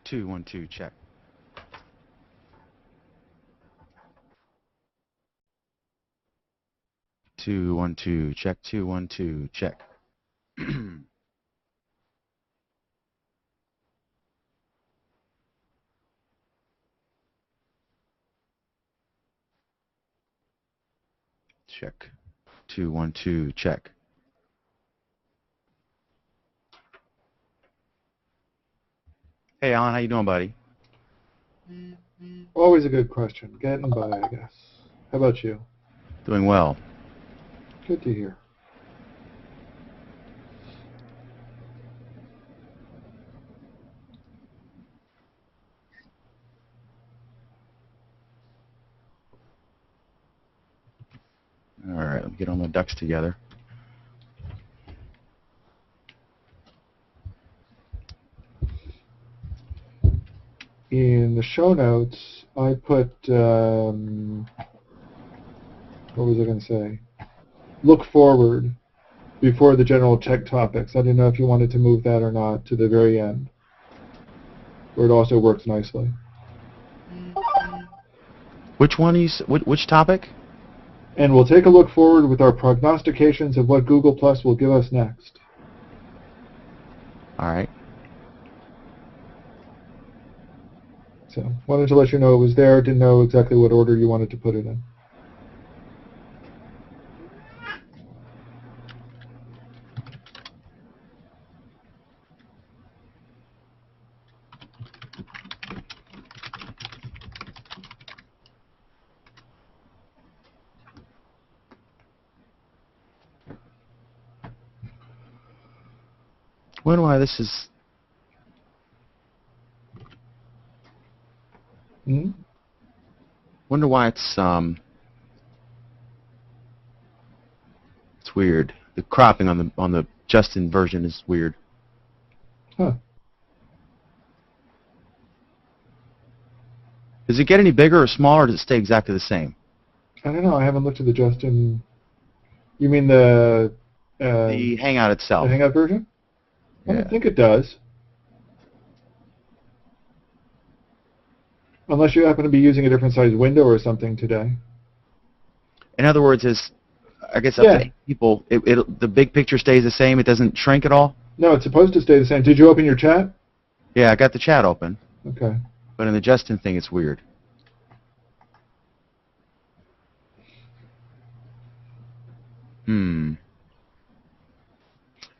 2, 1, 2, check. Two, 1, 2, check. 2, 1, 2, check. Check. 2, 1, 2, check. Hey, Alan, how you doing, buddy? Always a good question. Getting by, I guess. How about you? Doing well. Good to hear. All right, let me get all my ducks together. In the show notes, I put, what was I going to say? Look forward before the general tech topics. I didn't know if you wanted to move that or not to the very end, where it also works nicely. Which one? Which topic? And we'll take a look forward with our prognostications of what Google Plus will give us next. All right. So, wanted to let you know it was there. Didn't know exactly what order you wanted to put it in. Wonder why this is... Wonder why it's weird. The cropping on the Justin version is weird. Huh. Does it get any bigger or smaller, or does it stay exactly the same? I don't know. I haven't looked at the Justin. You mean the Hangout itself. the Hangout version? I Yeah. don't think it does. Unless you happen to be using a different size window or something today. In other words, I guess up to 8 people, the big picture stays the same. It doesn't shrink at all. No, it's supposed to stay the same. Did you open your chat? Yeah, I got the chat open. Okay. But in the Justin thing, it's weird.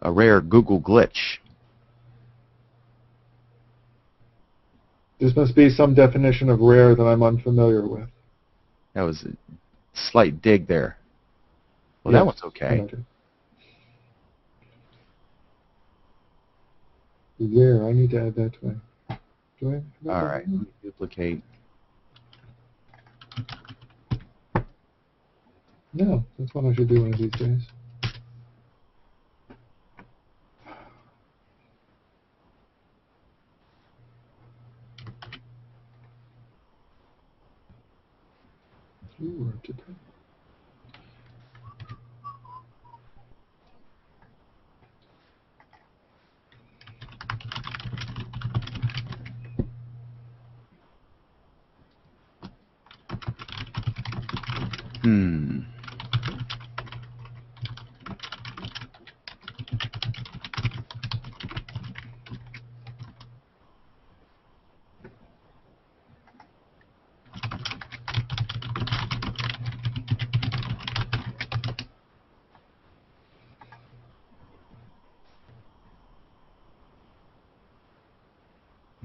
A rare Google glitch. This must be some definition of rare that I'm unfamiliar with. That was a slight dig there. Well, Yes, that one's okay. Rare. I need to add that to my... Do I? All right. Let me duplicate. No, that's what I should do one of these days. Ooh, I did that.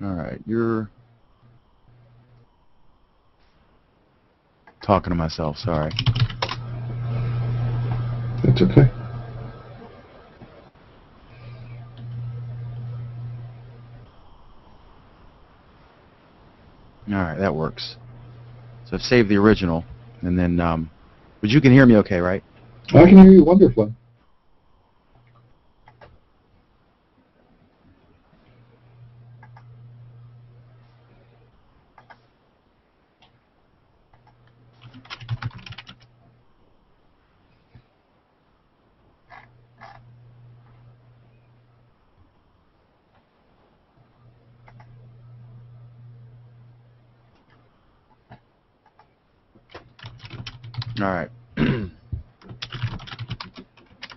All right. You're talking to myself. Sorry. That's okay. All right, that works. So I've saved the original, and then, but you can hear me okay, right? I can hear you wonderfully. All right. Have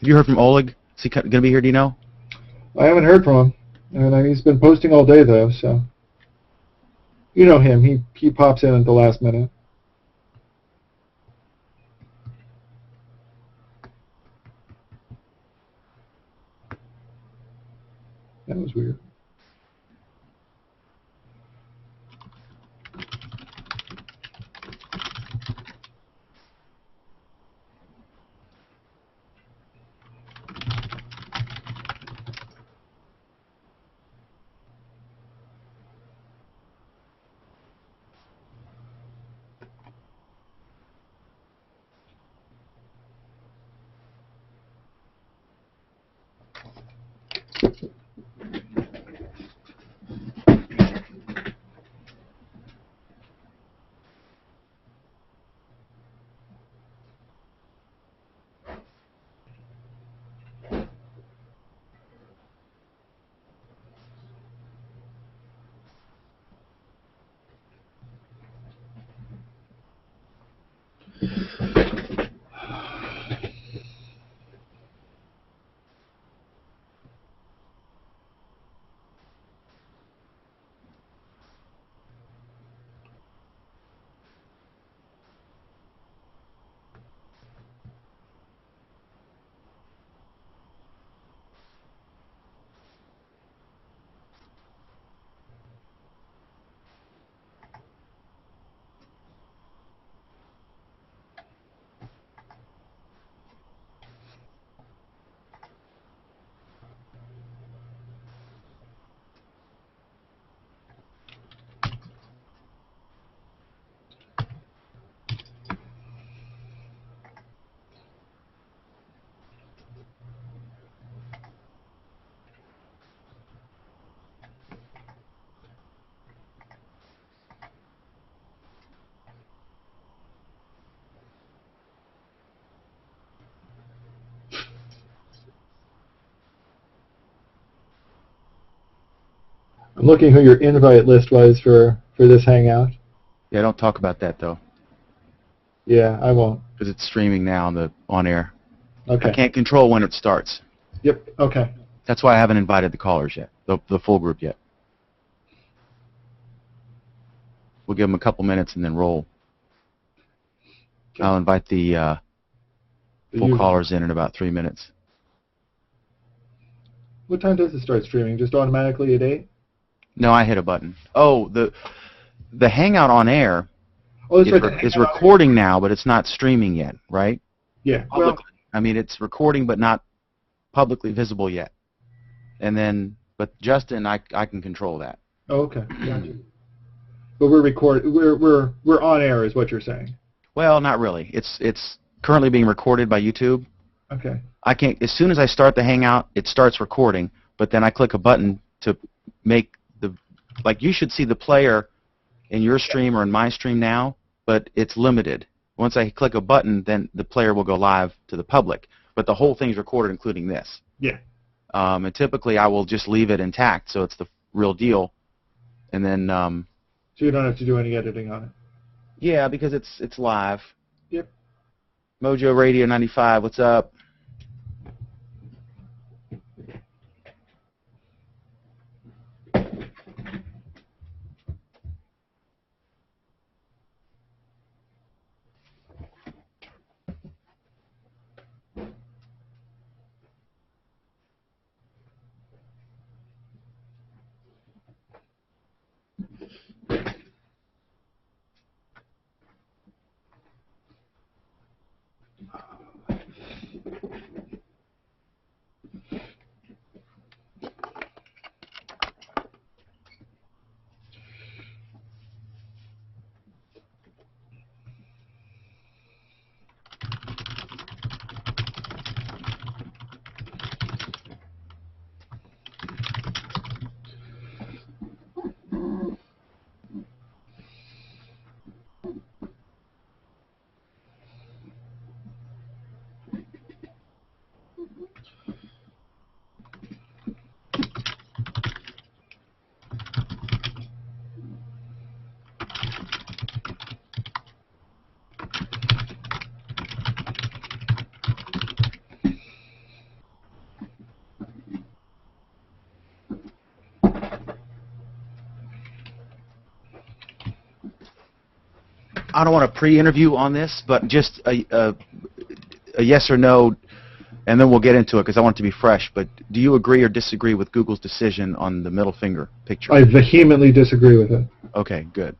you heard from Oleg? Is he going to be here, do you know? I haven't heard from him, and he's been posting all day though. So you know him. He pops in at the last minute. That was weird. I'm looking who your invite list was for this hangout. Yeah, don't talk about that, though. Yeah, I won't. Because it's streaming now on air. Okay. I can't control when it starts. Yep. Okay. That's why I haven't invited the callers yet, the full group yet. We'll give them a couple minutes and then roll. Okay. I'll invite the full callers in about 3 minutes. What time does it start streaming? Just automatically at 8? No, I hit a button. Oh, the Hangout on air is recording now, but it's not streaming yet, right? Yeah. Publicly. Well, I mean, it's recording, but not publicly visible yet. And then, but Justin, I can control that. Oh, okay. Gotcha. But we're on air, is what you're saying. Well, not really. It's currently being recorded by YouTube. Okay. I can't. As soon as I start the Hangout, it starts recording. But then I click a button to make like you should see the player in your stream or in my stream now, but it's limited. Once I click a button, then the player will go live to the public. But the whole thing's recorded, including this. Yeah. And typically, I will just leave it intact, so it's the real deal. And then. So you don't have to do any editing on it. Yeah, because it's live. Yep. Mojo Radio 95. What's up? I don't want to pre-interview on this, but just a yes or no, and then we'll get into it because I want it to be fresh. But do you agree or disagree with Google's decision on the middle finger picture? I vehemently disagree with it. Okay, good.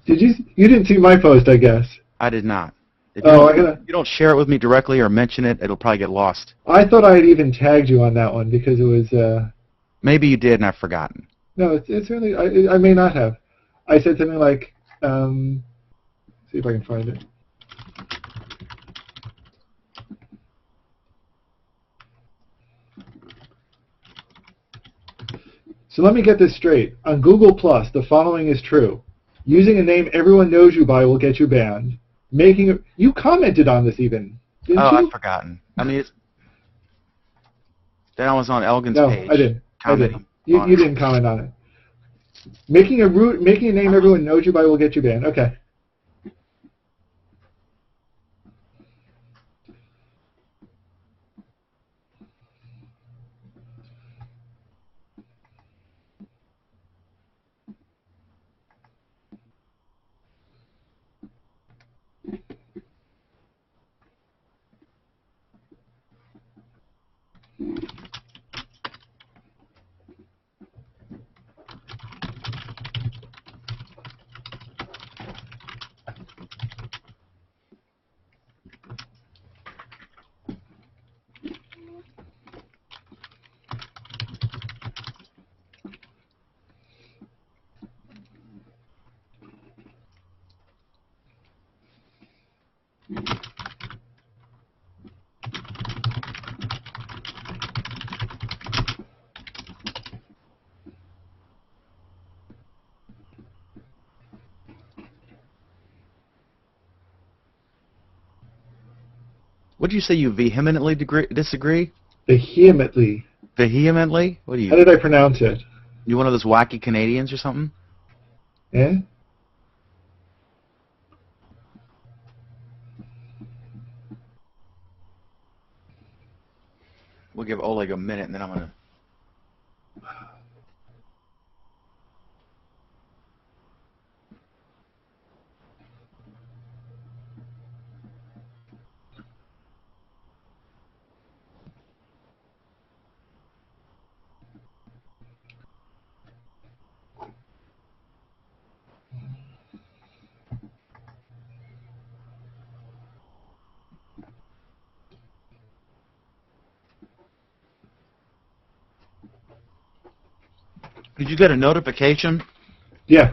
You didn't see my post, I guess. I did not. If you don't share it with me directly or mention it, it'll probably get lost. I thought I had even tagged you on that one because it was. Maybe you did and I've forgotten. No, it's really. I may not have. I said something like, see if I can find it. So let me get this straight. On Google+, the following is true. Using a name everyone knows you by will get you banned. You commented on this even, didn't you? I've forgotten. I mean, then I was on Elgin's page. No, I didn't. You didn't comment on it. Making a name everyone knows you by will get you banned. Okay. What did you say? You vehemently disagree? Vehemently. Vehemently? What do you? How did I pronounce it? You one of those wacky Canadians or something? Yeah. We'll give Oleg a minute, and then I'm gonna. Did you get a notification? Yeah.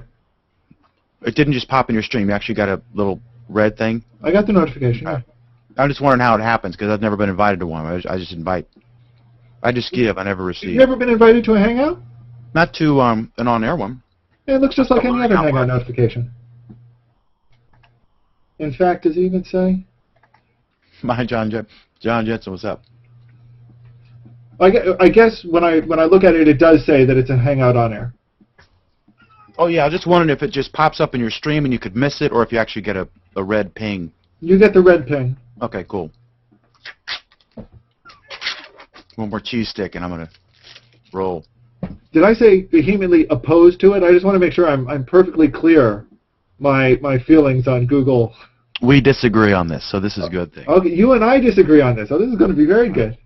It didn't just pop in your stream. You actually got a little red thing? I got the notification, yeah. I'm just wondering how it happens, because I've never been invited to one. I just invite. I just give. I never receive. You've never been invited to a Hangout? Not to an on-air one. Yeah, it looks just like any other Hangout notification. In fact, does it even say? My John Jensen, what's up? I guess when I look at it, it does say that it's a Hangout on air. Oh yeah, I was just wondering if it just pops up in your stream and you could miss it, or if you actually get a red ping. You get the red ping. Okay, cool. One more cheese stick, and I'm gonna roll. Did I say vehemently opposed to it? I just want to make sure I'm perfectly clear my feelings on Google. We disagree on this, so this is a good thing. Okay, you and I disagree on this, so this is going to be very good.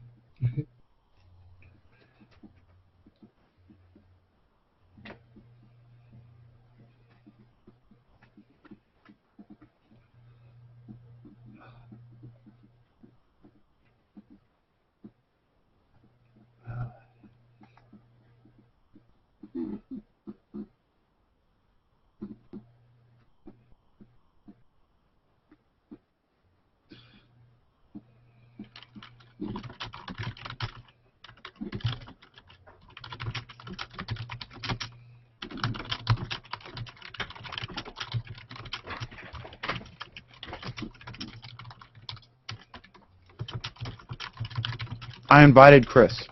I invited Chris.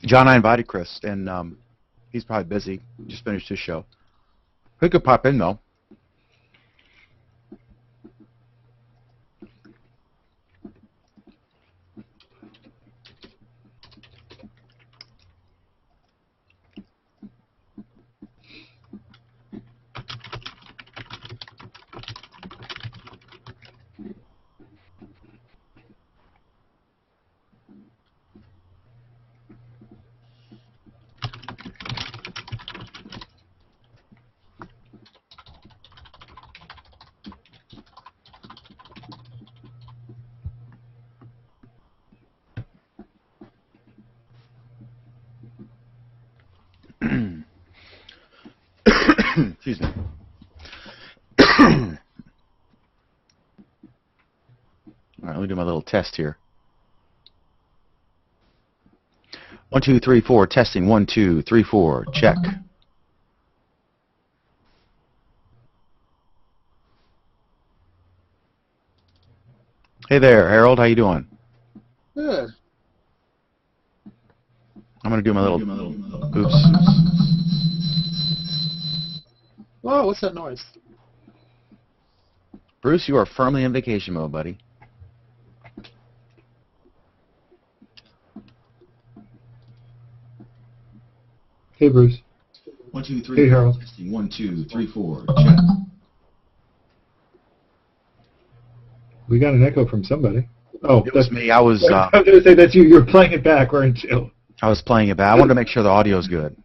John, I invited Chris, and he's probably busy. Just finished his show. He could pop in, though. Excuse me. All right, let me do my little test here. 1, 2, 3, 4. Testing. 1, 2, 3, 4. Check. Hey there, Harold. How you doing? Good. I'm gonna do my little. Oops. Whoa, what's that noise? Bruce, you are firmly in vacation mode, buddy. Hey, Bruce. 1, 2, 3. Hey, Harold. Testing. 1, 2, 3, 4. Check. We got an echo from somebody. Oh, It was me. I was. I was going to say that's you. You're playing it back, weren't you? I was playing it back. I wanted to make sure the audio's good.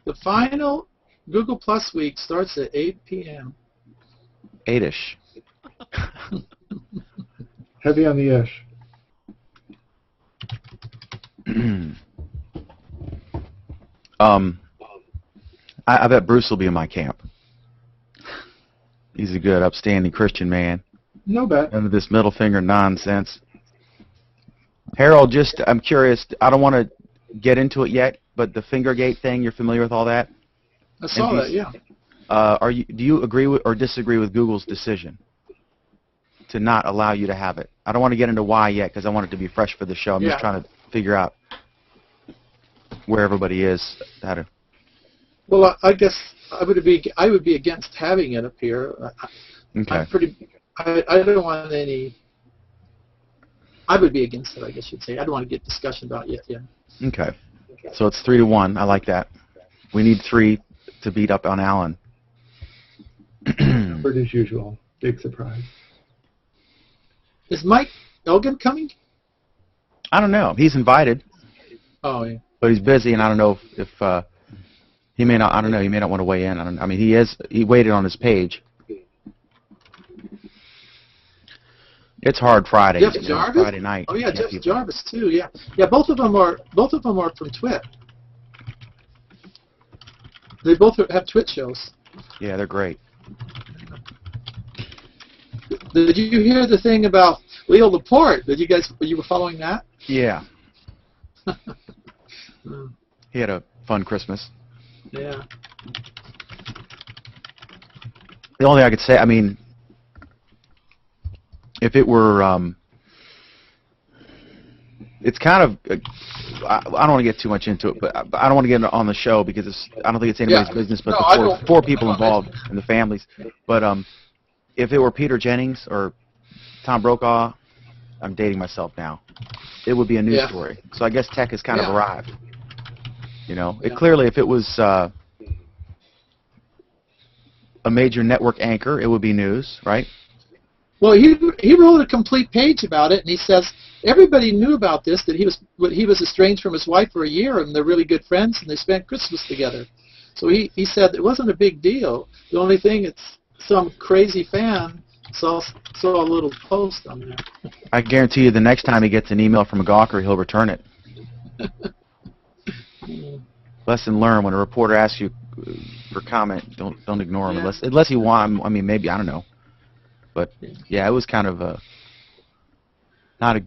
The final Google Plus week starts at 8 p.m. 8ish. Heavy on the ish. I bet Bruce will be in my camp. He's a good, upstanding Christian man. No bet. None of this middle finger nonsense. Harold, I'm curious. I don't want to get into it yet, but the Fingergate thing, you're familiar with all that? I saw that, yeah. Do you agree with or disagree with Google's decision to not allow you to have it? I don't want to get into why yet because I want it to be fresh for the show. I'm just trying to figure out where everybody is. Well, I guess I would be against having it up here. Okay. I don't want any. I would be against it, I guess you'd say. I don't want to get discussion about it yet. Yeah. Okay. So it's 3-1. I like that. We need 3 to beat up on Allen. Numbered as usual. Big surprise. Is Mike Elgin coming? I don't know. He's invited. Oh, yeah. But he's busy, and I don't know if he may not. I don't know. He may not want to weigh in. I mean, he waited on his page. It's hard Friday. Jeff Jarvis? Friday night. Oh yeah, Jeff Jarvis too. Yeah, yeah. Both of them are from Twit. They both have Twit shows. Yeah, they're great. Did you hear the thing about Leo Laporte? You were following that? Yeah. He had a fun Christmas. Yeah. The only thing I could say, I mean, if it were, it's kind of, I don't want to get too much into it, but I don't want to get on the show because I don't think it's anybody's business but the four people involved and the families. But if it were Peter Jennings or Tom Brokaw, I'm dating myself now, it would be a news story. So I guess tech has kind of arrived. You know, clearly if it was a major network anchor, it would be news, right? Well, he wrote a complete page about it, and he says everybody knew about this, that he was estranged from his wife for a year, and they're really good friends, and they spent Christmas together. So he said it wasn't a big deal. The only thing, it's some crazy fan saw a little post on there. I guarantee you the next time he gets an email from a gawker, he'll return it. Lesson learned: when a reporter asks you for comment, don't ignore him unless he want. I mean, maybe, I don't know. But yeah, it was kind of kind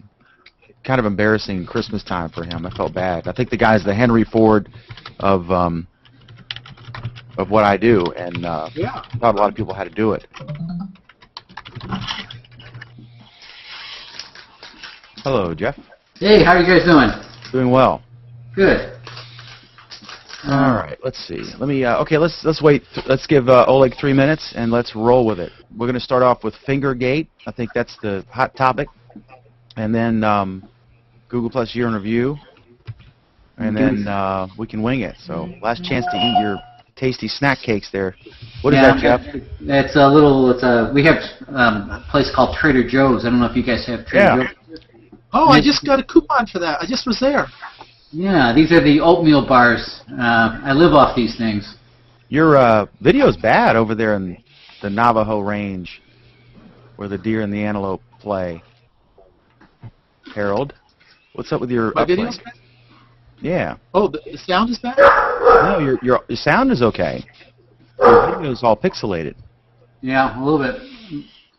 of embarrassing Christmas time for him. I felt bad. I think the guy's the Henry Ford of what I do, and I thought a lot of people had to do it. Hello, Jeff. Hey, how are you guys doing? Doing well. Good. All right, let's see. Let me. Okay, let's wait. Let's give Oleg 3 minutes and let's roll with it. We're going to start off with Fingergate. I think that's the hot topic, and then Google Plus Year in Review, and then we can wing it. So last chance to eat your tasty snack cakes there. What is that, Jeff? It's a little. We have a place called Trader Joe's. I don't know if you guys have Trader Joe's. Oh, I just got a coupon for that. I just was there. Yeah, these are the oatmeal bars. I live off these things. Your video's bad over there in the Navajo range where the deer and the antelope play. Harold. What's up with your My uplink? video's back? Yeah. Oh, the sound is back? No, your sound is okay. Your video's all pixelated. Yeah, a little bit.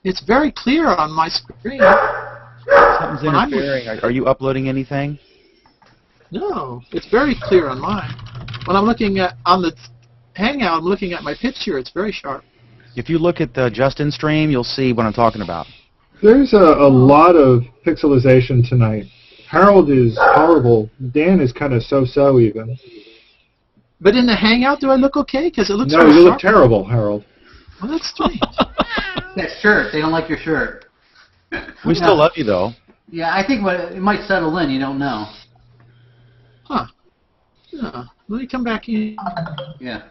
It's very clear on my screen. Something's When I'm- interfering. Are you uploading anything? No, it's very clear on mine. When I'm looking at on the Hangout, I'm looking at my picture. It's very sharp. If you look at the Justin stream, you'll see what I'm talking about. There's a lot of pixelization tonight. Harold is horrible. Dan is kind of so-so even. But in the Hangout, do I look okay? Because it looks No, very you sharp. look terrible, Harold. Well, that's strange. That shirt, they don't like your shirt. We still love you, though. Yeah, I think it might settle in. You don't know. Huh. Yeah. Let me come back in. Yeah.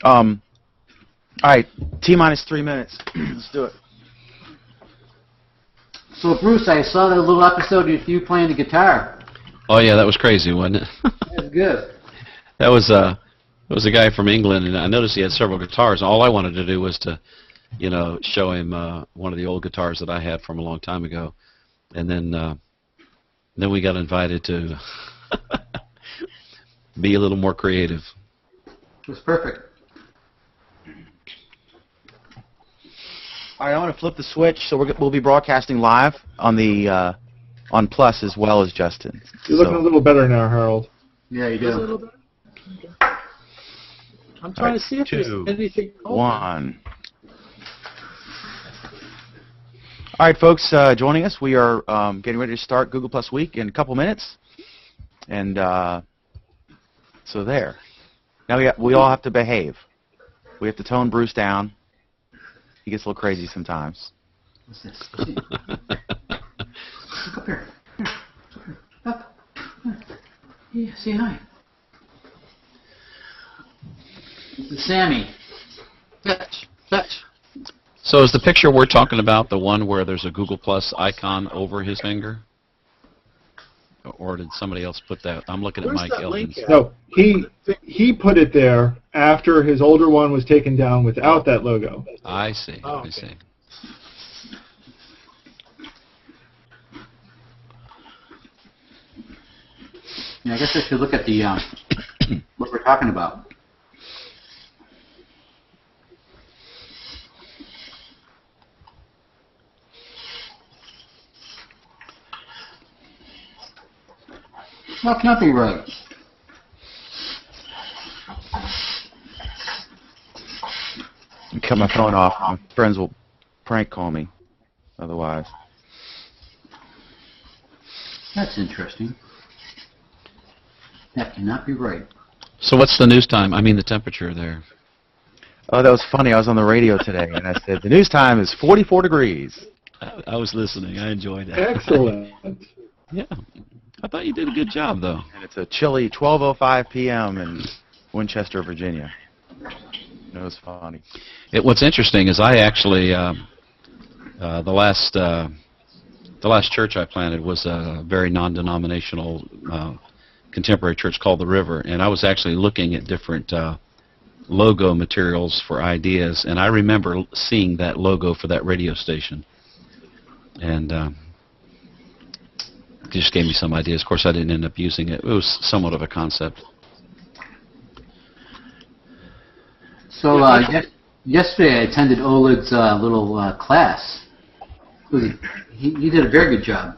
All right, T-minus 3 minutes. Let's do it. So, Bruce, I saw that little episode of you playing the guitar. Oh yeah, that was crazy, wasn't it? That's good. That was a guy from England, and I noticed he had several guitars. All I wanted to do was to, show him one of the old guitars that I had from a long time ago, and then we got invited to be a little more creative. It was perfect. All right, I'm going to flip the switch, so we'll be broadcasting live on the on Plus as well as Justin. You're looking a little better now, Harold. Yeah, you Is it a do. little bit? Okay. I'm trying to see if there's 2, anything open. 1. All right, folks, joining us. We are getting ready to start Google Plus Week in a couple minutes, and so there. Now we all have to behave. We have to tone Bruce down. He gets a little crazy sometimes. What's this? Look up here. Here. Up. Yeah, say hi. This is Sammy. Fetch. Fetch. So is the picture we're talking about the one where there's a Google Plus icon over his finger? Or did somebody else put that? I'm looking at Where's Mike that link Eldon's. at? No, he put it there after his older one was taken down without that logo. I see. Oh, I okay. see. Yeah, I guess I should look at the what we're talking about. That can't be right. Cut my phone off. My friends will prank call me otherwise. That's interesting. That cannot be right. So what's the news time? I mean the temperature there. Oh, that was funny. I was on the radio today, and I said, the news time is 44 degrees. I was listening. I enjoyed that. Excellent. Yeah. I thought you did a good job, though. And it's a chilly 12:05 p.m. in Winchester, Virginia. It was funny. What's interesting is I actually the last church I planted was a very non-denominational contemporary church called the River, and I was actually looking at different logo materials for ideas, and I remember seeing that logo for that radio station, and it just gave me some ideas. Of course, I didn't end up using it. It was somewhat of a concept. So yesterday I attended Oleg's little class. He did a very good job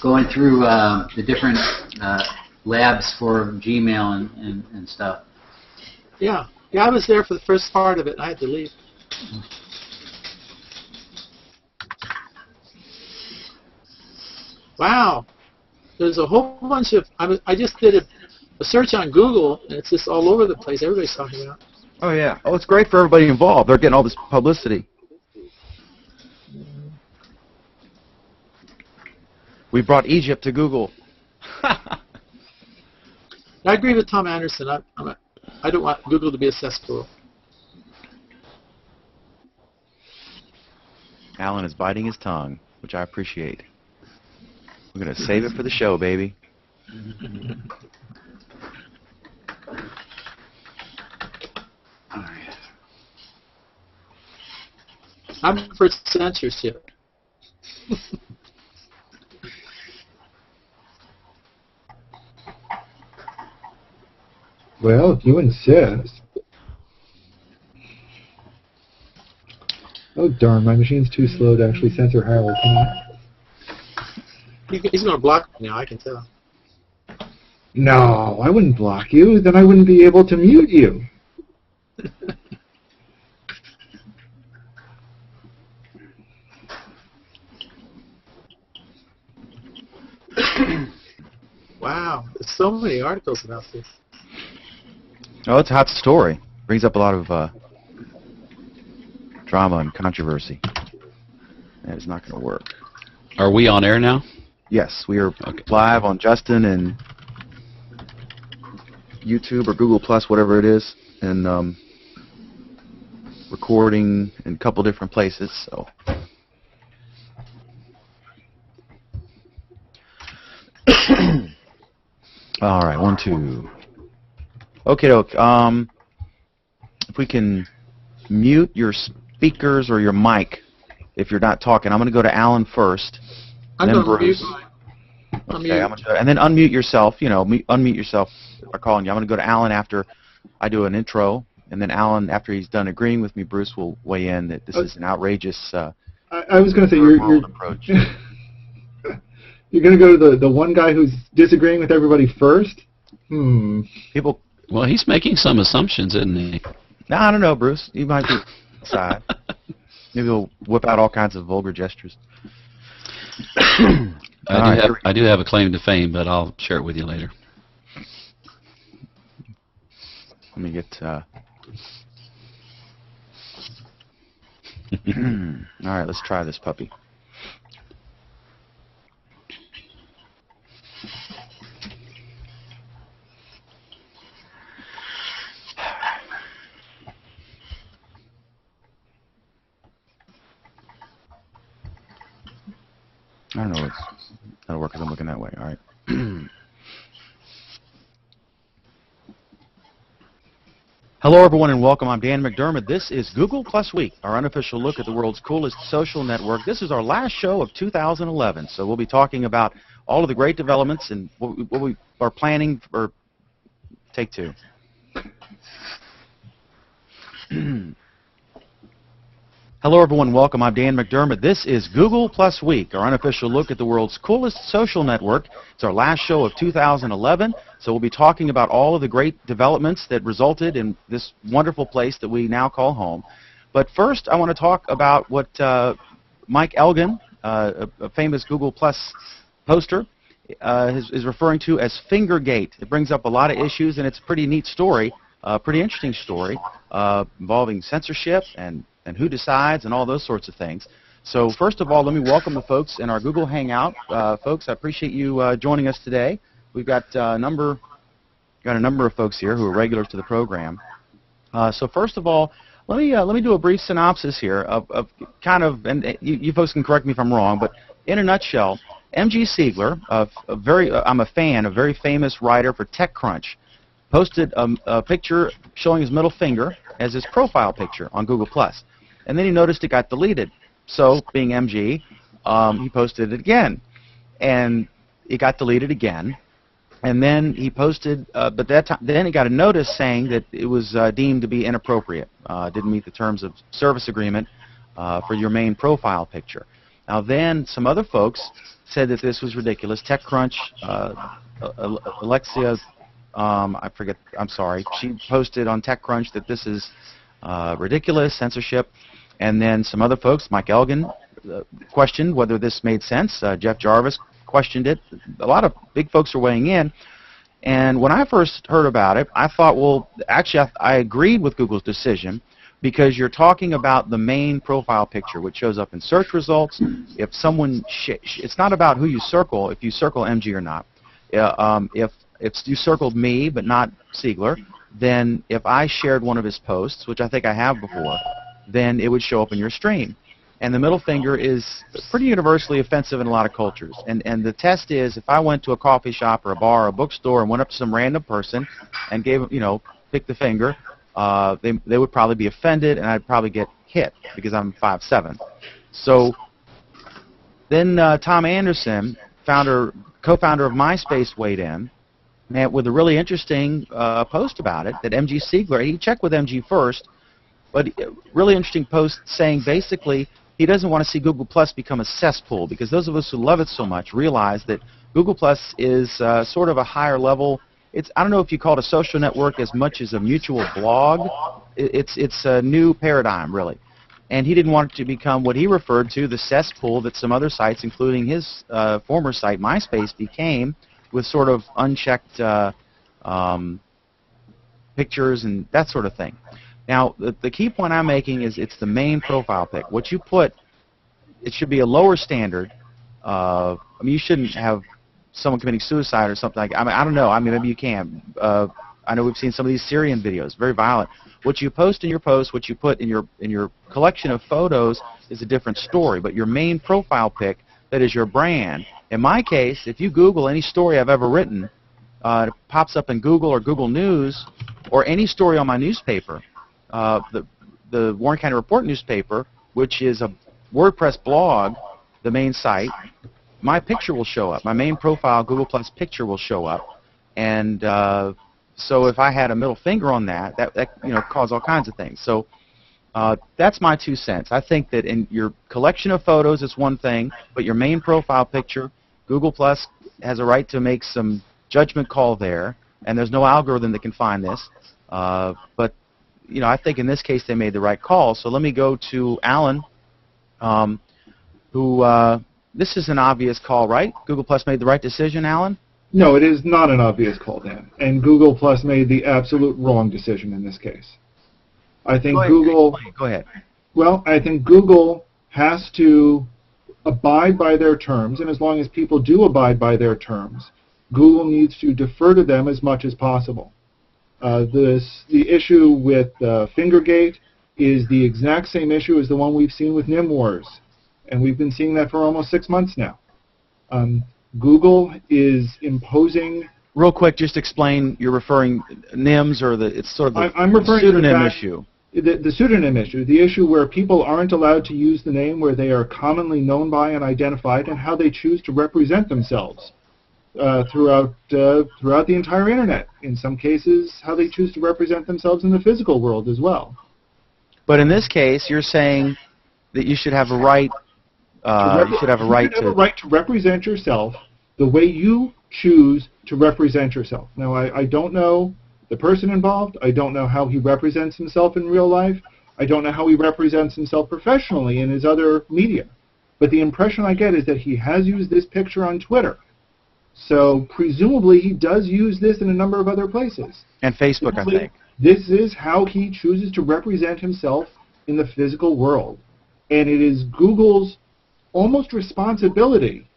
going through the different labs for Gmail and stuff. Yeah. Yeah, I was there for the first part of it, and I had to leave. Wow. There's a whole bunch of... I just did a search on Google, and it's just all over the place. Everybody's talking about it. Oh, yeah. Oh, it's great for everybody involved. They're getting all this publicity. We brought Egypt to Google. I agree with Tom Anderson. I don't want Google to be a cesspool. Alan is biting his tongue, which I appreciate. We're going to save it for the show, baby. I'm for censorship. Well, if you insist. Oh darn, my machine's too slow to actually censor Harold. He's going to block me now, I can tell. No, I wouldn't block you. Then I wouldn't be able to mute you. Wow, there's so many articles about this. Oh, it's a hot story. Brings up a lot of drama and controversy. That is not going to work. Are we on air now? Yes, we are live on Justin and YouTube or Google Plus, whatever it is, and recording in a couple different places. So, all right, 1, 2. Okay, doke. If we can mute your speakers or your mic if you're not talking. I'm going to go to Alan first. I'm then going to mute Bruce. mine. Okay, I'm gonna, and then unmute yourself. You know, unmute yourself by calling you. I'm going to go to Alan after I do an intro, and then Alan, after he's done agreeing with me, Bruce will weigh in that this is an outrageous. I was going to say you're approach. You're going to go to the one guy who's disagreeing with everybody first. People. Well, he's making some assumptions, isn't he? No, I don't know, Bruce. You might be side. Maybe he'll whip out all kinds of vulgar gestures. I do have a claim to fame, but I'll share it with you later. Let me get. All right, let's try this puppy. I don't know. That'll work because I'm looking that way. All right. Hello, everyone, and welcome. I'm Dan McDermott. This is Google Plus Week, our unofficial look at the world's coolest social network. This is our last show of 2011, so we'll be talking about all of the great developments and what we are planning for take 2. Hello, everyone. Welcome. I'm Dan McDermott. This is Google Plus Week, our unofficial look at the world's coolest social network. It's our last show of 2011, so we'll be talking about all of the great developments that resulted in this wonderful place that we now call home. But first, I want to talk about what Mike Elgin, a famous Google Plus poster, is referring to as Fingergate. It brings up a lot of issues, and it's a pretty neat story, a pretty interesting story involving censorship and who decides and all those sorts of things. So first of all, let me welcome the folks in our Google Hangout. Folks, I appreciate you joining us today. We've got a number of folks here who are regulars to the program. So first of all, let me do a brief synopsis here of kind of, and you folks can correct me if I'm wrong, but in a nutshell, M.G. Siegler, I'm a fan, a very famous writer for TechCrunch, posted a picture showing his middle finger as his profile picture on Google+. And then he noticed it got deleted. So, being MG, he posted it again. And it got deleted again. And then he posted, but that time, then he got a notice saying that it was deemed to be inappropriate, didn't meet the terms of service agreement for your main profile picture. Now then, some other folks said that this was ridiculous. TechCrunch, Alexia, I'm sorry, she posted on TechCrunch that this is ridiculous, censorship. And then some other folks, Mike Elgin, questioned whether this made sense. Jeff Jarvis questioned it. A lot of big folks are weighing in. And when I first heard about it, I thought, well, actually, I agreed with Google's decision because you're talking about the main profile picture, which shows up in search results. If someone, it's not about who you circle, if you circle MG or not. If you circled me but not Siegler, then if I shared one of his posts, which I think I have before, then it would show up in your stream. And the middle finger is pretty universally offensive in a lot of cultures. And the test is if I went to a coffee shop or a bar or a bookstore and went up to some random person and gave, picked the finger, they would probably be offended and I'd probably get hit because I'm 5'7". So Then Tom Anderson, co-founder of MySpace, weighed in with a really interesting post about it, that MG Siegler, he checked with MG first, but really interesting post saying basically he doesn't want to see Google Plus become a cesspool, because those of us who love it so much realize that Google Plus is sort of a higher level. I don't know if you call it a social network as much as a mutual blog. It's a new paradigm, really. And he didn't want it to become what he referred to, the cesspool that some other sites, including his former site, MySpace, became, with sort of unchecked pictures and that sort of thing. Now, the key point I'm making is it's the main profile pic. What you put, it should be a lower standard. I mean, you shouldn't have someone committing suicide or something like that. I mean, I don't know. I mean, maybe you can. I know we've seen some of these Syrian videos, very violent. What you post in your post, what you put in your collection of photos is a different story. But your main profile pic, that is your brand. In my case, if you Google any story I've ever written, it pops up in Google or Google News, or any story on my newspaper, the Warren County Report newspaper, which is a WordPress blog, the main site, my picture will show up. My main profile, Google Plus picture, will show up. And so if I had a middle finger on that caused all kinds of things. So that's my 2 cents. I think that in your collection of photos, it's one thing, but your main profile picture, Google Plus has a right to make some judgment call there, and there's no algorithm that can find this. But I think in this case they made the right call. So let me go to Alan, who this is an obvious call, right? Google Plus made the right decision, Alan? No, it is not an obvious call, Dan. And Google Plus made the absolute wrong decision in this case. I think Google... Go ahead. Well, I think Google has to abide by their terms, and as long as people do abide by their terms, Google needs to defer to them as much as possible. The issue with Fingergate is the exact same issue as the one we've seen with NIM Wars, and we've been seeing that for almost 6 months now. Google is imposing... Real quick, just explain, you're referring NIMS, or it's sort of the pseudonym issue. The pseudonym issue, the issue where people aren't allowed to use the name where they are commonly known by and identified, and how they choose to represent themselves throughout the entire internet. In some cases, how they choose to represent themselves in the physical world as well. But in this case, you're saying that you should have a right. You should have a right to represent yourself the way you choose to represent yourself. Now, I don't know the person involved. I don't know how he represents himself in real life. I don't know how he represents himself professionally in his other media. But the impression I get is that he has used this picture on Twitter. So presumably he does use this in a number of other places. And Facebook, I think. This is how he chooses to represent himself in the physical world. And it is Google's almost responsibility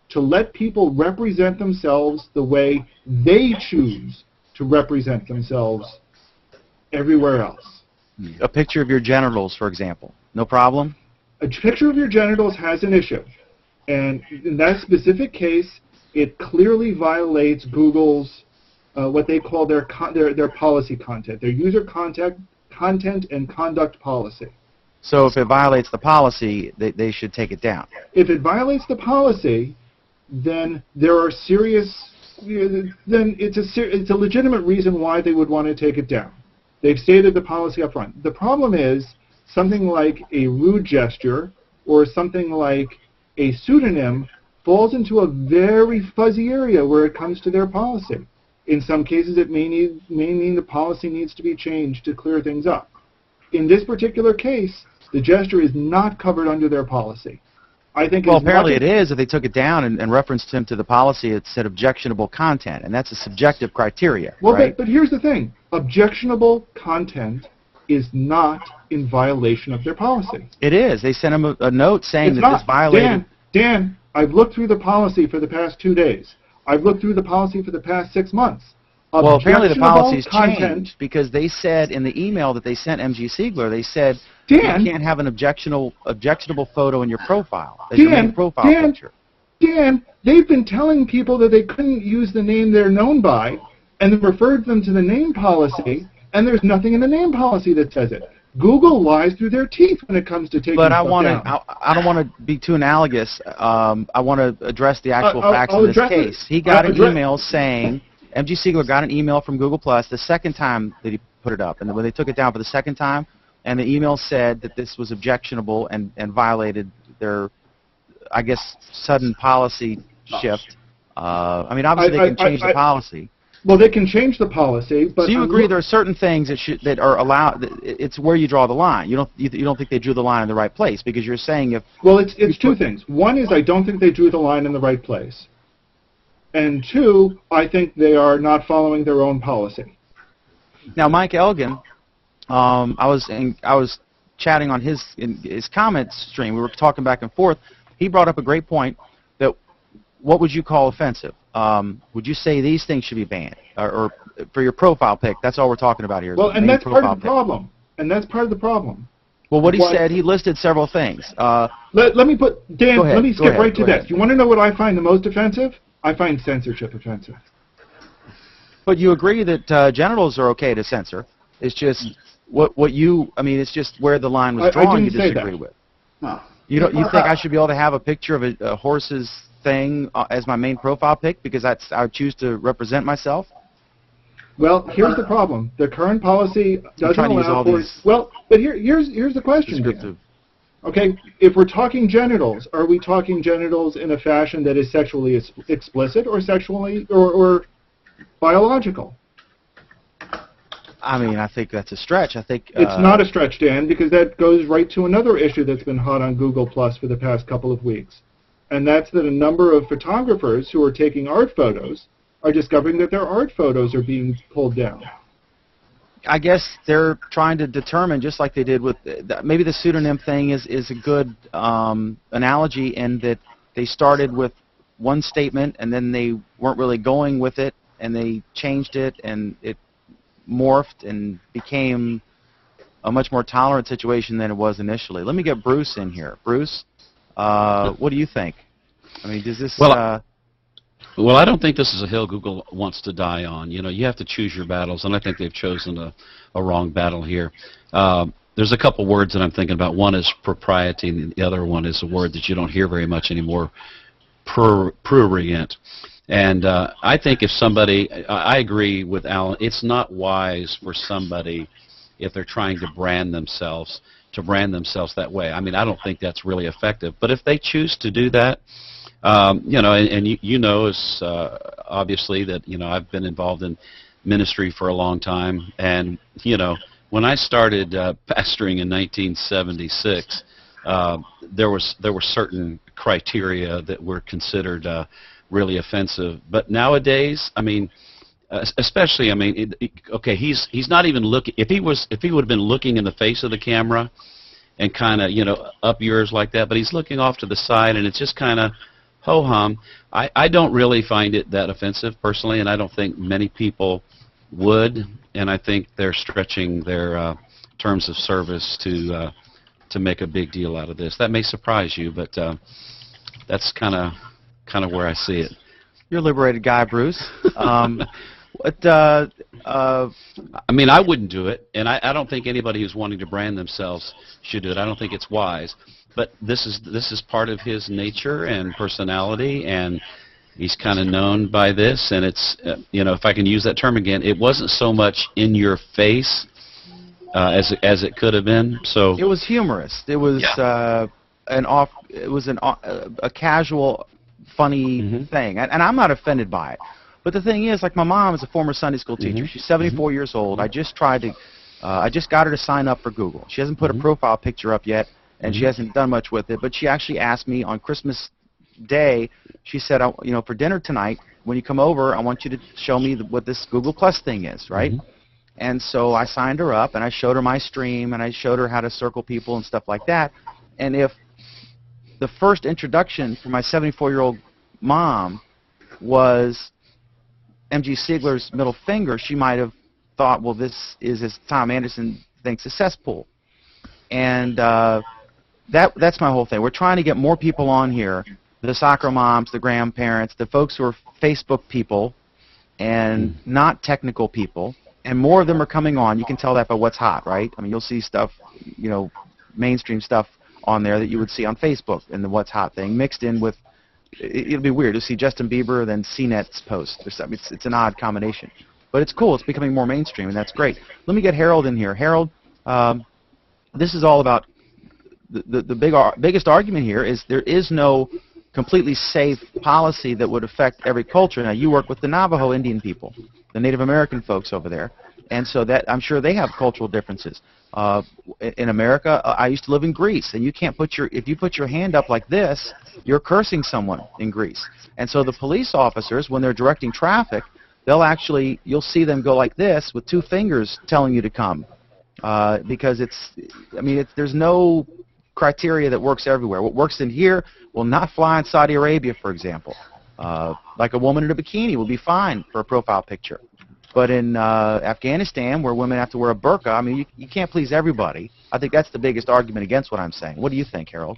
to let people represent themselves the way they choose to represent themselves everywhere else. A picture of your genitals, for example. No problem? A picture of your genitals has an issue. And in that specific case, it clearly violates Google's what they call their policy content, their user content and conduct policy. So if it violates the policy, they should take it down. If it violates the policy, then there are serious. Then it's a legitimate reason why they would want to take it down. They've stated the policy up front. The problem is something like a rude gesture or something like a pseudonym falls into a very fuzzy area where it comes to their policy. In some cases, it may mean the policy needs to be changed to clear things up. In this particular case, the gesture is not covered under their policy. I think. Well, apparently it is. If they took it down and referenced him to the policy, it said objectionable content, and that's a subjective criteria. Well, right? but here's the thing: objectionable content is not in violation of their policy. It is. They sent him a note saying that this violated. Dan, I've looked through the policy for the past 2 days. I've looked through the policy for the past 6 months. Well, apparently the policy's changed because they said in the email that they sent MG Siegler, they said you can't have an objectionable photo in your profile. That's your main profile picture. Dan, they've been telling people that they couldn't use the name they're known by, and then referred them to the name policy, and there's nothing in the name policy that says it. Google lies through their teeth when it comes to taking But I stuff want down. to. I don't want to be too analogous. I want to address the actual facts I'll in this address it. case. He got I'll an address- email saying MG Siegler got an email from Google Plus the second time that he put it up, and when they took it down for the second time, and the email said that this was objectionable and violated their, I guess, sudden policy shift. I mean, obviously they can change the policy. Well, they can change the policy, but So you agree there are certain things that are allowed. It's where you draw the line. You don't think they drew the line in the right place, because you're saying if. Well, it's two things. One is I don't think they drew the line in the right place, and two, I think they are not following their own policy. Now, Mike Elgin, I was chatting on his comments stream. We were talking back and forth. He brought up a great point. That what would you call offensive? Would you say these things should be banned, or for your profile pic? That's all we're talking about here. Well, and that's part of the problem. And that's part of the problem. Well, what he said, he listed several things. Let me put Dan. Let me skip right to this. You want to know what I find the most offensive? I find censorship offensive. But you agree that genitals are okay to censor. It's just what you. I mean, it's just where the line was drawn. You disagree with. No. You think I should be able to have a picture of a horse's thing as my main profile pic because I would choose to represent myself? Well, here's the problem. The current policy doesn't allow for. Well, but here's the question. Dan. Okay, if we're talking genitals, are we talking genitals in a fashion that is sexually explicit or sexually or biological? I mean, I think that's a stretch. I think it's not a stretch, Dan, because that goes right to another issue that's been hot on Google Plus for the past couple of weeks, and that's that a number of photographers who are taking art photos are discovering that their art photos are being pulled down. I guess they're trying to determine, just like they did with maybe the pseudonym thing is a good analogy in that they started with one statement and then they weren't really going with it and they changed it and it morphed and became a much more tolerant situation than it was initially. Let me get Bruce in here. Bruce, what do you think? I mean, does this... Well, I don't think this is a hill Google wants to die on. You know, you have to choose your battles, and I think they've chosen a wrong battle here. There's a couple words that I'm thinking about. One is propriety, and the other one is a word that you don't hear very much anymore, prurient. And I think if somebody, I agree with Alan, it's not wise for somebody, if they're trying to brand themselves that way. I mean, I don't think that's really effective. But if they choose to do that, you know, and you know, obviously that, you know, I've been involved in ministry for a long time, and, you know, when I started pastoring in 1976, there were certain criteria that were considered really offensive. But nowadays, I mean, especially, I mean, okay, he's not even looking. If he would have been looking in the face of the camera, and kind of, you know, up yours like that, but he's looking off to the side, and it's just kind of ho-hum. I don't really find it that offensive personally, and I don't think many people would, and I think they're stretching their terms of service to make a big deal out of this. That may surprise you, but that's kind of where I see it. You're a liberated guy, Bruce. I mean, I wouldn't do it, and I don't think anybody who's wanting to brand themselves should do it. I don't think it's wise. But this is part of his nature and personality, and he's kind of known by this. And it's, you know, if I can use that term again, it wasn't so much in your face as it could have been. So it was humorous. It was a casual, funny thing, and I'm not offended by it. But the thing is, like, my mom is a former Sunday school teacher. She's 74 years old. I just got her to sign up for Google. She hasn't put a profile picture up yet, and she hasn't done much with it. But she actually asked me on Christmas Day. She said, you know, for dinner tonight, when you come over, I want you to show me what this Google Plus thing is, right? And so I signed her up, and I showed her my stream, and I showed her how to circle people and stuff like that. And if the first introduction for my 74-year-old mom was MG Siegler's middle finger, she might have thought, well, this is, as Tom Anderson thinks, a cesspool. And that's my whole thing. We're trying to get more people on here, the soccer moms, the grandparents, the folks who are Facebook people and not technical people, and more of them are coming on. You can tell that by what's hot, right? I mean, you'll see stuff, mainstream stuff on there that you would see on Facebook and the what's hot thing mixed in with. It'll be weird. You'll see Justin Bieber, then CNET's post or something. It's an odd combination, but it's cool. It's becoming more mainstream, and that's great. Let me get Harold in here. Harold, this is all about the biggest argument here is there is no completely safe policy that would affect every culture. Now, you work with the Navajo Indian people, the Native American folks over there, and so that I'm sure they have cultural differences. In America, I used to live in Greece, and you can't if you put your hand up like this, you're cursing someone in Greece. And so the police officers, when they're directing traffic, you'll see them go like this with two fingers telling you to come, because there's no criteria that works everywhere. What works in here will not fly in Saudi Arabia, for example. Like a woman in a bikini will be fine for a profile picture. But in Afghanistan, where women have to wear a burqa, I mean, you can't please everybody. I think that's the biggest argument against what I'm saying. What do you think, Harold?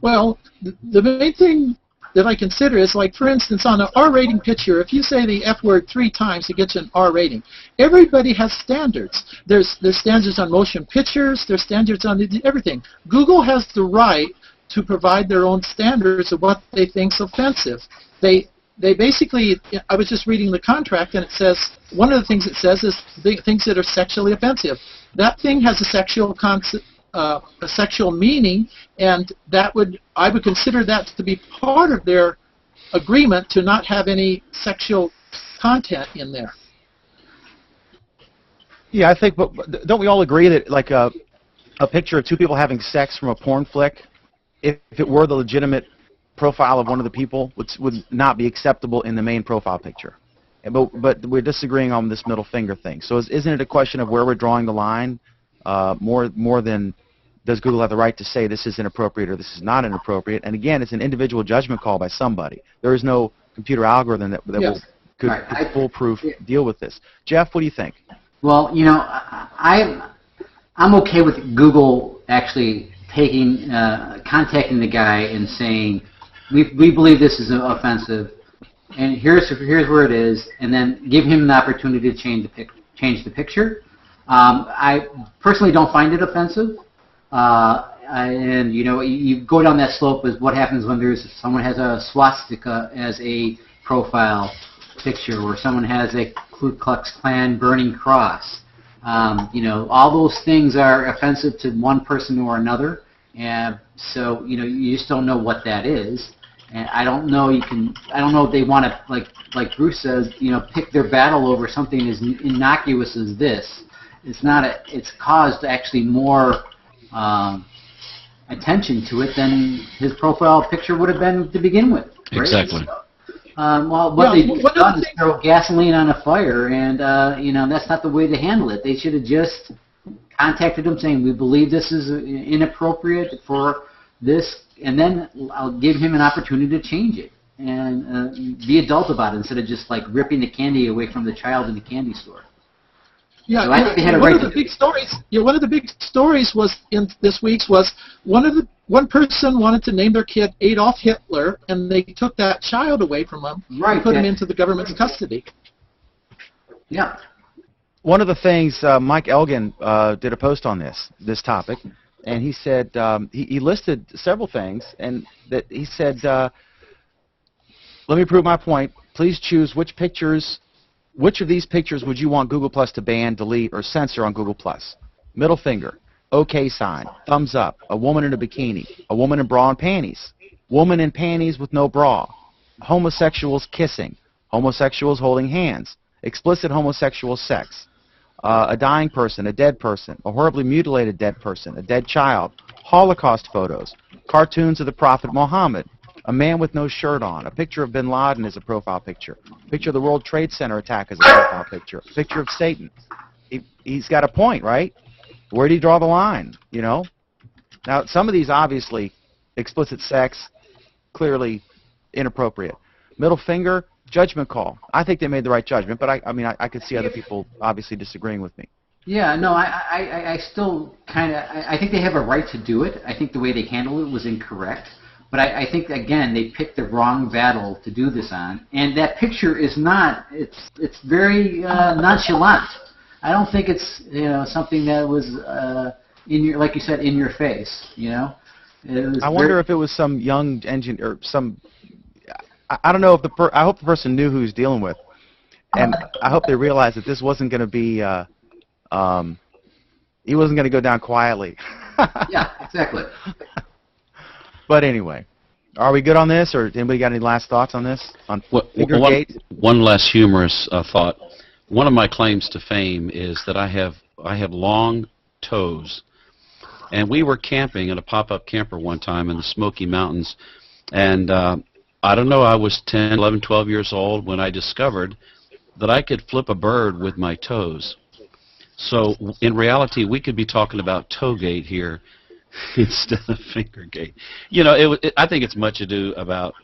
Well, the main thing that I consider is, like, for instance, on an R-rating picture, if you say the F word 3 times, it gets an R rating. Everybody has standards. There's standards on motion pictures. There's standards on everything. Google has the right to provide their own standards of what they think's offensive. They basically, I was just reading the contract, and it says, one of the things it says is things that are sexually offensive. That thing has a sexual meaning, and I would consider that to be part of their agreement to not have any sexual content in there. Yeah, I think, but don't we all agree that, like, a picture of two people having sex from a porn flick, if it were the legitimate profile of one of the people, would not be acceptable in the main profile picture? But we're disagreeing on this middle finger thing. So isn't it a question of where we're drawing the line, more than does Google have the right to say this is inappropriate or this is not inappropriate? And again, it's an individual judgment call by somebody. There is no computer algorithm that could foolproof deal with this. Jeff, what do you think? Well, I'm okay with Google actually contacting the guy and saying, we believe this is offensive, and here's where it is, and then give him the opportunity to change the picture. I personally don't find it offensive, and you go down that slope is what happens when someone has a swastika as a profile picture, or someone has a Ku Klux Klan burning cross. All those things are offensive to one person or another, and so you just don't know what that is. And I don't know if they want to, like Bruce says, pick their battle over something as innocuous as this. It's caused actually more attention to it than his profile picture would have been to begin with. Right? Exactly. What they've done is throw gasoline on a fire, and that's not the way to handle it. They should have just contacted him saying, we believe this is inappropriate for this, and then I'll give him an opportunity to change it and be adult about it instead of just like ripping the candy away from the child in the candy store. Yeah, so I think they had a one right of the big stories. Yeah, one of the big stories was in this week's was one person wanted to name their kid Adolf Hitler, and they took that child away from him and put him into the government's custody. Yeah. One of the things, Mike Elgin did a post on this topic, and he said he listed several things, and that he said, let me prove my point. Please choose which of these pictures would you want Google Plus to ban, delete, or censor on Google Plus? Middle finger, OK sign, thumbs up, a woman in a bikini, a woman in bra and panties, woman in panties with no bra, homosexuals kissing, homosexuals holding hands, explicit homosexual sex, a dying person, a dead person, a horribly mutilated dead person, a dead child, Holocaust photos, cartoons of the Prophet Muhammad, a man with no shirt on, a picture of bin Laden as a profile picture, a picture of the World Trade Center attack as a profile picture, a picture of Satan. He's got a point, right? Where do you draw the line, Now, some of these, obviously, explicit sex, clearly inappropriate. Middle finger, judgment call. I think they made the right judgment, but I could see other people obviously disagreeing with me. Yeah, no, I still I think they have a right to do it. I think the way they handled it was incorrect. But I think, again, they picked the wrong battle to do this on. And that picture is not, it's very nonchalant. I don't think it's, something that was, like you said, in your face, I wonder if it was some young engineer or some, I don't know if I hope the person knew who he was dealing with. And I hope they realized that this wasn't going to be, he wasn't going to go down quietly. Yeah, exactly. But anyway, are we good on this, or anybody got any last thoughts on this? On Fingergate? One less humorous thought. One of my claims to fame is that I have long toes, and we were camping at a pop-up camper one time in the Smoky Mountains, and I don't know, I was 10, 11, 12 years old when I discovered that I could flip a bird with my toes. So in reality, we could be talking about Toegate here instead of Fingergate. I think it's much ado about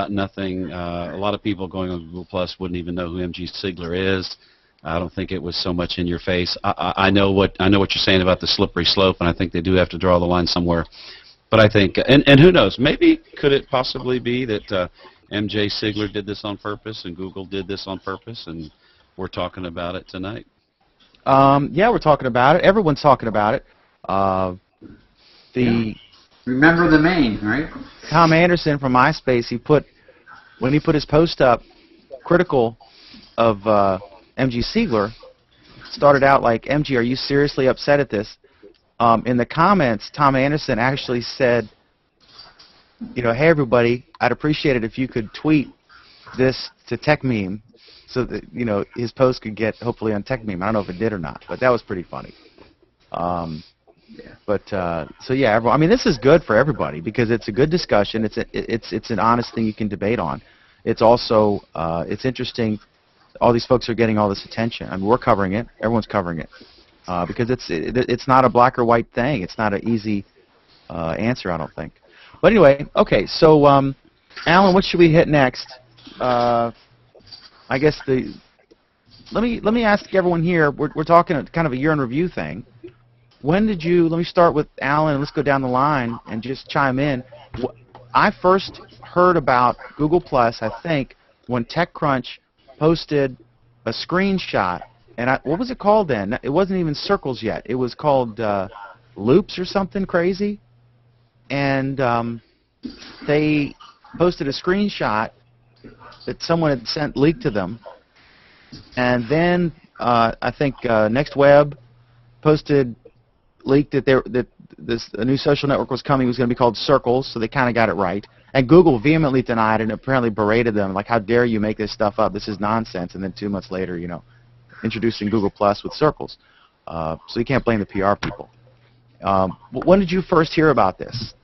nothing. A lot of people going on Google Plus wouldn't even know who M.G. Sigler is. I don't think it was so much in your face. I know what you're saying about the slippery slope, and I think they do have to draw the line somewhere. But I think, and who knows? Maybe could it possibly be that M.J. Sigler did this on purpose, and Google did this on purpose, and we're talking about it tonight? Yeah, we're talking about it. Everyone's talking about it. Remember the main, right? Tom Anderson from MySpace, when he put his post up critical of M.G. Sigler, started out like, MG, are you seriously upset at this? In the comments, Tom Anderson actually said, hey everybody, I'd appreciate it if you could tweet this to TechMeme so that, his post could get hopefully on TechMeme. I don't know if it did or not, but that was pretty funny. So yeah, everyone, this is good for everybody because it's a good discussion. It's an honest thing you can debate on. It's also it's interesting. All these folks are getting all this attention. We're covering it. Everyone's covering it because it's not a black or white thing. It's not an easy answer, I don't think. But anyway, okay. So Alan, what should we hit next? I guess let me ask everyone here. We're talking kind of a year in review thing. When did you? Let me start with Alan, and let's go down the line and just chime in. I first heard about Google Plus, I think, when TechCrunch posted a screenshot, and what was it called then? It wasn't even circles yet. It was called loops or something crazy, and they posted a screenshot that someone had sent leaked to them, and then I think NextWeb leaked that a new social network was coming. It was going to be called Circles, so they kind of got it right. And Google vehemently denied it and apparently berated them, like, how dare you make this stuff up? This is nonsense. And then 2 months later, introducing Google Plus with Circles. So you can't blame the PR people. When did you first hear about this?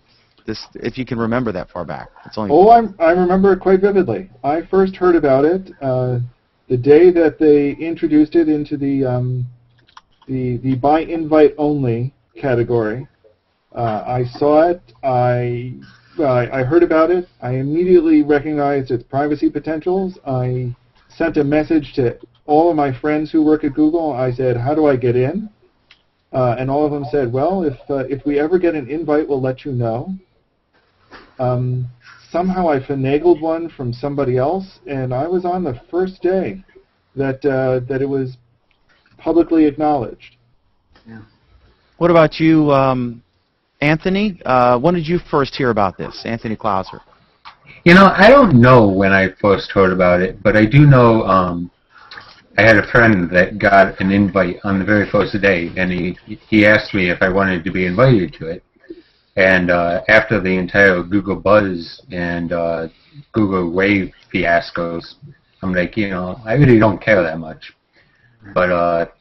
If you can remember that far back. It's only I remember it quite vividly. I first heard about it the day that they introduced it into the by invite only category. I saw it. I heard about it. I immediately recognized its privacy potentials. I sent a message to all of my friends who work at Google. I said, "How do I get in?" And all of them said, "Well, if we ever get an invite, we'll let you know." Somehow I finagled one from somebody else, and I was on the first day that it was publicly acknowledged. Yeah. What about you, Anthony? When did you first hear about this, Anthony Klauser? I don't know when I first heard about it, but I do know I had a friend that got an invite on the very first day, and he asked me if I wanted to be invited to it. And after the entire Google Buzz and Google Wave fiascos, I'm like, I really don't care that much. But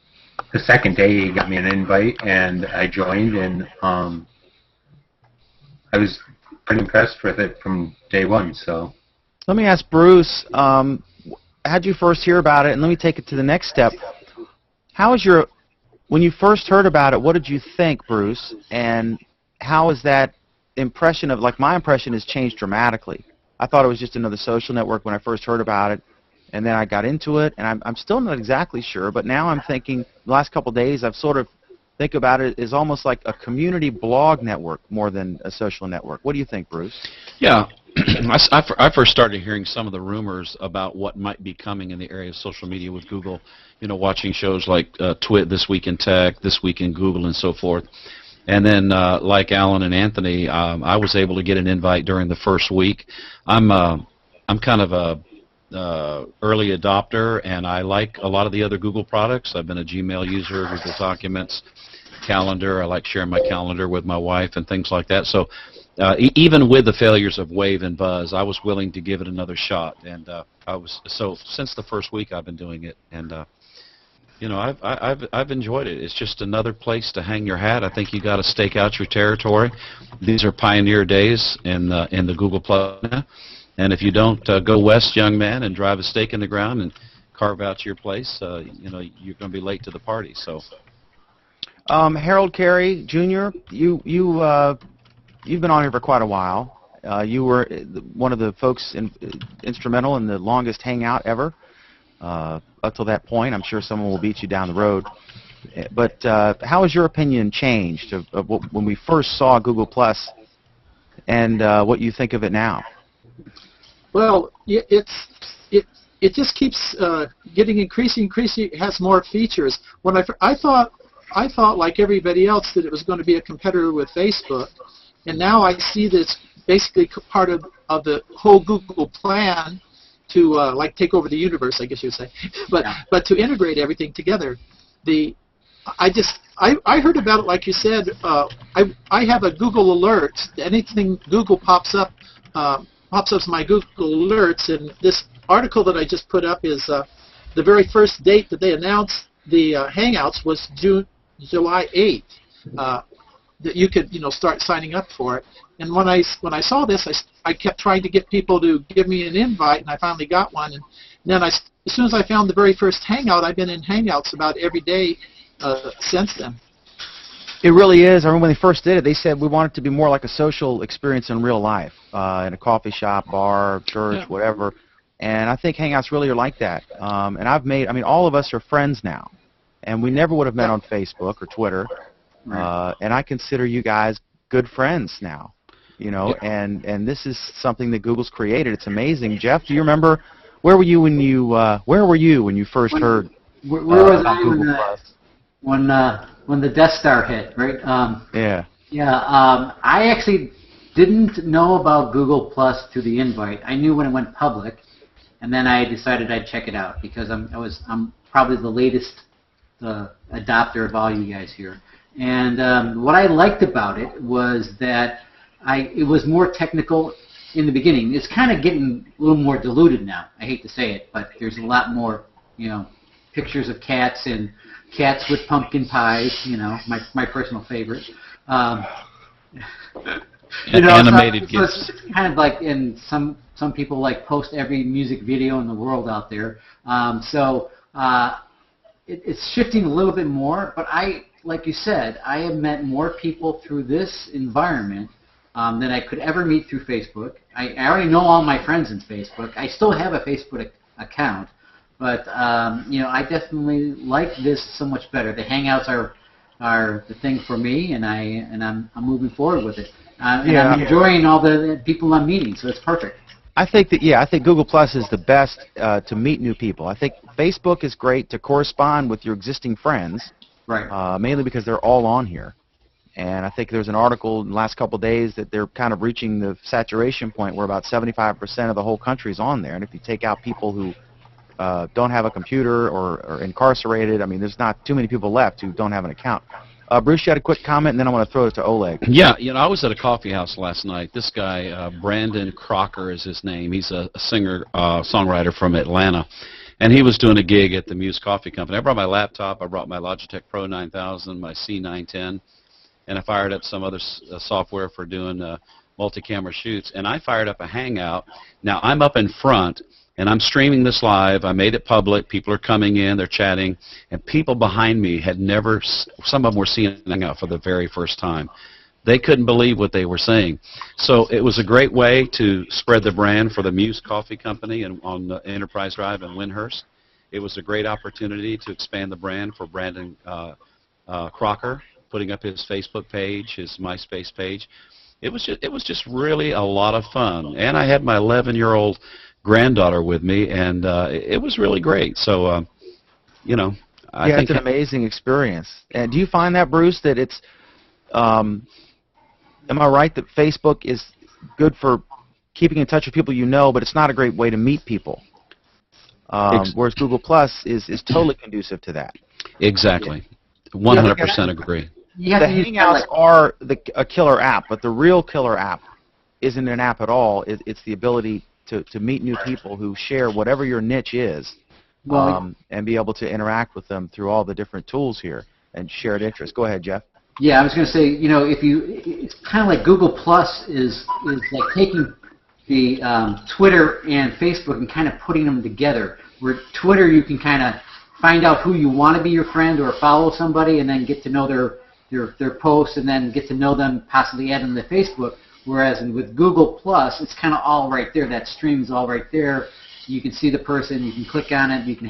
the second day he got me an invite, and I joined, and I was pretty impressed with it from day one. So let me ask Bruce, how'd you first hear about it? And let me take it to the next step. When you first heard about it, what did you think, Bruce? And how is that impression my impression has changed dramatically. I thought it was just another social network when I first heard about it, and then I got into it, and I'm still not exactly sure, but now I'm thinking, the last couple of days, I've sort of think about it as almost like a community blog network more than a social network. What do you think, Bruce? Yeah, I first started hearing some of the rumors about what might be coming in the area of social media with Google, watching shows like This Week in Tech, This Week in Google, and so forth. And then, like Alan and Anthony, I was able to get an invite during the first week. I'm kind of a early adopter, and I like a lot of the other Google products. I've been a Gmail user, Google Documents, Calendar. I like sharing my calendar with my wife and things like that. So even with the failures of Wave and Buzz, I was willing to give it another shot. And since the first week I've been doing it, and I've enjoyed it. It's just another place to hang your hat. I think you got to stake out your territory. These are pioneer days in the Google Plus. And if you don't go west, young man, and drive a stake in the ground and carve out your place, you're going to be late to the party. So, Harold Carey Jr., you've been on here for quite a while. You were one of the folks instrumental in the longest hangout ever. Up till that point, I'm sure someone will beat you down the road. But how has your opinion changed of when we first saw Google Plus, and what you think of it now? Well, it just keeps getting increasing. It has more features. When I thought like everybody else that it was going to be a competitor with Facebook, and now I see that it's basically part of the whole Google plan to like take over the universe, I guess you'd say, but to integrate everything together. I heard about it like you said. I have a Google alert. Anything Google pops up as my Google alerts, and this article that I just put up is the very first date that they announced the Hangouts was July 8th. That you could start signing up for it. And when I saw this, I kept trying to get people to give me an invite, and I finally got one. And then as soon as I found the very first Hangout, I've been in Hangouts about every day since then. It really is. I remember when they first did it, they said we want it to be more like a social experience in real life, in a coffee shop, bar, church, whatever. And I think Hangouts really are like that. And all of us are friends now, and we never would have met on Facebook or Twitter. And I consider you guys good friends now, and this is something that Google's created. It's amazing. Jeff, do you remember where were you when you first heard where was about I Google Plus? When the Death Star hit, right? I actually didn't know about Google Plus through the invite. I knew when it went public, and then I decided I'd check it out because I'm probably the latest adopter of all you guys here. And what I liked about it was that it was more technical in the beginning. It's kind of getting a little more diluted now. I hate to say it, but there's a lot more, pictures of cats and cats with pumpkin pies. My personal favorite. Animated gifts. It's kind of like in some people like post every music video in the world out there. It's shifting a little bit more, but like you said, I have met more people through this environment than I could ever meet through Facebook. I already know all my friends in Facebook. I still have a Facebook account, but I definitely like this so much better. The Hangouts are the thing for me, and I'm moving forward with it. I'm enjoying all the people I'm meeting, so it's perfect. I think Google Plus is the best to meet new people. I think Facebook is great to correspond with your existing friends. Right. Mainly because they're all on here. And I think there's an article in the last couple of days that they're kind of reaching the saturation point where about 75% of the whole country is on there. And if you take out people who don't have a computer or are incarcerated, there's not too many people left who don't have an account. Bruce, you had a quick comment, and then I want to throw it to Oleg. Yeah, I was at a coffee house last night. This guy, Brandon Crocker is his name. He's a singer, songwriter from Atlanta. And he was doing a gig at the Muse Coffee Company. I brought my laptop. I brought my Logitech Pro 9000, my C910, and I fired up some other software for doing multi-camera shoots. And I fired up a Hangout. Now, I'm up in front, and I'm streaming this live. I made it public. People are coming in. They're chatting. And people behind me had never, some of them were seeing Hangout for the very first time. They couldn't believe what they were saying. So it was a great way to spread the brand for the Muse Coffee Company and on Enterprise Drive in Lyndhurst. It was a great opportunity to expand the brand for Brandon Crocker. putting up his Facebook page, his MySpace page. It was just really a lot of fun, and I had my 11-year-old granddaughter with me, and it was really great. So, you know, I think it's an amazing experience. And do you find that, Bruce, that it's, am I right that Facebook is good for keeping in touch with people you know, but it's not a great way to meet people? Whereas Google Plus is totally conducive to that. Exactly. 100% agree. You have The to use Hangouts are a killer app, but the real killer app isn't an app at all. It's the ability to meet new people who share whatever your niche is, and be able to interact with them through all the different tools here and shared interests. Go ahead, Jeff. Yeah, I was going to say, you know, it's kind of like Google Plus is like taking the Twitter and Facebook and kind of putting them together. Where Twitter, you can kind of find out who you want to be your friend or follow somebody, and then get to know their posts, and then get to know them, possibly add them to Facebook. Whereas with Google Plus, it's kind of all right there. That stream's all right there. You can see the person. You can click on it. You can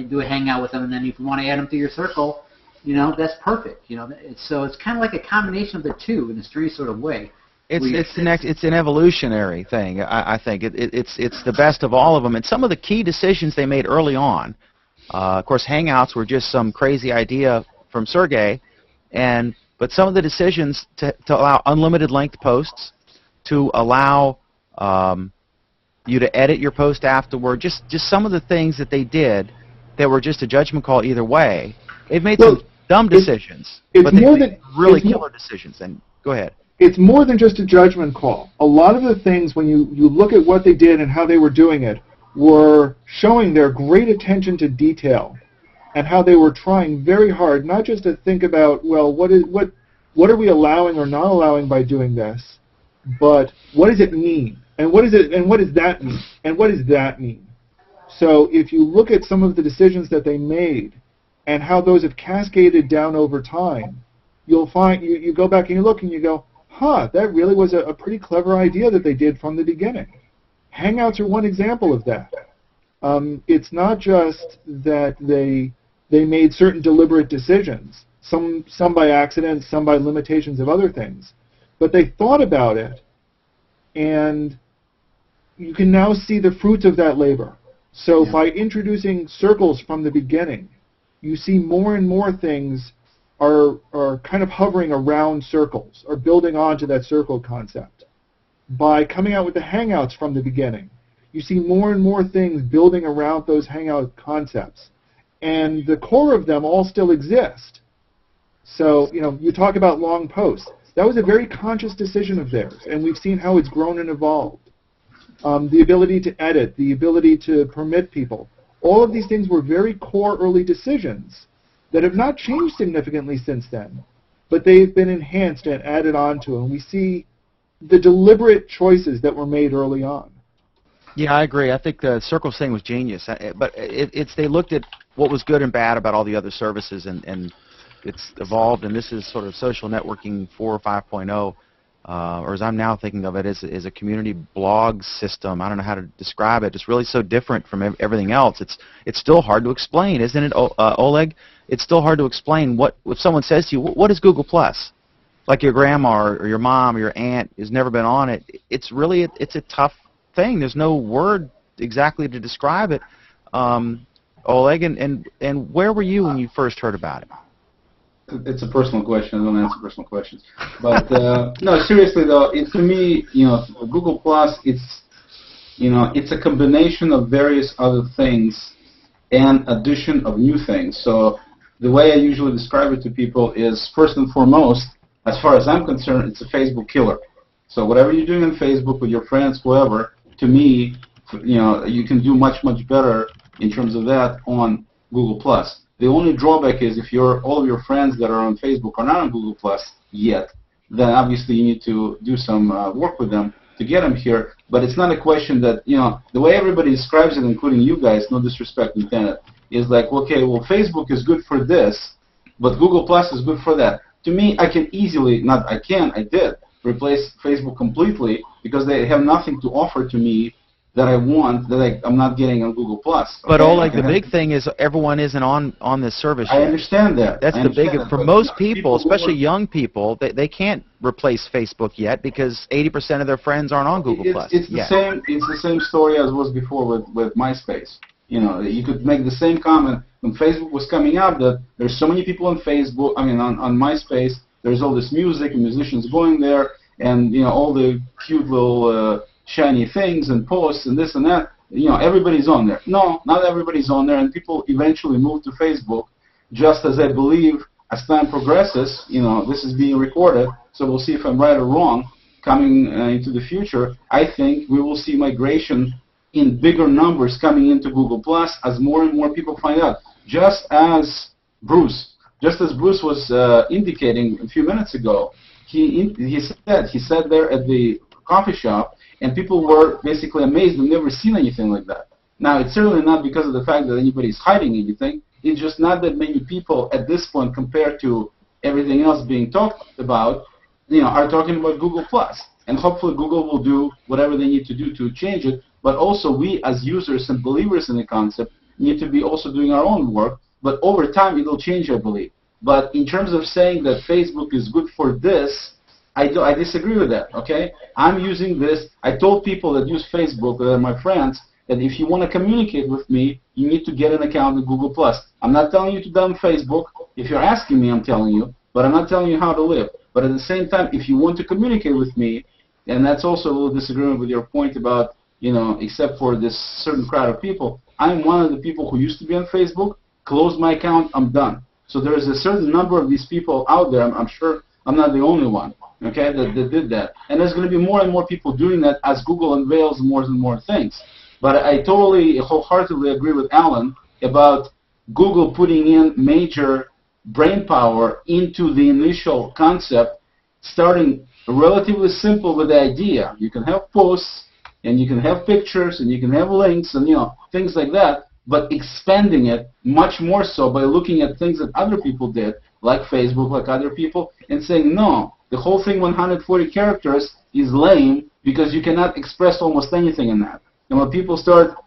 do a hangout with them, and then if you want to add them to your circle, you know, that's perfect. You know, it's kind of like a combination of the two in a strange sort of way. It's an evolutionary thing. I think it's the best of all of them. And some of the key decisions they made early on. Of course, Hangouts were just some crazy idea from Sergey, but some of the decisions to allow unlimited length posts, to allow you to edit your post afterward, just some of the things that they did that were just a judgment call either way. They've made some dumb decisions, but they made really killer decisions. And go ahead. It's more than just a judgment call. A lot of the things, when you look at what they did and how they were doing it, were showing their great attention to detail and how they were trying very hard, not just to think about, well, what are we allowing or not allowing by doing this, but what does it mean? And what does that mean? And what does that mean? So if you look at some of the decisions that they made and how those have cascaded down over time, you'll find, you go back and you look and you go, that really was a pretty clever idea that they did from the beginning. Hangouts are one example of that. It's not just that they made certain deliberate decisions, some by accident, some by limitations of other things, but they thought about it, and you can now see the fruits of that labor. So by introducing circles from the beginning, you see more and more things are kind of hovering around circles, or building onto that circle concept. By coming out with the Hangouts from the beginning, you see more and more things building around those Hangout concepts. And the core of them all still exist. So, you know, you talk about long posts. That was a very conscious decision of theirs, and we've seen how it's grown and evolved. The ability to edit, the ability to permit people, all of these things were very core early decisions that have not changed significantly since then, but they've been enhanced and added on to, and we see the deliberate choices that were made early on. Yeah, I agree. I think the Circles thing was genius, but they looked at what was good and bad about all the other services, and it's evolved, and this is sort of social networking 4 or 5.0, or as I'm now thinking of it, as a community blog system. I don't know how to describe it. It's really so different from everything else. It's still hard to explain, isn't it, Oleg? It's still hard to explain if someone says to you, what is Google Plus? Like your grandma or your mom or your aunt has never been on it. It's a tough thing. There's no word exactly to describe it. Oleg, and where were you when you first heard about it? It's a personal question. I don't answer personal questions. But no, seriously though, to me, you know, Google Plus, it's a combination of various other things and addition of new things. So the way I usually describe it to people is, first and foremost, as far as I'm concerned, it's a Facebook killer. So whatever you're doing on Facebook with your friends, whoever, to me, you know, you can do much, much better in terms of that on Google Plus. The only drawback is if all of your friends that are on Facebook are not on Google Plus yet, then obviously you need to do some work with them to get them here. But it's not a question that, you know, the way everybody describes it, including you guys, no disrespect intended, is like, okay, well, Facebook is good for this, but Google Plus is good for that. To me, I can easily, I did, replace Facebook completely because they have nothing to offer to me that I want that I'm not getting on Google Plus. But okay? Oleg, the big thing is everyone isn't on this service yet. I understand that. That's I the big understand that, for but most people, who especially are- young people. They can't replace Facebook yet because 80% of their friends aren't on Google Plus. It's the yet. same. It's the same story as was before with MySpace. You know, you could make the same comment when Facebook was coming out that there's so many people on Facebook. I mean, on MySpace, there's all this music and musicians going there, and you know all the cute little shiny things and posts and this and that. You know, everybody's on there. No, not everybody's on there, and people eventually move to Facebook. Just as I believe, as time progresses, you know, this is being recorded, so we'll see if I'm right or wrong. Coming into the future, I think we will see migration in bigger numbers coming into Google Plus as more and more people find out. Just as Bruce was indicating a few minutes ago, he said there at the coffee shop, and people were basically amazed. They've never seen anything like that. Now, it's certainly not because of the fact that anybody's hiding anything. It's just not that many people at this point, compared to everything else being talked about, you know, are talking about Google Plus. And hopefully Google will do whatever they need to do to change it. But also we, as users and believers in the concept, need to be also doing our own work. But over time, it'll change, I believe. But in terms of saying that Facebook is good for this, I disagree with that, okay? I'm using this. I told people that use Facebook, that are my friends, that if you want to communicate with me, you need to get an account with Google+. I'm not telling you to download Facebook. If you're asking me, I'm telling you. But I'm not telling you how to live. But at the same time, if you want to communicate with me, and that's also a little disagreement with your point about, you know, except for this certain crowd of people, I'm one of the people who used to be on Facebook, closed my account, I'm done. So there is a certain number of these people out there, I'm sure I'm not the only one, okay, that did that. And there's going to be more and more people doing that as Google unveils more and more things. But I totally, wholeheartedly agree with Alan about Google putting in major brain power into the initial concept, starting relatively simple with the idea. You can have posts, and you can have pictures, and you can have links, and you know, things like that, but expanding it much more so by looking at things that other people did, like Facebook, like other people, and saying, no, the whole thing 140 characters is lame because you cannot express almost anything in that. And when people start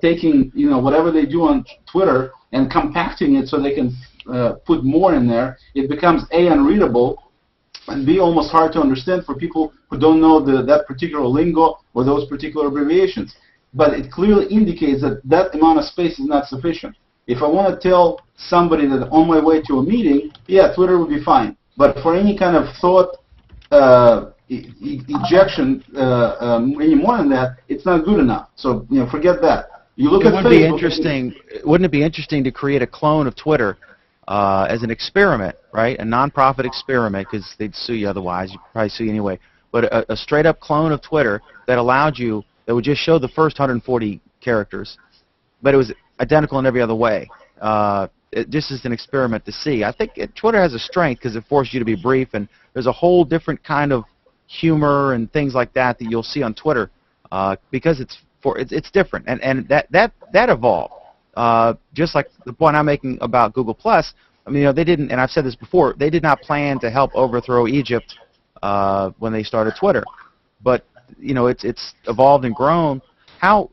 taking, you know, whatever they do on Twitter and compacting it so they can put more in there, it becomes A, unreadable, and B, almost hard to understand for people who don't know that particular lingo or those particular abbreviations. But it clearly indicates that that amount of space is not sufficient. If I want to tell somebody that on my way to a meeting, yeah, Twitter would be fine. But for any kind of thought ejection, any more than that, it's not good enough. So, you know, forget that. You look at Facebook. Wouldn't it be interesting to create a clone of Twitter as an experiment, right? A non-profit experiment, because they'd sue you otherwise. You'd probably sue you anyway. But a straight-up clone of Twitter that allowed you, that would just show the first 140 characters, but it was identical in every other way. Just as an experiment to see. I think Twitter has a strength because it forces you to be brief, and there's a whole different kind of humor and things like that you'll see on Twitter because it's different, and that evolved. Just like the point I'm making about Google+, I mean, you know, they didn't, and I've said this before, they did not plan to help overthrow Egypt when they started Twitter, but you know, it's evolved and grown. How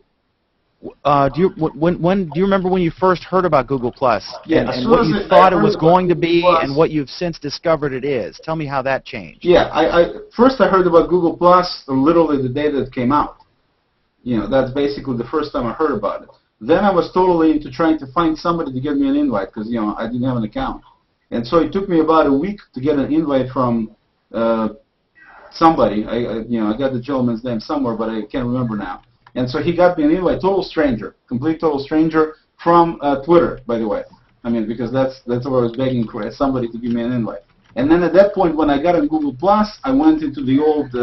do you remember when you first heard about Google+? Yeah, and what you thought it was going to be, and what you've since discovered it is? Tell me how that changed. Yeah, first I heard about Google+ literally the day that it came out. You know, that's basically the first time I heard about it. Then I was totally into trying to find somebody to give me an invite because, you know, I didn't have an account. And so it took me about a week to get an invite from somebody. I got the gentleman's name somewhere, but I can't remember now. And so he got me an invite, total stranger, complete total stranger from Twitter, by the way. I mean, because that's what I was begging for, somebody to give me an invite. And then at that point, when I got on Google+, I went into the old,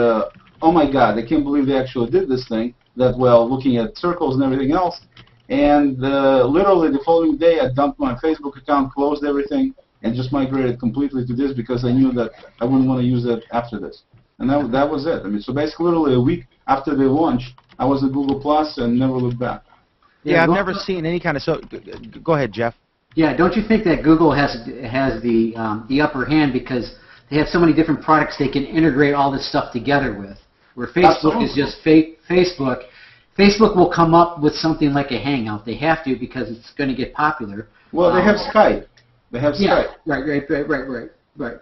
oh my God, I can't believe they actually did this thing, that well, looking at circles and everything else. And literally the following day, I dumped my Facebook account, closed everything, and just migrated completely to this because I knew that I wouldn't want to use it after this. And that was it. I mean, so basically literally a week after they launched, I was at Google+ and never looked back. Yeah, I've never seen any kind of... So, go ahead, Jeff. Yeah, don't you think that Google has the upper hand because they have so many different products they can integrate all this stuff together with, where Facebook is just Facebook, Facebook will come up with something like a Hangout. They have to because it's going to get popular. Well, they have Skype. They have Yeah, Skype. right.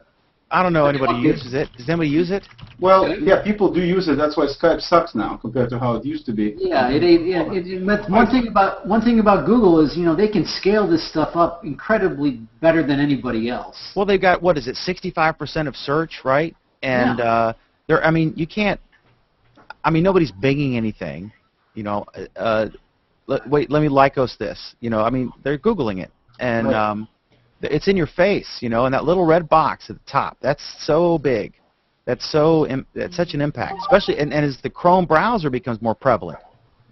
I don't know anybody uses it. Does anybody use it? Well, yeah, people do use it. That's why Skype sucks now compared to how it used to be. Yeah, but one thing about Google is, they can scale this stuff up incredibly better than anybody else. Well, they've got, what is it, 65% of search, right? And I mean, you can't. I mean, nobody's binging anything. Let me Lycos this. I mean, they're Googling it, and Right. It's in your face. And that little red box at the top. That's so big. That's such an impact, especially and as the Chrome browser becomes more prevalent,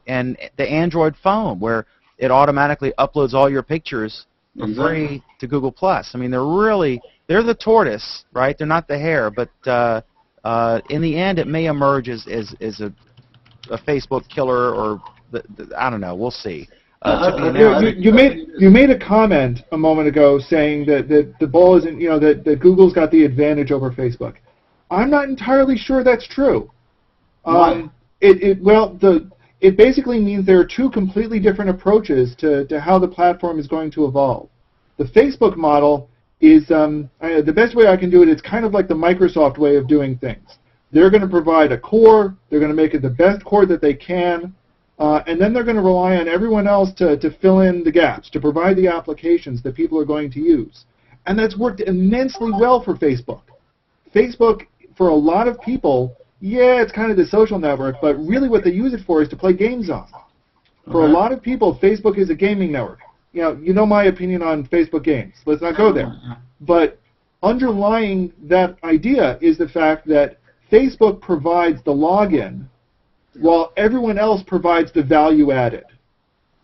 and the Android phone where it automatically uploads all your pictures for free to Google+. I mean, they're the tortoise, right? They're not the hare, but in the end, it may emerge as a Facebook killer, or I don't know. We'll see. You made a comment a moment ago saying that the ball isn't, that Google's got the advantage over Facebook. I'm not entirely sure that's true. Why? It basically means there are two completely different approaches to how the platform is going to evolve. The Facebook model is, the best way I can do it, it's kind of like the Microsoft way of doing things. They're going to provide a core, they're going to make it the best core that they can, and then they're going to rely on everyone else to fill in the gaps, to provide the applications that people are going to use. And that's worked immensely well for Facebook. Facebook, for a lot of people, it's kind of the social network, but really what they use it for is to play games on. For a lot of people, Facebook is a gaming network. You know my opinion on Facebook games. Let's not go there. But underlying that idea is the fact that Facebook provides the login while everyone else provides the value added.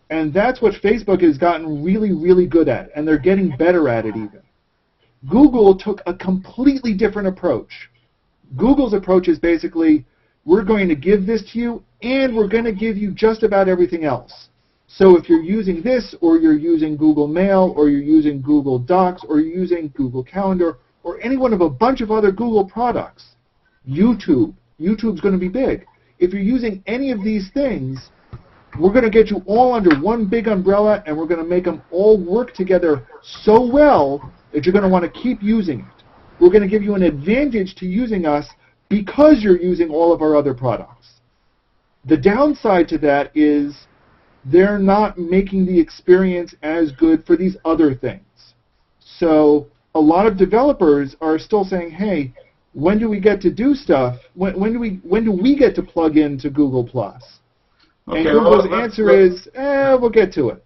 And that's what Facebook has gotten really, really good at, and they're getting better at it even. Google took a completely different approach. Google's approach is basically, we're going to give this to you, and we're going to give you just about everything else. So if you're using this, or you're using Google Mail, or you're using Google Docs, or you're using Google Calendar, or any one of a bunch of other Google products, YouTube's going to be big. If you're using any of these things, we're going to get you all under one big umbrella, and we're going to make them all work together so well that you're going to want to keep using it. We're going to give you an advantage to using us because you're using all of our other products. The downside to that is they're not making the experience as good for these other things. So a lot of developers are still saying, hey, when do we get to do stuff? When do we get to plug into Google+? Okay, And Google's answer is, we'll get to it.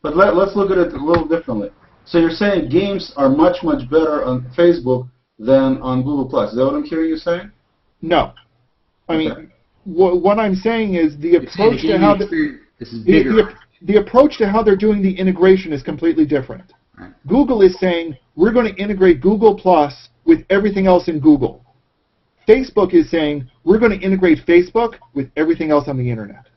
But let's look at it a little differently. So you're saying games are much, much better on Facebook than on Google+. Is that what I'm hearing you say? No. I mean, what I'm saying is the approach to how the approach to how they're doing the integration is completely different. Right. Google is saying, we're going to integrate Google+ with everything else in Google. Facebook is saying, we're going to integrate Facebook with everything else on the Internet.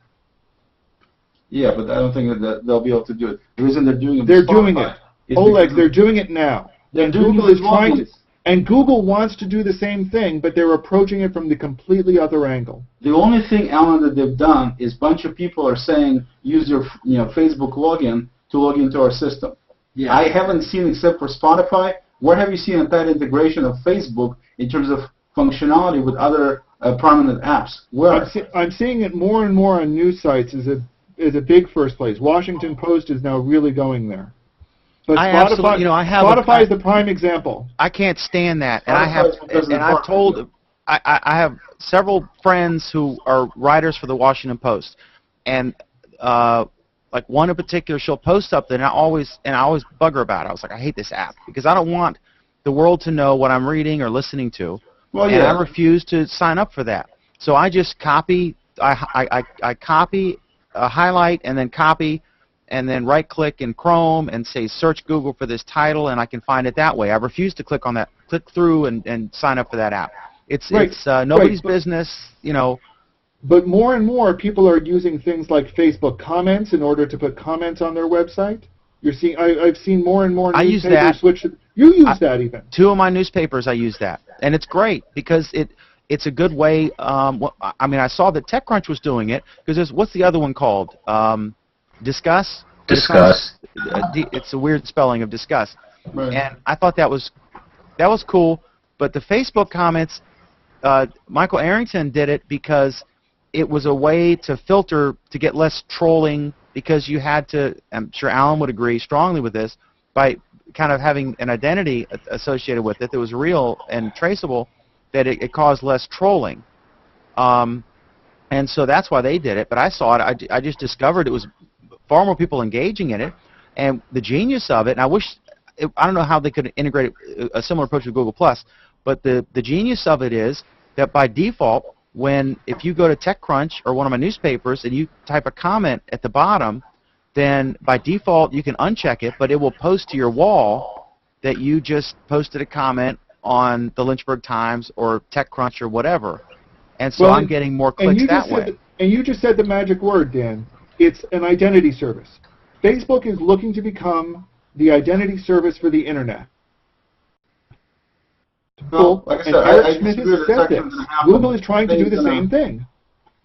Yeah, but I don't think that they'll be able to do it. The reason they're doing it, They're doing it. Oleg, they're doing it now. And Google is trying to, and Google wants to do the same thing, but they're approaching it from the completely other angle. The only thing, Alan, that they've done is a bunch of people are saying, use your Facebook login to log into our system. Yeah. I haven't seen, except for Spotify, where have you seen a tight integration of Facebook in terms of functionality with other prominent apps? Where? I'm seeing it more and more on news sites as a big first place. Washington Post is now really going there. But Spotify is the prime example. I can't stand that, and I have several friends who are writers for the Washington Post, and like one in particular, she'll post something, and I always bug her about it. I was like, I hate this app because I don't want the world to know what I'm reading or listening to, and I refuse to sign up for that. So I just copy, I copy, highlight, and then copy. And then right-click in Chrome and say search Google for this title, and I can find it that way. I refuse to click on that, click through and sign up for that app. It's nobody's business, But more and more people are using things like Facebook comments in order to put comments on their website. You're seeing, I've seen more and more newspapers switch. You use that even. 2 of my newspapers I use that, and it's great because it's a good way. I mean, I saw that TechCrunch was doing it because what's the other one called? Discuss. Discuss. It's a weird spelling of discuss. Right. And I thought that was cool. But the Facebook comments, Michael Arrington did it because it was a way to filter to get less trolling, because you had to, I'm sure Alan would agree strongly with this, by kind of having an identity associated with it that was real and traceable, that it caused less trolling. And so that's why they did it. But I saw it. I just discovered it was far more people engaging in it. And the genius of it, and I don't know how they could integrate a similar approach with Google+, but the genius of it is that by default, if you go to TechCrunch or one of my newspapers and you type a comment at the bottom, then by default you can uncheck it, but it will post to your wall that you just posted a comment on the Lynchburg Times or TechCrunch or whatever. And so I'm getting more clicks that way. And you just said the magic word, Dan. It's an identity service. Facebook is looking to become the identity service for the Internet. No, like I said, Eric Schmidt has said this. Google is trying to do the same thing.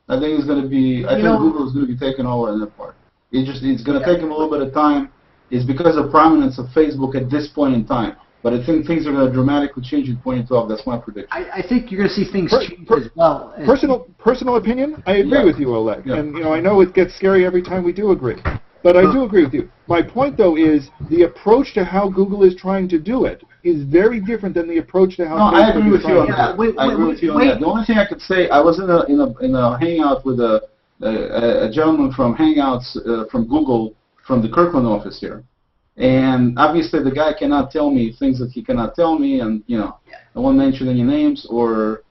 I think it's going to be. I think Google is going to be taken over in that part. It's going to take them a little bit of time. It's because of prominence of Facebook at this point in time. But I think things are going to dramatically change in 2012. That's my prediction. I think you're going to see things change as well. Personal opinion, I agree with you, Oleg. Yeah. And I know it gets scary every time we do agree. But I do agree with you. My point, though, is the approach to how Google is trying to do it is very different than the approach to how Facebook I agree with you on to that. I agree with you on that. The only thing I could say, I was in a hangout with a gentleman from Hangouts from Google from the Kirkland office here. And obviously the guy cannot tell me things that he cannot tell me, and I won't mention any names, or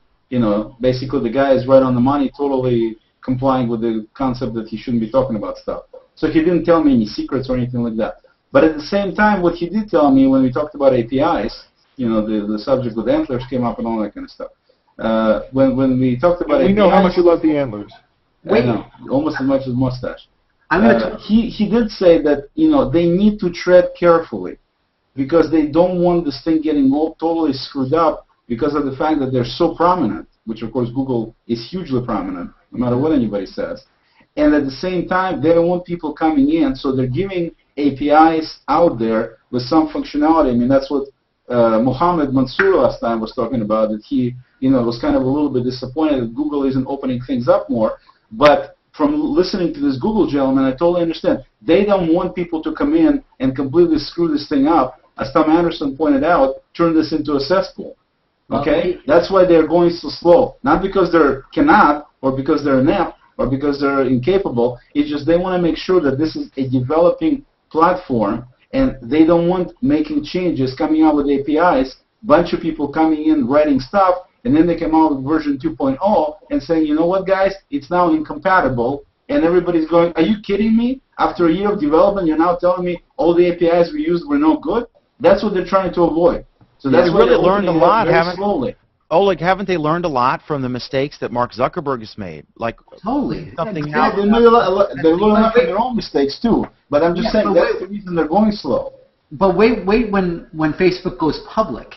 basically the guy is right on the money, totally complying with the concept that he shouldn't be talking about stuff. So he didn't tell me any secrets or anything like that. But at the same time, what he did tell me when we talked about APIs, the subject with antlers came up and all that kind of stuff. When we talked about APIs, we know how much you love the antlers. I know, almost as much as mustache. He did say that they need to tread carefully because they don't want this thing getting totally screwed up because of the fact that they're so prominent, which of course Google is hugely prominent, no matter what anybody says. And at the same time, they don't want people coming in, so they're giving APIs out there with some functionality. I mean, that's what Mohammed Mansour last time was talking about, that he was kind of a little bit disappointed that Google isn't opening things up more. But from listening to this Google gentleman, I totally understand. They don't want people to come in and completely screw this thing up. As Tom Anderson pointed out, turn this into a cesspool. Okay? That's why they're going so slow. Not because they cannot, or because they're inept, or because they're incapable. It's just they want to make sure that this is a developing platform, and they don't want making changes, coming out with APIs, bunch of people coming in writing stuff, and then they come out with version 2.0 and saying, you know what, guys, it's now incompatible, and everybody's going, are you kidding me? After a year of development, you're now telling me all the APIs we used were no good? That's what they're trying to avoid. So that's why they learned a lot, slowly. Oleg, haven't they learned a lot from the mistakes that Mark Zuckerberg has made? Like totally. Something yeah, they learn a lot from their own mistakes too. But I'm just saying that's the reason they're going slow. But wait when Facebook goes public,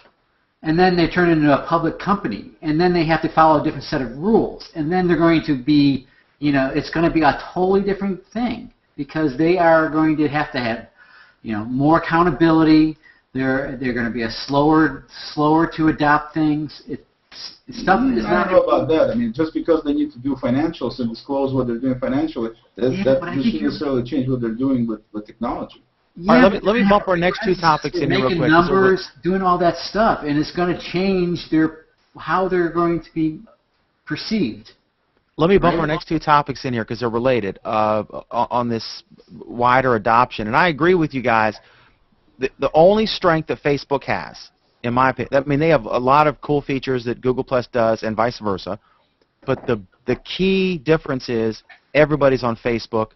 and then they turn into a public company, and then they have to follow a different set of rules, and then they're going to be, it's going to be a totally different thing because they are going to have, more accountability. They're going to be slower to adopt things. I don't know about that. I mean, just because they need to do financials and disclose what they're doing financially, that doesn't necessarily change what they're doing with technology. Yeah, all right, let me bump our next two topics in here real quick. Making numbers, doing all that stuff, and it's going to change how they're going to be perceived. Let me bump our next two topics in here because they're related on this wider adoption. And I agree with you guys. The only strength that Facebook has, in my opinion, I mean, they have a lot of cool features that Google Plus does and vice versa, but the key difference is everybody's on Facebook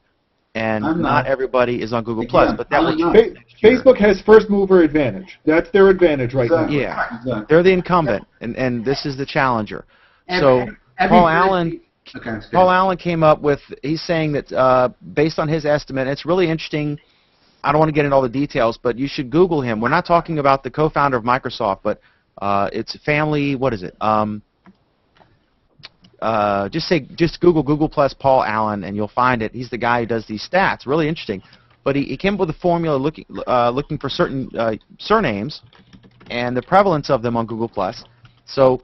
and not everybody is on Google Plus. But that Facebook has first mover advantage. That's their advantage right now. Yeah, they're the incumbent, and this is the challenger. So Paul Allen came up with, he's saying that based on his estimate, it's really interesting. I don't want to get into all the details, but you should Google him. We're not talking about the co-founder of Microsoft, but it's family, what is it? just Google plus Paul Allen, and you'll find it. He's the guy who does these stats. Really interesting. But he came up with a formula looking for certain surnames and the prevalence of them on Google plus. So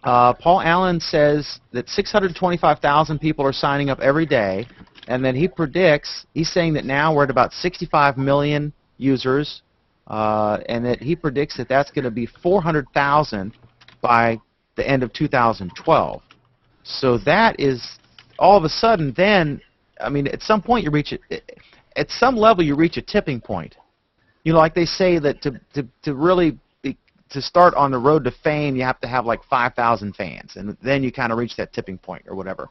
Paul Allen says that 625,000 people are signing up every day, and then he's saying that now we're at about 65 million users, and that he predicts that that's going to be 400,000 by the end of 2012. So that is, all of a sudden then, I mean, at some point you reach it, at some level you reach a tipping point. You know, like they say that to really to start on the road to fame, you have to have like 5,000 fans, and then you kind of reach that tipping point or whatever.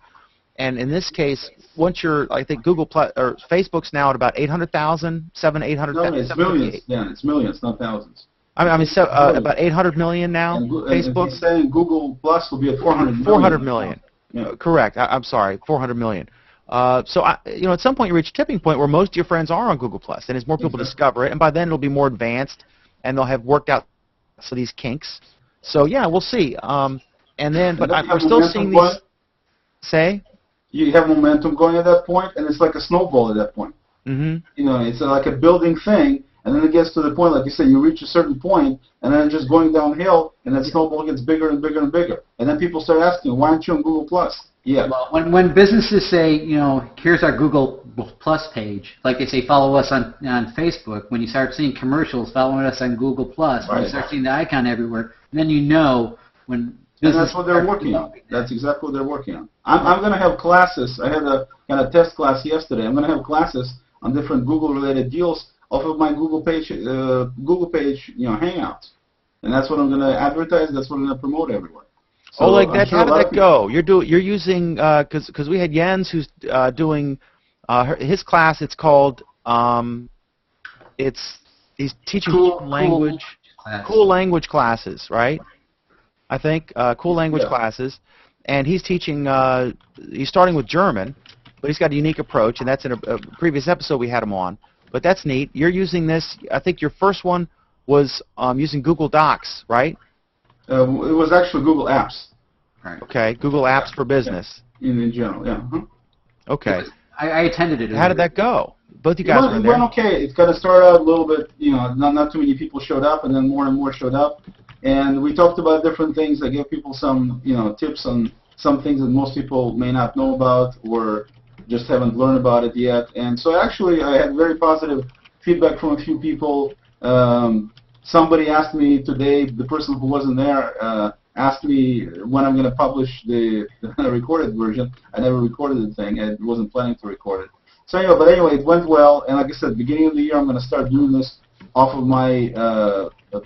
And in this case, once I think Google Plus or Facebook's now at about 800,000, 800,000. No, it's millions. Yeah, it's millions, not thousands. About 800 million now. And Facebook. he's saying Google Plus will be at 400 million. 400 million. Yeah. Correct. I'm sorry, 400 million. So at some point you reach a tipping point where most of your friends are on Google Plus, and as more people discover it, and by then it'll be more advanced, and they'll have worked out some of these kinks. So yeah, we'll see. But we're still seeing these. Say. You have momentum going at that point, and it's like a snowball at that point. Mm-hmm. You know, it's like a building thing, and then it gets to the point, like you said, you reach a certain point, and then it's just going downhill, and that snowball gets bigger and bigger and bigger. And then people start asking, why aren't you on Google Plus? Yeah. Well, when businesses say, you know, here's our Google Plus page, like they say, follow us on Facebook. When you start seeing commercials following us on Google Plus, when you start seeing the icon everywhere, then you know when. And that's what they're working on. That's exactly what they're working on. I'm going to have classes. I had a kind of test class yesterday. I'm going to have classes on different Google-related deals off of my Google page, Hangouts, and that's what I'm going to advertise. That's what I'm going to promote everywhere. So like that. How did that go? You're using because we had Jens who's doing his class. It's called he's teaching cool language classes, right? I think cool language classes, and he's teaching. He's starting with German, but he's got a unique approach, and that's in a previous episode we had him on. But that's neat. You're using this. I think your first one was using Google Docs, right? It was actually Google Apps. Right. Okay, Google Apps for Business. Yeah. In general, yeah. Okay. I attended it. How did that go? Both you guys were there. It went okay. It kind of started out a little bit, not too many people showed up, and then more and more showed up. And we talked about different things. I gave people some, tips on some things that most people may not know about or just haven't learned about it yet. And so actually I had very positive feedback from a few people. Somebody asked me today, the person who wasn't there, asked me when I'm going to publish the recorded version. I never recorded the thing. I wasn't planning to record it. So anyway, it went well. And like I said, beginning of the year, I'm going to start doing this off of my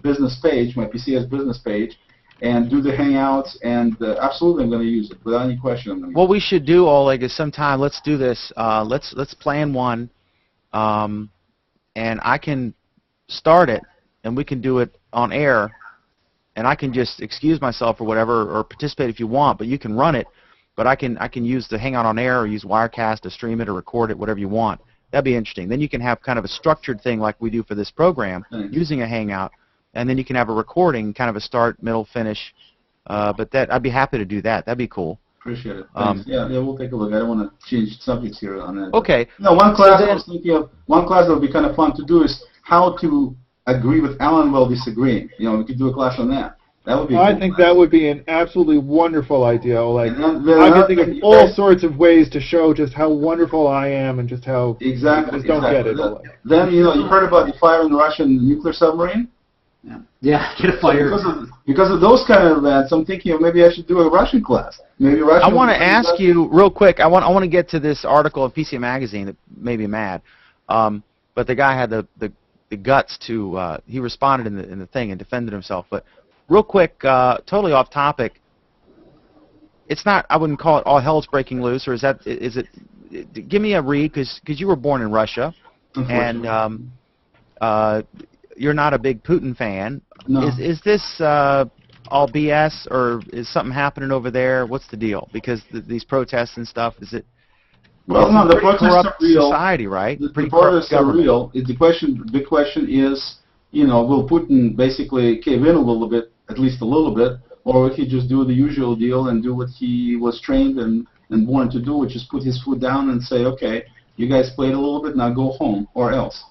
business page, my PCS business page, and do the Hangouts, and absolutely I'm going to use it without any question. What we should do, Oleg, is sometime let's do this. Let's plan one, and I can start it, and we can do it on air, and I can just excuse myself or whatever, or participate if you want, but you can run it. But I can use the Hangout on air, or use Wirecast to stream it or record it, whatever you want. That'd be interesting. Then you can have kind of a structured thing like we do for this program, using a Hangout, and then you can have a recording, kind of a start, middle, finish. But I'd be happy to do that. That'd be cool. Appreciate it. Thanks. Yeah, we'll take a look. I don't want to change subjects here on that. Okay. One class I was thinking of. One class that would be kind of fun to do is how to agree with Alan while disagreeing. We could do a class on that. That would be. I think that would be an absolutely wonderful idea. Like, I can think of all sorts of ways to show just how wonderful I am and just how exactly don't get it. Then you heard about the fire in the Russian nuclear submarine. Yeah, get a fire. Because of those kind of events, I'm thinking maybe I should do a Russian class. Maybe Russian. I want to ask you real quick. I want to get to this article in PC Magazine that made me mad, but the guy had the guts to. He responded in the thing and defended himself. But real quick, totally off topic. It's not. I wouldn't call it all hell's breaking loose, or is it? Give me a read, because you were born in Russia, and you're not a big Putin fan. No. Is this all BS, or is something happening over there? What's the deal? Because these protests and stuff, is it? Well, no, the protests are real. Society, right? The protests are real. The big question is, will Putin basically cave in a little bit, at least a little bit, or would he just do the usual deal and do what he was trained and born to do, which is put his foot down and say, okay, you guys played a little bit, now go home or else.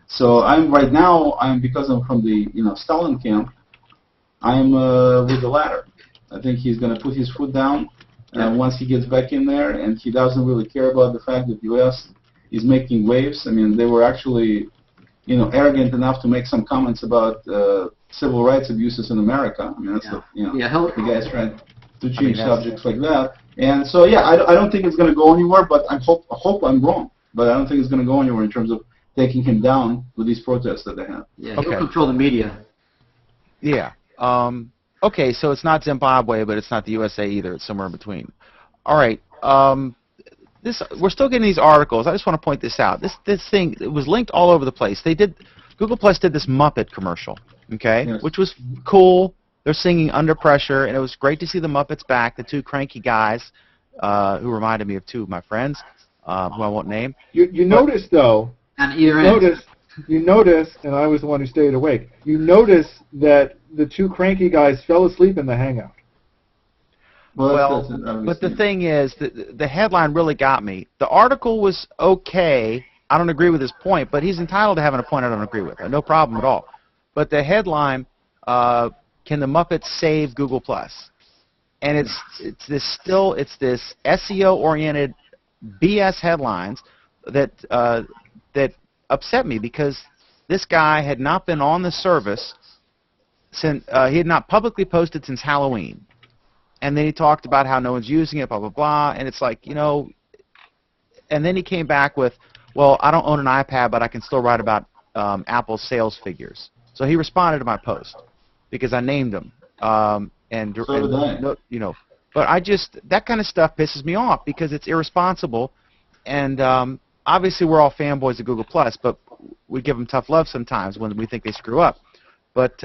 So right now because I'm from the Stalin camp, I'm with the latter. I think he's going to put his foot down once he gets back in there, and he doesn't really care about the fact that the U.S. is making waves. I mean, they were actually arrogant enough to make some comments about civil rights abuses in America. I mean, that's the guy's trying to change subjects like that. And so, yeah, I don't think it's going to go anywhere, but I hope I'm wrong. But I don't think it's going to go anywhere in terms of taking him down with these protests that they have. Yeah, he'll control the media. Yeah. Okay, so it's not Zimbabwe, but it's not the USA either. It's somewhere in between. All right. We're still getting these articles. I just want to point this out. This thing, it was linked all over the place. Google Plus did this Muppet commercial, okay, yes, which was cool. They're singing Under Pressure, and it was great to see the Muppets back, the two cranky guys who reminded me of two of my friends, who I won't name. You notice, though, on either end. You notice, and I was the one who stayed awake, you notice that the two cranky guys fell asleep in the Hangout. Well, but the thing is, the headline really got me. The article was okay. I don't agree with his point, but he's entitled to having a point I don't agree with. No problem at all. But the headline, can the Muppets save Google Plus? And it's this SEO-oriented BS headlines that upset me, because this guy had not been on the service since he had not publicly posted since Halloween. And then he talked about how no one's using it, blah, blah, blah. And it's like, and then he came back with, well, I don't own an iPad, but I can still write about Apple's sales figures. So he responded to my post because I named him. But that kind of stuff pisses me off because it's irresponsible. And obviously we're all fanboys of Google Plus, but we give them tough love sometimes when we think they screw up. But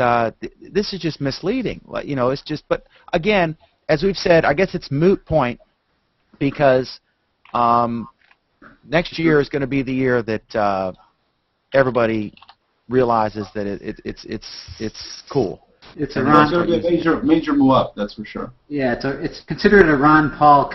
this is just misleading. It's just, but again, as we've said, I guess it's moot point because next year is going to be the year that everybody realizes that it's cool. It's going to be a major move up, that's for sure. Yeah, it's considered a Ron Paul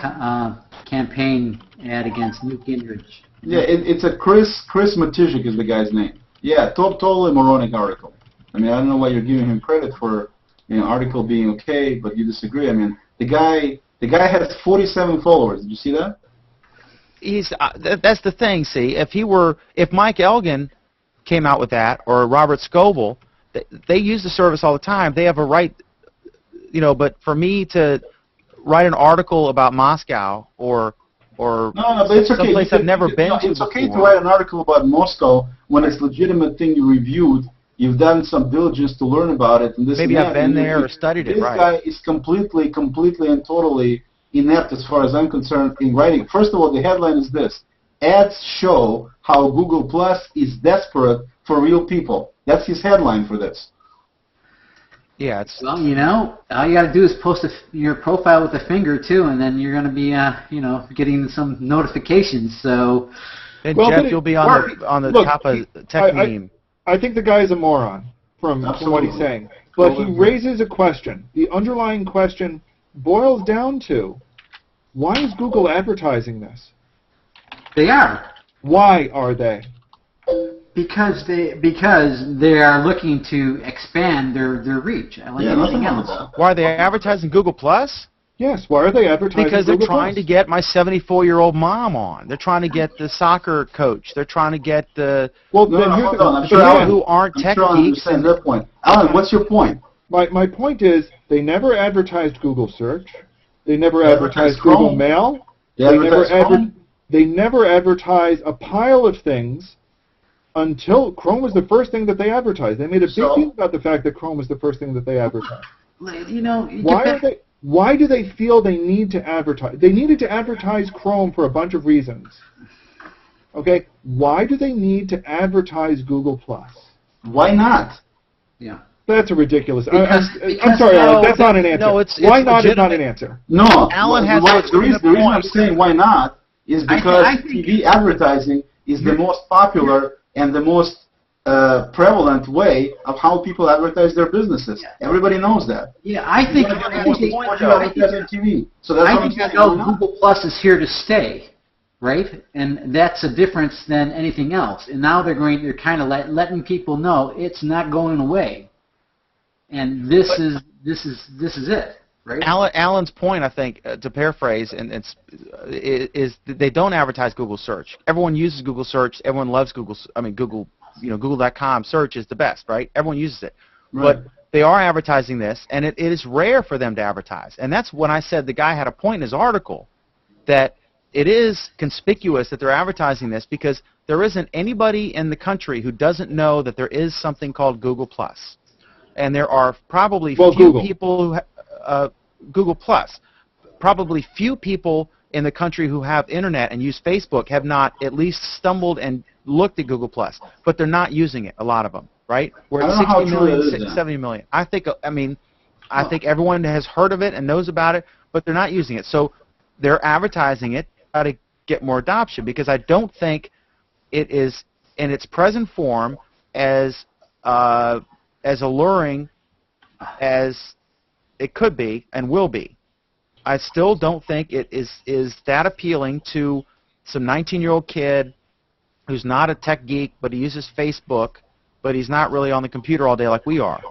campaign ad against Newt Gingrich. Yeah, it's a Chris Matizik is the guy's name. Yeah, totally moronic article. I mean, I don't know why you're giving him credit for article being okay, but you disagree. I mean, the guy has 47 followers. Did you see that? That's the thing. See, if Mike Elgin came out with that, or Robert Scoble, they use the service all the time. They have a right, But for me to write an article about Moscow or but it's okay. Someplace I've never been to. It's okay to write an article about Moscow when it's a legitimate thing you reviewed. You've done some diligence to learn about it, and this. Maybe I've been there or studied it. Right. This guy is completely and totally inept as far as I'm concerned in writing. First of all, the headline is this: ads show how Google Plus is desperate for real people. That's his headline for this. Yeah, it's. Well, all you got to do is post your profile with a finger too, and then you're going to be, getting some notifications. So. And Jeff, you'll be on the top of tech meme. I think the guy is a moron from what he's saying, but he raises a question. The underlying question boils down to, why is Google advertising this? They are. Why are they? Because they are looking to expand their reach. Like anything else. Why are they advertising Google Plus? Yes. Why are they advertising? Because they're Google trying Plus? to get my 74-year-old mom on. They're trying to get the soccer coach. They're trying to get the hold on. I'm sure people who aren't tech geeks. And their point. Alan, what's your point? My point is, they never advertised Google Search. They never advertised Google Mail. They never advertised a pile of things until Chrome was the first thing that they advertised. They made a big deal about the fact that Chrome was the first thing that they advertised. Why do they feel they need to advertise? They needed to advertise Chrome for a bunch of reasons. Okay, why do they need to advertise Google Plus? Why not? Yeah. That's a ridiculous. I'm sorry, Alan. That's not an answer. No, it's why not is legitimate. not an answer. No. Alan has the reason I'm saying why not is because TV advertising is the most popular and the most prevalent way of how people advertise their businesses. Everybody knows that. Yeah, I think What you advertise on TV. So that's what I'm saying. Google Plus is here to stay, right? And that's a difference than anything else. And now they're kind of letting people know it's not going away. And this is it, right? Alan's point, I think, to paraphrase, is that they don't advertise Google search. Everyone uses Google search. Everyone loves Google. I mean, Google. Google.com search is the best, right? Everyone uses it. Right. But they are advertising this, and it is rare for them to advertise. And that's when I said the guy had a point in his article that it is conspicuous that they're advertising this because there isn't anybody in the country who doesn't know that there is something called Google Plus. And there are probably people who Google Plus. Probably few people in the country who have internet and use Facebook have not at least stumbled and looked at Google Plus, but they're not using it. A lot of them, right? We're at 60 million, 70 million. I think everyone has heard of it and knows about it, but they're not using it. So they're advertising it to get more adoption because I don't think it is in its present form as alluring as it could be and will be. I still don't think it is that appealing to some 19-year-old kid who's not a tech geek, but he uses Facebook, but he's not really on the computer all day like we are.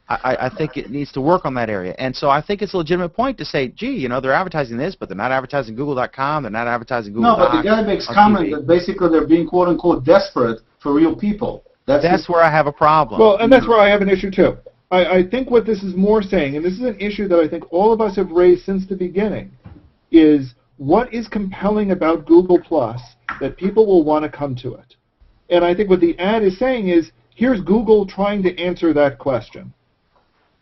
I think it needs to work on that area. And so I think it's a legitimate point to say, gee, they're advertising this, but they're not advertising Google.com, they're not advertising Google. No, but the guy makes comment that basically they're being quote-unquote desperate for real people. That's where I have a problem. Well, and that's where I have an issue too. I think what this is more saying, and this is an issue that I think all of us have raised since the beginning, is what is compelling about Google Plus that people will want to come to it. And I think what the ad is saying is, here's Google trying to answer that question.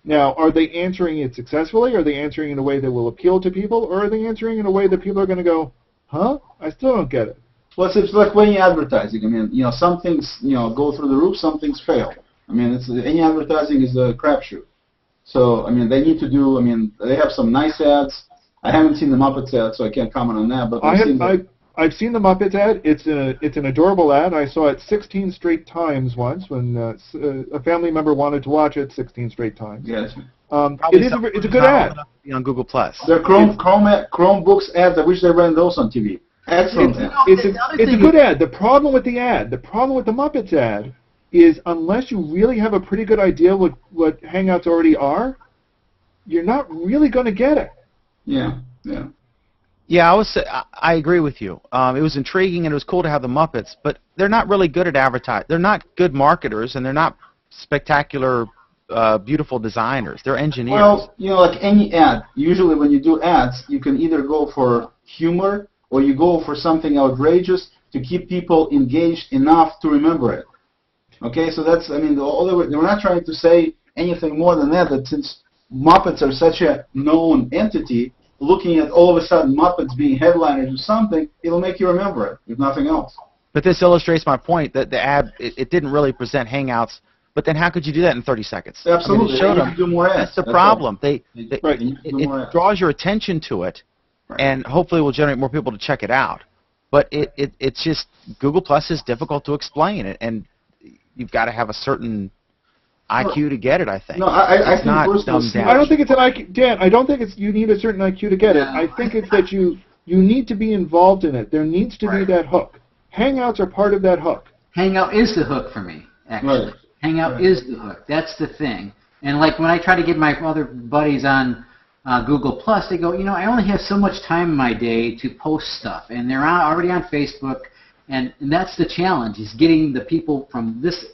Now, are they answering it successfully? Are they answering in a way that will appeal to people? Or are they answering in a way that people are going to go, huh? I still don't get it. Well, it's like when you're advertising. I mean, some things, go through the roof, some things fail. I mean, any advertising is a crapshoot. So, they need to do, they have some nice ads. I haven't seen the Muppets ad, so I can't comment on that. But I've seen the Muppets ad. It's an adorable ad. I saw it 16 straight times once when a family member wanted to watch it 16 straight times. Yes. It's a good ad. On Google Plus. They're Chromebooks ads. I wish they ran those on TV. Excellent. It's a good ad. The problem with the Muppets ad, is unless you really have a pretty good idea what Hangouts already are, you're not really going to get it. Yeah. Yeah, I agree with you. It was intriguing and it was cool to have the Muppets, but they're not really good at advertising. They're not good marketers and they're not spectacular, beautiful designers. They're engineers. Well, like any ad, usually when you do ads, you can either go for humor or you go for something outrageous to keep people engaged enough to remember it. Okay, so that's, we're not trying to say anything more than that since Muppets are such a known entity, looking at all of a sudden Muppets being headliners or something, it'll make you remember it, if nothing else. But this illustrates my point that the ad, it didn't really present Hangouts, but then how could you do that in 30 seconds? Absolutely, it showed them. Do more ads. That's the problem. It draws your attention to it, and hopefully will generate more people to check it out. But it's just, Google Plus is difficult to explain, and you've got to have a certain IQ to get it, I think. No, I think I don't think it's an IQ, Dan. I don't think it's you need a certain IQ to get it. I think it's that you need to be involved in it. There needs to be that hook. Hangouts are part of that hook. Hangout is the hook for me, actually. Right. Hangout is the hook. That's the thing. And like when I try to get my other buddies on Google Plus, they go, I only have so much time in my day to post stuff, and they're already on Facebook. And that's the challenge, is getting the people from this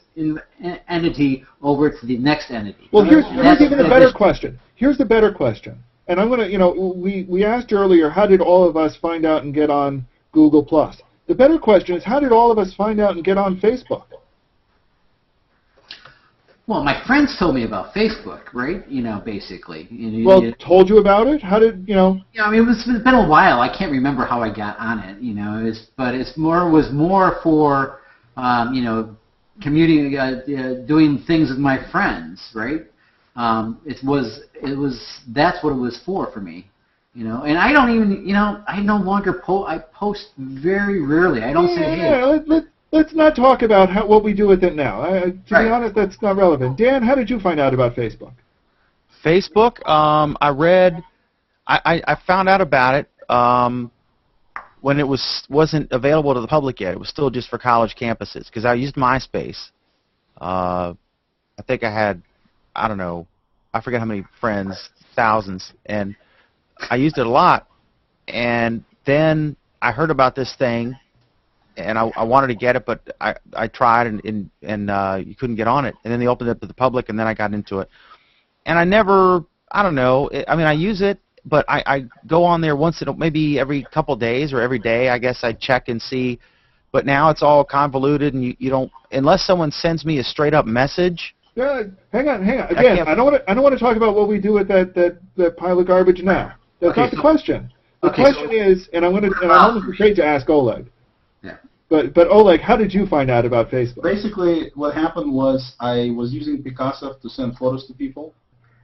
entity over to the next entity. Well, here's even a better question. Here's the better question. And I'm going to, we asked earlier, how did all of us find out and get on Google+? The better question is, how did all of us find out and get on Facebook? Well, my friends told me about Facebook, right? Basically. Told you about it? How did, Yeah, it's been a while. I can't remember how I got on it, but it was more for, commuting, doing things with my friends, right? That's what it was for me, And I don't even, I no longer I post very rarely. I don't say, hey. let's not talk about what we do with it now. To be Right. honest, that's not relevant. Dan, how did you find out about Facebook? Facebook, I found out about it when it wasn't available to the public yet. It was still just for college campuses because I used MySpace. I think I had, I don't know, I forget how many friends, thousands, and I used it a lot. And then I heard about this thing, and I wanted to get it, but I tried, and you couldn't get on it. And then they opened it up to the public, and then I got into it. And I never, I don't know, I mean, I use it, but I go on there once, maybe every couple days or every day, I guess I check and see. But now it's all convoluted, and you don't, unless someone sends me a straight-up message. Yeah, hang on. Again, I don't want to talk about what we do with that pile of garbage now. That's Okay, not the question. The okay, question is, and I'm almost afraid to ask Oleg. Yeah. But Oleg, how did you find out about Facebook? Basically, what happened was I was using Picasa to send photos to people,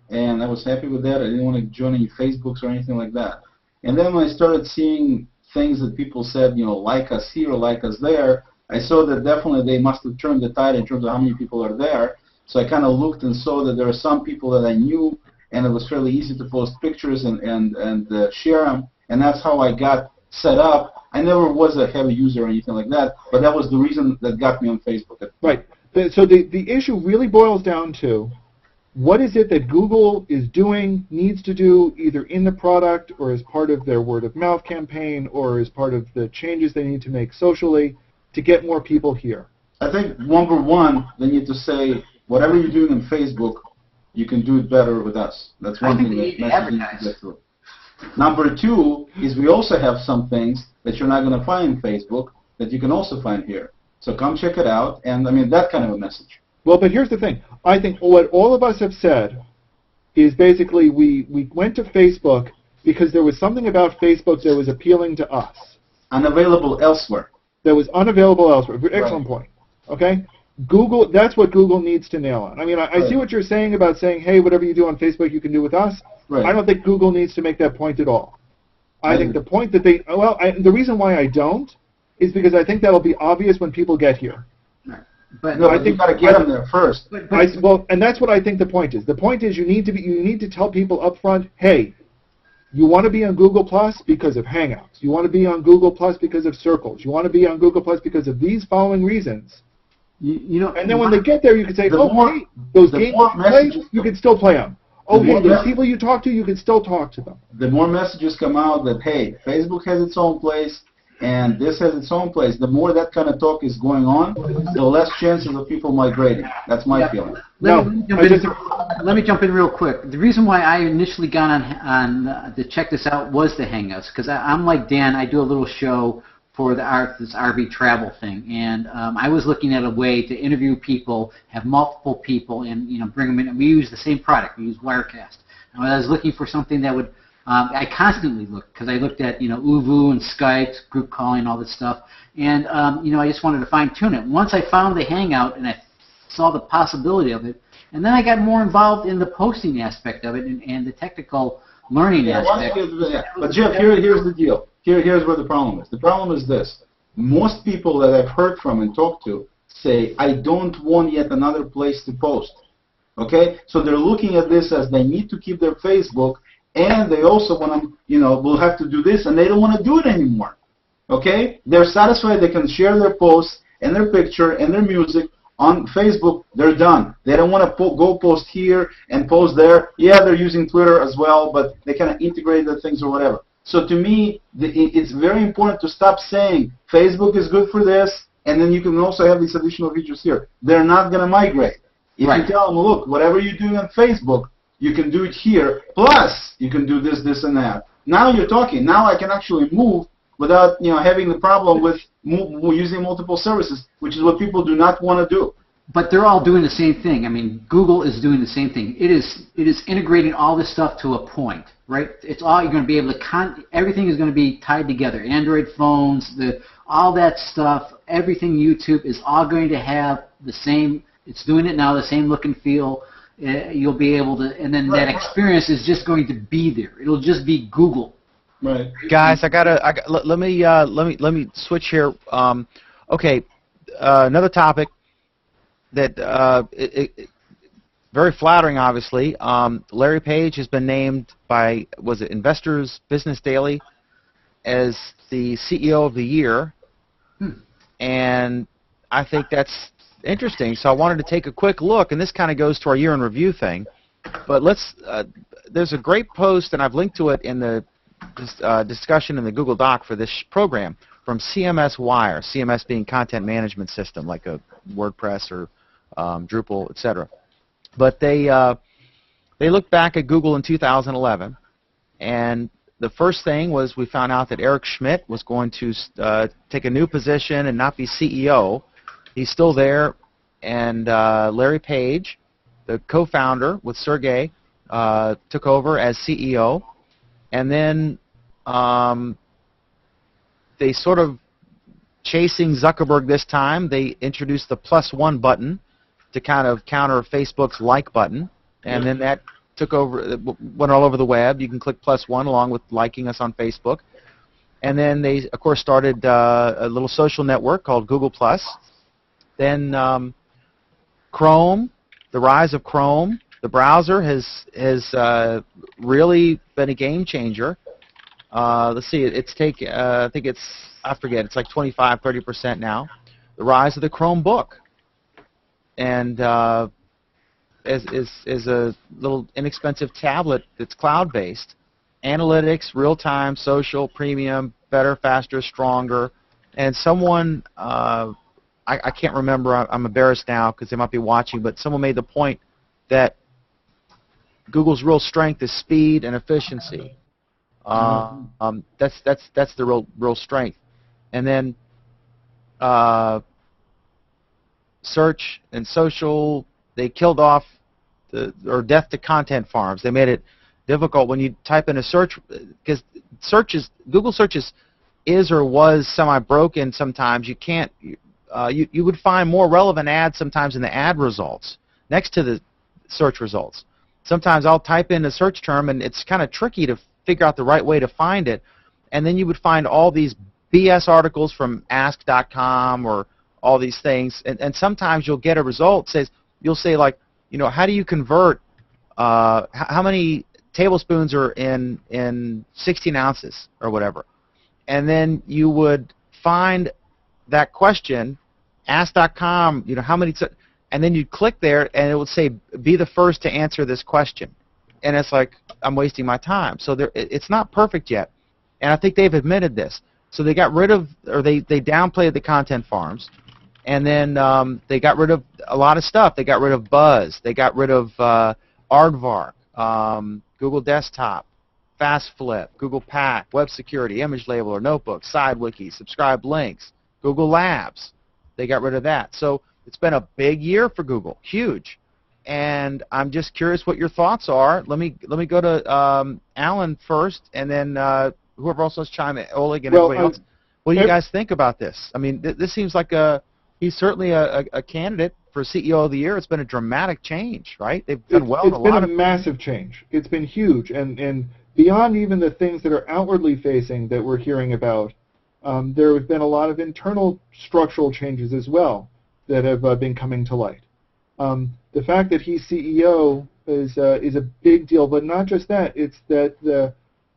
and I was happy with that. I didn't want to join any Facebooks or anything like that. And then when I started seeing things that people said, like us here, like us there, I saw that definitely they must have turned the tide in terms of how many people are there. So I kind of looked and saw that there are some people that I knew, and it was fairly easy to post pictures and share them. And that's how I got set up. I never was a heavy user or anything like that, but that was the reason that got me on Facebook. Right. So the issue really boils down to what is it that Google is doing, needs to do, either in the product or as part of their word-of-mouth campaign or as part of the changes they need to make socially to get more people here? I think, number one, they need to say, whatever you're doing on Facebook, you can do it better with us. That's one thing that messaging needs to get through. Number two is we also have some things that you're not going to find in Facebook that you can also find here. So come check it out, and I mean, that kind of a message. Well, but here's the thing. I think what all of us have said is basically we went to Facebook because there was something about Facebook that was appealing to us. Unavailable elsewhere. That was unavailable elsewhere. Excellent point. Okay? Google, that's what Google needs to nail on. I mean, I see what you're saying about saying, hey, whatever you do on Facebook, you can do with us. Right. I don't think Google needs to make that point at all. I think the point that the reason why I don't is because I think that'll be obvious when people get here. But No, I think you got to get them there first. And that's what I think the point is. The point is you need to tell people up front, hey, you want to be on Google Plus because of Hangouts. You want to be on Google Plus because of Circles. You want to be on Google Plus because of these following reasons. And then when they get there, you can say, hey, those games you play, you can still play them. Okay, those people you talk to, you can still talk to them. The more messages come out that, hey, Facebook has its own place, and this has its own place, the more that kind of talk is going on, the less chances of people migrating. That's my feeling. Let me jump in real quick. The reason why I initially got on to check this out was the Hangouts, because I'm like Dan. I do a little show for this RV travel thing, and I was looking at a way to interview people, have multiple people, and bring them in. And we use the same product. We use Wirecast. And I was looking for something that would. I constantly looked because I looked at Uvu and Skype, group calling, all this stuff, and I just wanted to fine tune it. Once I found the Hangout and I saw the possibility of it, and then I got more involved in the posting aspect of it and the technical learning aspect. But Jeff, here's the deal. Here's where the problem is. The problem is this. Most people that I've heard from and talked to say, I don't want yet another place to post. Okay? So they're looking at this as they need to keep their Facebook, and they also want to, will have to do this, and they don't want to do it anymore. Okay? They're satisfied they can share their posts and their picture and their music on Facebook. They're done. They don't want to go post here and post there. Yeah, they're using Twitter as well, but they kind of integrate the things or whatever. So to me, it's very important to stop saying Facebook is good for this, and then you can also have these additional features here. They're not going to migrate. If you tell them, look, whatever you're doing on Facebook, you can do it here, plus you can do this, this, and that. Now you're talking. Now I can actually move without having the problem with using multiple services, which is what people do not want to do. But they're all doing the same thing. I mean, Google is doing the same thing. It is integrating all this stuff to a point, right? It's all you're going to be able to everything is going to be tied together. Android phones, all that stuff, everything YouTube is all going to have the same. It's doing it now, the same look and feel. You'll be able to, and then that experience is just going to be there. It'll just be Google. Right. Guys, let me switch here. Okay, another topic that very flattering, obviously. Larry Page has been named by, was it Investors Business Daily, as the CEO of the year, and I think that's interesting. So I wanted to take a quick look, and this kind of goes to our year in review thing. But there's a great post, and I've linked to it in the discussion in the Google Doc for this program from CMS Wire, CMS being content management system like a WordPress or Drupal, etc. But they looked back at Google in 2011, and the first thing was we found out that Eric Schmidt was going to take a new position and not be CEO. He's still there, and Larry Page, the co-founder with Sergey, took over as CEO, and then they sort of, chasing Zuckerberg this time, they introduced the +1 button to kind of counter Facebook's like button, and then that took over, went all over the web. You can click +1 along with liking us on Facebook. And then they, of course, started a little social network called Google+. Then Chrome, the rise of Chrome, the browser has really been a game changer. Let's see, I think I forget, it's like 25-30% now. The rise of the Chromebook, and is a little inexpensive tablet that's cloud-based. Analytics, real-time, social, premium, better, faster, stronger. And someone, I can't remember, I'm embarrassed now because they might be watching, but someone made the point that Google's real strength is speed and efficiency. That's the real strength. And then search and social, they killed off death to content farms. They made it difficult when you type in a search, because Google search is or was semi-broken sometimes. You can't, you would find more relevant ads sometimes in the ad results next to the search results. Sometimes I'll type in a search term and it's kind of tricky to figure out the right way to find it, and then you would find all these BS articles from ask.com or all these things, and sometimes you'll get a result you'll say like, how do you convert how many tablespoons are in 16 ounces or whatever, and then you would find that question, ask.com, how many, and then you'd click there and it would say be the first to answer this question, and it's like I'm wasting my time. So it's not perfect yet, and I think they've admitted this. So they got rid of, or they downplayed the content farms, and then they got rid of a lot of stuff. They got rid of Buzz. They got rid of Aardvark, Google Desktop, FastFlip, Google Pack, Web Security, Image Labeler, Notebooks, SideWiki, Subscribe Links, Google Labs. They got rid of that. So it's been a big year for Google, huge. And I'm just curious what your thoughts are. Let me go to Alan first, and then whoever else wants to chime in, Oleg and everybody else. What do you guys think about this? I mean, this seems like he's certainly a candidate for CEO of the year. It's been a dramatic change, right? They've done well. It's been a massive change. It's been huge, and beyond even the things that are outwardly facing that we're hearing about, there have been a lot of internal structural changes as well that have been coming to light. The fact that he's CEO is a big deal, but not just that. It's that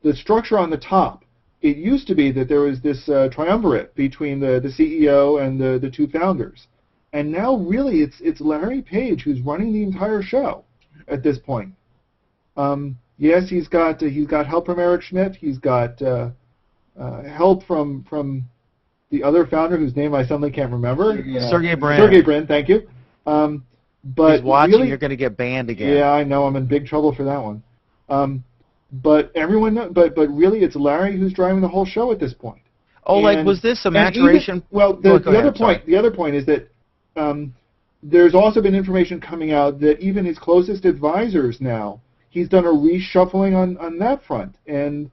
the structure on the top. It used to be that there was this triumvirate between the CEO and the two founders, and now really it's Larry Page who's running the entire show at this point. Yes, he's got help from Eric Schmidt. He's got help from the other founder whose name I suddenly can't remember. Sergey Brin. Sergey Brin, thank you. But he's watching. Really, you're going to get banned again. Yeah, I know. I'm in big trouble for that one. But everyone knows, but really, it's Larry who's driving the whole show at this point. Oleg, was this a maturation? The other point is that there's also been information coming out that even his closest advisors now, he's done a reshuffling on that front. And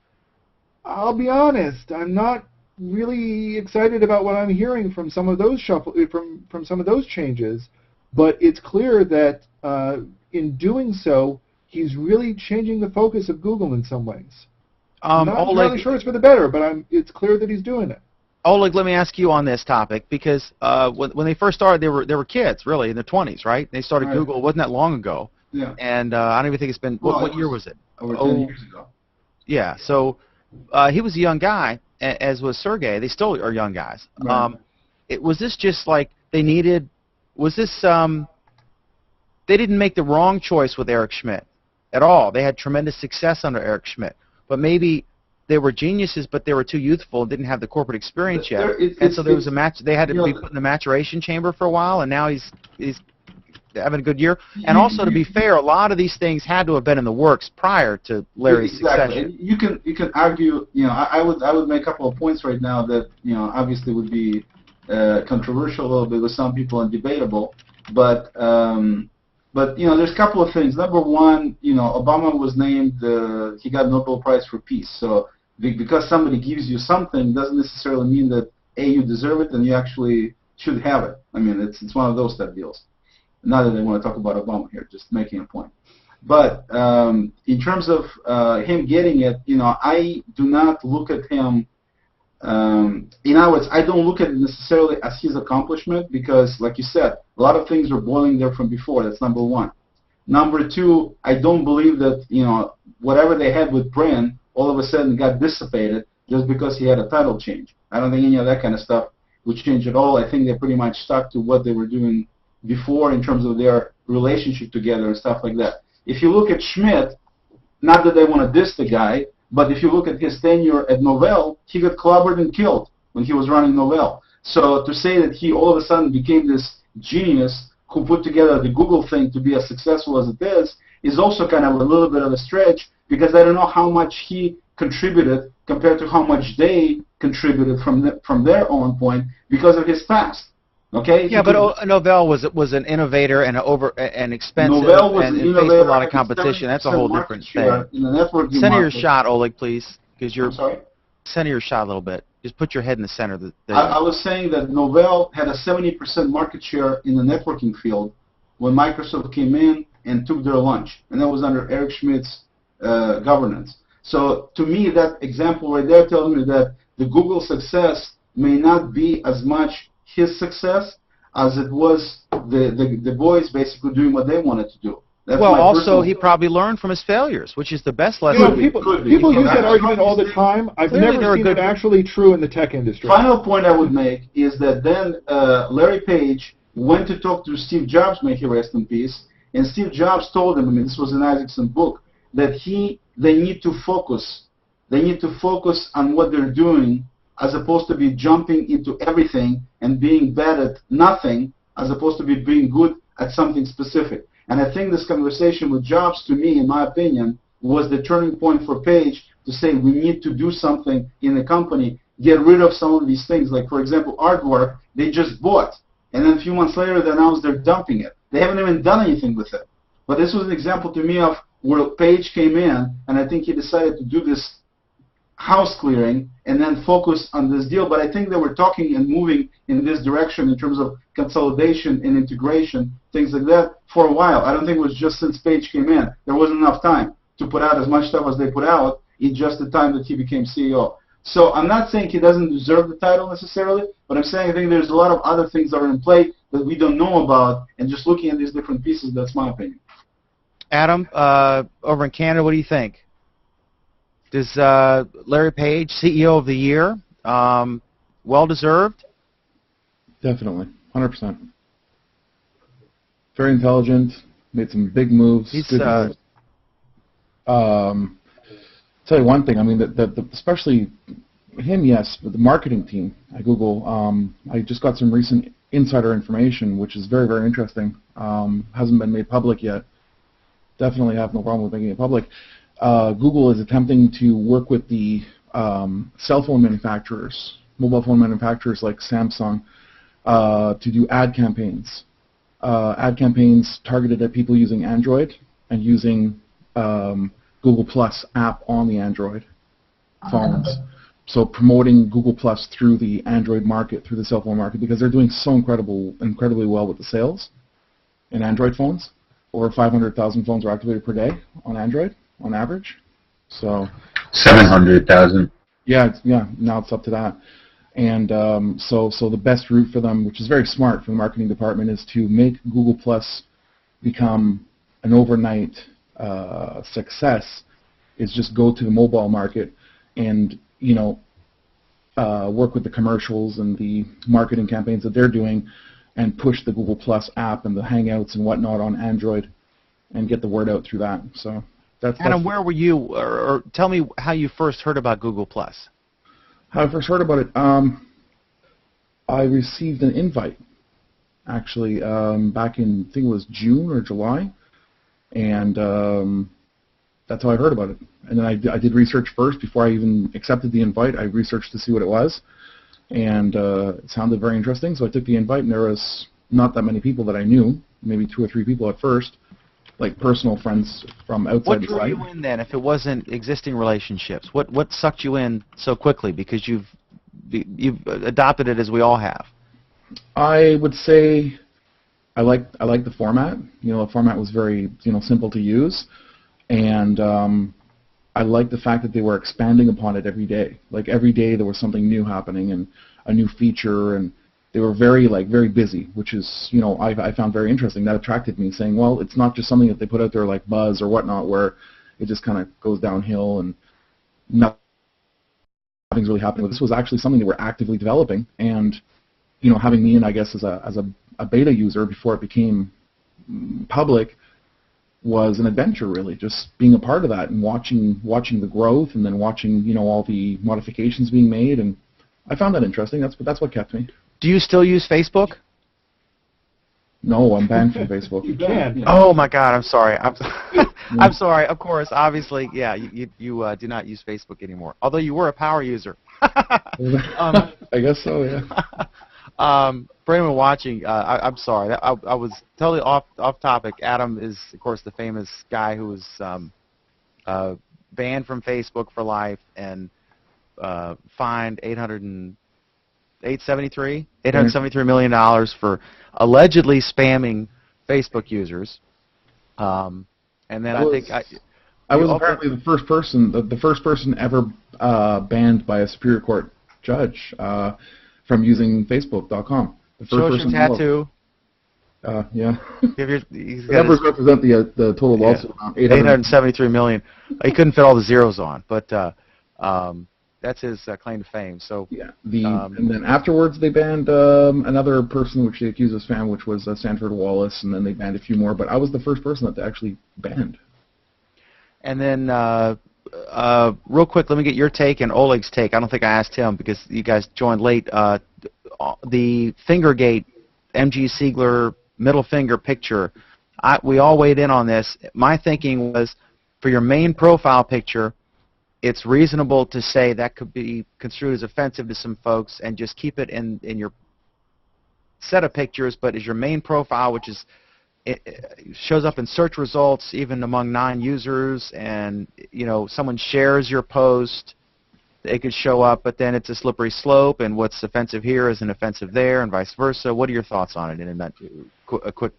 I'll be honest, I'm not really excited about what I'm hearing from some of those from some of those changes. But it's clear that in doing so, he's really changing the focus of Google in some ways. I'm not entirely sure it's for the better, but it's clear that he's doing it. Oleg, let me ask you on this topic because when they first started, they were kids, really, in their 20s, right? They started Right. Google. It wasn't that long ago. Yeah. And I don't even think it's been. What year was it? Over 10 years ago. Yeah. So he was a young guy, as was Sergey. They still are young guys. Right. Was this just like they needed? Was this? They didn't make the wrong choice with Eric Schmidt at all. They had tremendous success under Eric Schmidt, but maybe they were geniuses, but they were too youthful and didn't have the corporate experience yet. And so there was a match. They had to be put in the maturation chamber for a while, and now he's having a good year. And also, to be fair, a lot of these things had to have been in the works prior to Larry's Exactly. succession. You can argue. I would make a couple of points right now that obviously would be controversial a little bit with some people and debatable, but there's a couple of things. Number one, Obama was named. He got Nobel Prize for Peace. So because somebody gives you something doesn't necessarily mean that you deserve it and you actually should have it. I mean, it's one of those type deals. Not that I want to talk about Obama here, just making a point. But in terms of him getting it, I do not look at him. In other words, I don't look at it necessarily as his accomplishment because, like you said, a lot of things were boiling there from before. That's number one. Number two, I don't believe that whatever they had with Brin all of a sudden got dissipated just because he had a title change. I don't think any of that kind of stuff would change at all. I think they pretty much stuck to what they were doing before in terms of their relationship together and stuff like that. If you look at Schmidt, not that they want to diss the guy, but if you look at his tenure at Novell, he got clobbered and killed when he was running Novell. So to say that he all of a sudden became this genius who put together the Google thing to be as successful as it is also kind of a little bit of a stretch because I don't know how much he contributed compared to how much they contributed from their own point because of his past. Okay. Yeah, but Novell was an innovator and expensive Novell was and an faced innovator a lot of competition. That's a whole different thing. In the networking Center your market. shot, Oleg, please, because you're I'm sorry? center your shot a little bit. Just put your head in the center. I was saying that Novell had a 70% market share in the networking field when Microsoft came in and took their lunch, and that was under Eric Schmidt's governance. So to me, that example right there tells me that the Google success may not be as much his success as it was the boys basically doing what they wanted to do. That's well, my also, personal- he probably learned from his failures, which is the best lesson. Could be. People use that That's argument all the obviously- time. I've Clearly never they're a seen good- it actually true in the tech industry. Final point I would make is that then Larry Page went to talk to Steve Jobs, may he rest in peace, and Steve Jobs told him, I mean, this was in Isaacson book, that they need to focus. They need to focus on what they're doing as opposed to be jumping into everything and being bad at nothing as opposed to be being good at something specific. And I think this conversation with Jobs, to me, in my opinion, was the turning point for Page to say we need to do something in the company, get rid of some of these things. Like, for example, Artwork, they just bought. And then a few months later, they announced they're dumping it. They haven't even done anything with it. But this was an example to me of where Page came in, and I think he decided to do this house clearing and then focus on this deal. But I think they were talking and moving in this direction in terms of consolidation and integration, things like that, for a while. I don't think it was just since Page came in. There wasn't enough time to put out as much stuff as they put out in just the time that he became CEO. So I'm not saying he doesn't deserve the title necessarily, but I'm saying I think there's a lot of other things that are in play that we don't know about, and just looking at these different pieces, that's my opinion. Adam, over in Canada, what do you think? Does Larry Page, CEO of the Year, well-deserved? Definitely, 100%. Very intelligent, made some big moves. He's, good moves. Tell you one thing, I mean, especially him, yes, but the marketing team at Google, I just got some recent insider information, which is very, very interesting. Hasn't been made public yet. Definitely have no problem with making it public. Google is attempting to work with the cell phone manufacturers, mobile phone manufacturers like Samsung, to do ad campaigns. Ad campaigns targeted at people using Android and using Google Plus app on the Android phones. So promoting Google Plus through the Android market, through the cell phone market, because they're doing so incredibly well with the sales in Android phones. Over 500,000 phones are activated per day on Android, on average. So 700,000. yeah, now it's up to that. And so the best route for them, which is very smart from the marketing department, is to make Google Plus become an overnight success. Is just go to the mobile market and work with the commercials and the marketing campaigns that they're doing, and push the Google Plus app and the Hangouts and whatnot on Android, and get the word out through that. So that's Adam, where were you, or tell me how you first heard about Google Plus? how I first heard about it. I received an invite, actually, back in, I think it was June or July, and that's how I heard about it. And then I did research first before I even accepted the invite. I researched to see what it was, and it sounded very interesting, so I took the invite, and there was not that many people that I knew, maybe 2 or 3 people at first, like personal friends from outside What the drew site. you in then, if it wasn't existing relationships? What sucked you in so quickly? Because you've adopted it as we all have. I would say I like the format. The format was very simple to use, and I like the fact that they were expanding upon it every day. Like every day there was something new happening and a new feature, and they were very busy, which is I found very interesting. That attracted me, saying, well, it's not just something that they put out there like Buzz or whatnot, where it just kind of goes downhill and nothing's really happening. This was actually something they were actively developing, and having me in, I guess, as a beta user before it became public was an adventure, really. Just being a part of that and watching the growth, and then watching all the modifications being made, and I found that interesting. That's what kept me. Do you still use Facebook? No, I'm banned from Facebook. You can. Oh my God, I'm sorry. I'm sorry. Of course, obviously, yeah. You do not use Facebook anymore. Although you were a power user. I guess so. Yeah. For anyone watching, I'm sorry. I was totally off topic. Adam is, of course, the famous guy who was banned from Facebook for life and fined $873 million for allegedly spamming Facebook users. And then I was apparently the first person ever banned by a Superior Court judge from using Facebook.com. The first person tattoo. Yeah. He's The numbers represent the total lawsuit amount. 873 million. He couldn't fit all the zeros on, but that's his claim to fame. So yeah. And then afterwards they banned another person which they accused of spam, which was Sanford Wallace, and then they banned a few more. But I was the first person that they actually banned. And then real quick, let me get your take and Oleg's take. I don't think I asked him because you guys joined late. The Fingergate MG Siegler middle finger picture, we all weighed in on this. My thinking was, for your main profile picture, it's reasonable to say that could be construed as offensive to some folks, and just keep it in your set of pictures. But as your main profile, which is it shows up in search results even among non-users, and someone shares your post, it could show up, but then it's a slippery slope, and what's offensive here isn't offensive there, and vice versa. What are your thoughts on it? In a quick.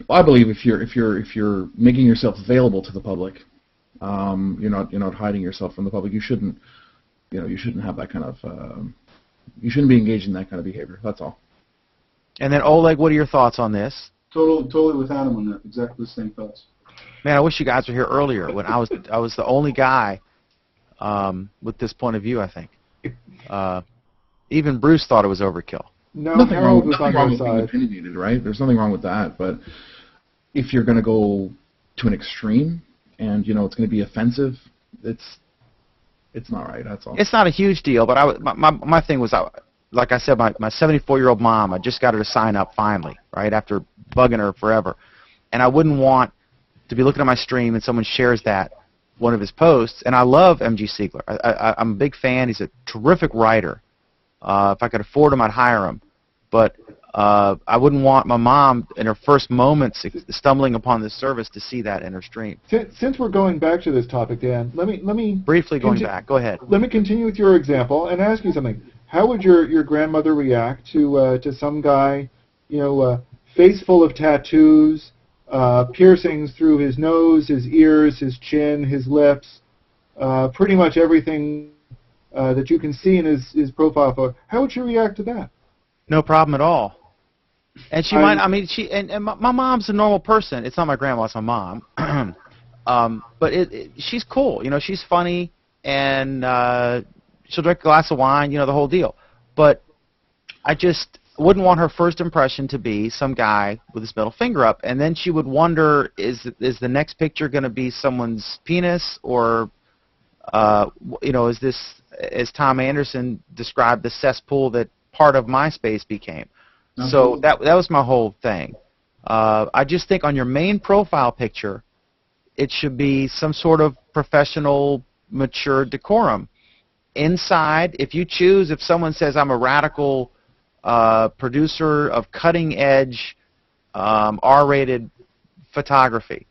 Well, I believe if you're making yourself available to the public, you're not hiding yourself from the public. You shouldn't have that kind of you shouldn't be engaged in that kind of behavior. That's all. And then Oleg, what are your thoughts on this? Totally with Adam on that. Exactly the same thoughts. Man, I wish you guys were here earlier when I was the only guy with this point of view. I think even Bruce thought it was overkill. No, nothing Harold wrong, was on wrong your with being side. opinionated, right? There's nothing wrong with that. But if you're going to go to an extreme and it's going to be offensive, it's not right. That's all. It's not a huge deal, but my thing was, like I said, my 74-year-old mom, I just got her to sign up finally, right, after bugging her forever. And I wouldn't want to be looking at my stream and someone shares one of his posts. And I love MG Siegler. I'm a big fan. He's a terrific writer. If I could afford him, I'd hire him. But I wouldn't want my mom, in her first moments stumbling upon this service, to see that in her stream. Since we're going back to this topic, Dan, let me briefly going back. Go ahead. Let me continue with your example and ask you something. How would your grandmother react to some guy, face full of tattoos, piercings through his nose, his ears, his chin, his lips, pretty much everything that you can see in his profile photo. How would you react to that? No problem at all. And she might, I mean, and my mom's a normal person. It's not my grandma, it's my mom. But she's cool. You know, she's funny, and she'll drink a glass of wine, you know, the whole deal. But I just wouldn't want her first impression to be some guy with his middle finger up. And then she would wonder, is the next picture going to be someone's penis, or, you know, is this, as Tom Anderson described, the cesspool that part of MySpace became? So that was my whole thing. I just think on your main profile picture, it should be some sort of professional, mature decorum. Inside, if you choose, if someone says I'm a radical producer of cutting-edge R-rated photography,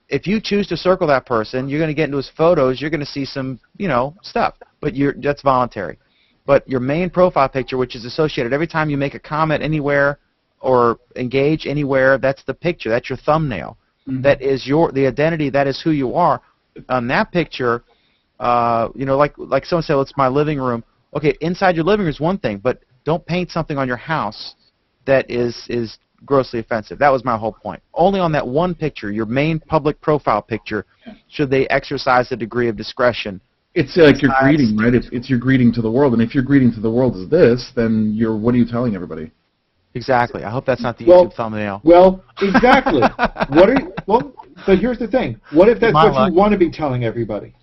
if you choose to circle that person, you're going to get into his photos. You're going to see some, you know, stuff, but that's voluntary. But your main profile picture, which is associated every time you make a comment anywhere or engage anywhere, that's the picture. That's your thumbnail. Mm-hmm. That is the identity. That is who you are. On that picture, you know, like someone said, well, it's my living room. Okay, inside your living room is one thing, but don't paint something on your house that is grossly offensive. That was my whole point. Only on that one picture, your main public profile picture, should they exercise a degree of discretion. It's like your greeting, right? It's your greeting to the world, and if your greeting to the world is this, then what are you telling everybody? Exactly. I hope that's not the YouTube thumbnail. Well, exactly. Well, but here's the thing. What if that's what you want to be telling everybody?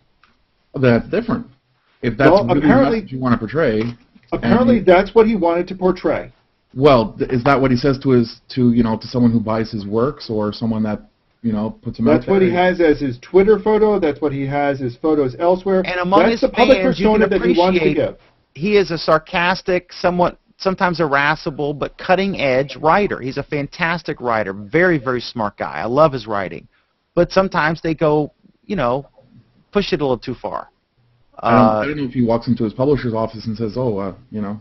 That's different. If that's really the message you want to portray. Apparently, that's what he wanted to portray. Well, is that what he says to someone who buys his works, or someone that, you know, puts him out there? That's what he has as his Twitter photo. That's what he has as photos elsewhere. And among that's his the public fans, persona that he wants to give. He is a sarcastic, sometimes irascible, but cutting-edge writer. He's a fantastic writer, very, very smart guy. I love his writing. But sometimes they go, you know, push it a little too far. I don't know if he walks into his publisher's office and says, oh, you know.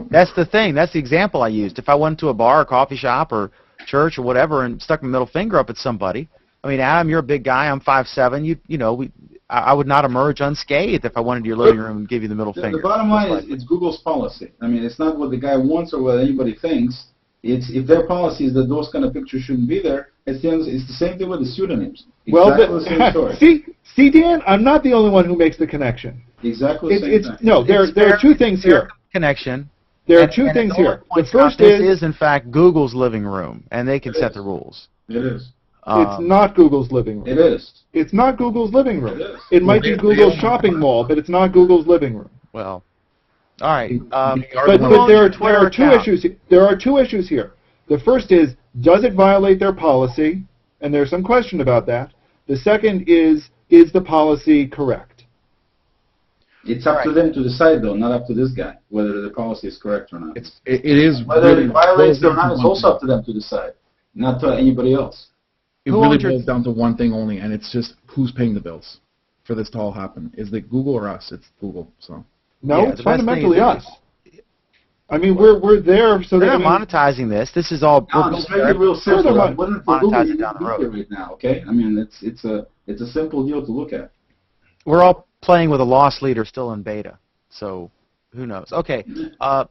That's the thing. That's the example I used. If I went to a bar or coffee shop or church or whatever and stuck my middle finger up at somebody, I mean, Adam, you're a big guy. I'm 5'7". You know, I would not emerge unscathed if I went into your living room and give you the middle finger. The bottom line is it's Google's policy. I mean, it's not what the guy wants or what anybody thinks. It's if their policy is that those kind of pictures shouldn't be there. It's the same thing with the pseudonyms. Exactly the same story. See, Dan, I'm not the only one who makes the connection. Exactly the same thing. No, there are two things here. Connection. There are two things here. The first is, in fact, Google's living room, and they can set the rules. It is. It's not Google's living room. It is. It's not Google's living room. It is. It might be Google's shopping mall, but it's not Google's living room. Well, all right. But there are two issues. There are two issues here. The first is, does it violate their policy? And there's some question about that. The second is the policy correct? It's up to them to decide, though, not up to this guy, whether the policy is correct or not. It is whether it violates or not is also up to them to decide, not to anybody else. It really boils down to one thing only, and it's just who's paying the bills for this to all happen. Is it Google or us? It's Google. So no, it's fundamentally us. I mean, we're there so they're not monetizing this. This is all. Just make it real simple. Monetize it down the road right now. Okay, I mean, it's a simple deal to look at. We're all playing with a loss leader still in beta, so who knows? Okay,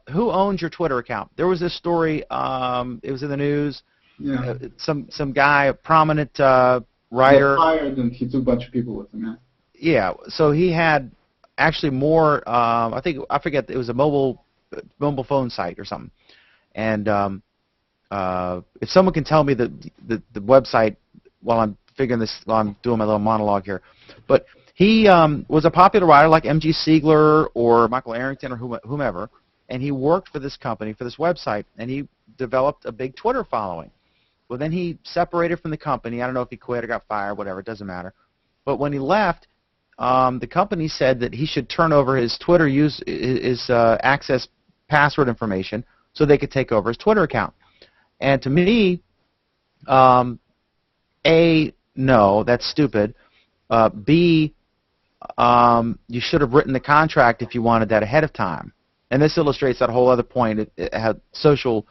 who owns your Twitter account? There was this story. It was in the news. Yeah. Some guy, a prominent writer. He got fired, and he took a bunch of people with him. Yeah. So he had actually more. I forget. It was a mobile phone site or something. And if someone can tell me the website while I'm figuring this, while I'm doing my little monologue here, but he was a popular writer like M.G. Siegler or Michael Arrington or whomever, and he worked for this company, for this website, and he developed a big Twitter following. Well, then he separated from the company. I don't know if he quit or got fired, whatever, it doesn't matter. But when he left, the company said that he should turn over his Twitter his access password information so they could take over his Twitter account. And to me, A, no, that's stupid. B, you should have written the contract if you wanted that ahead of time. And this illustrates that whole other point, how social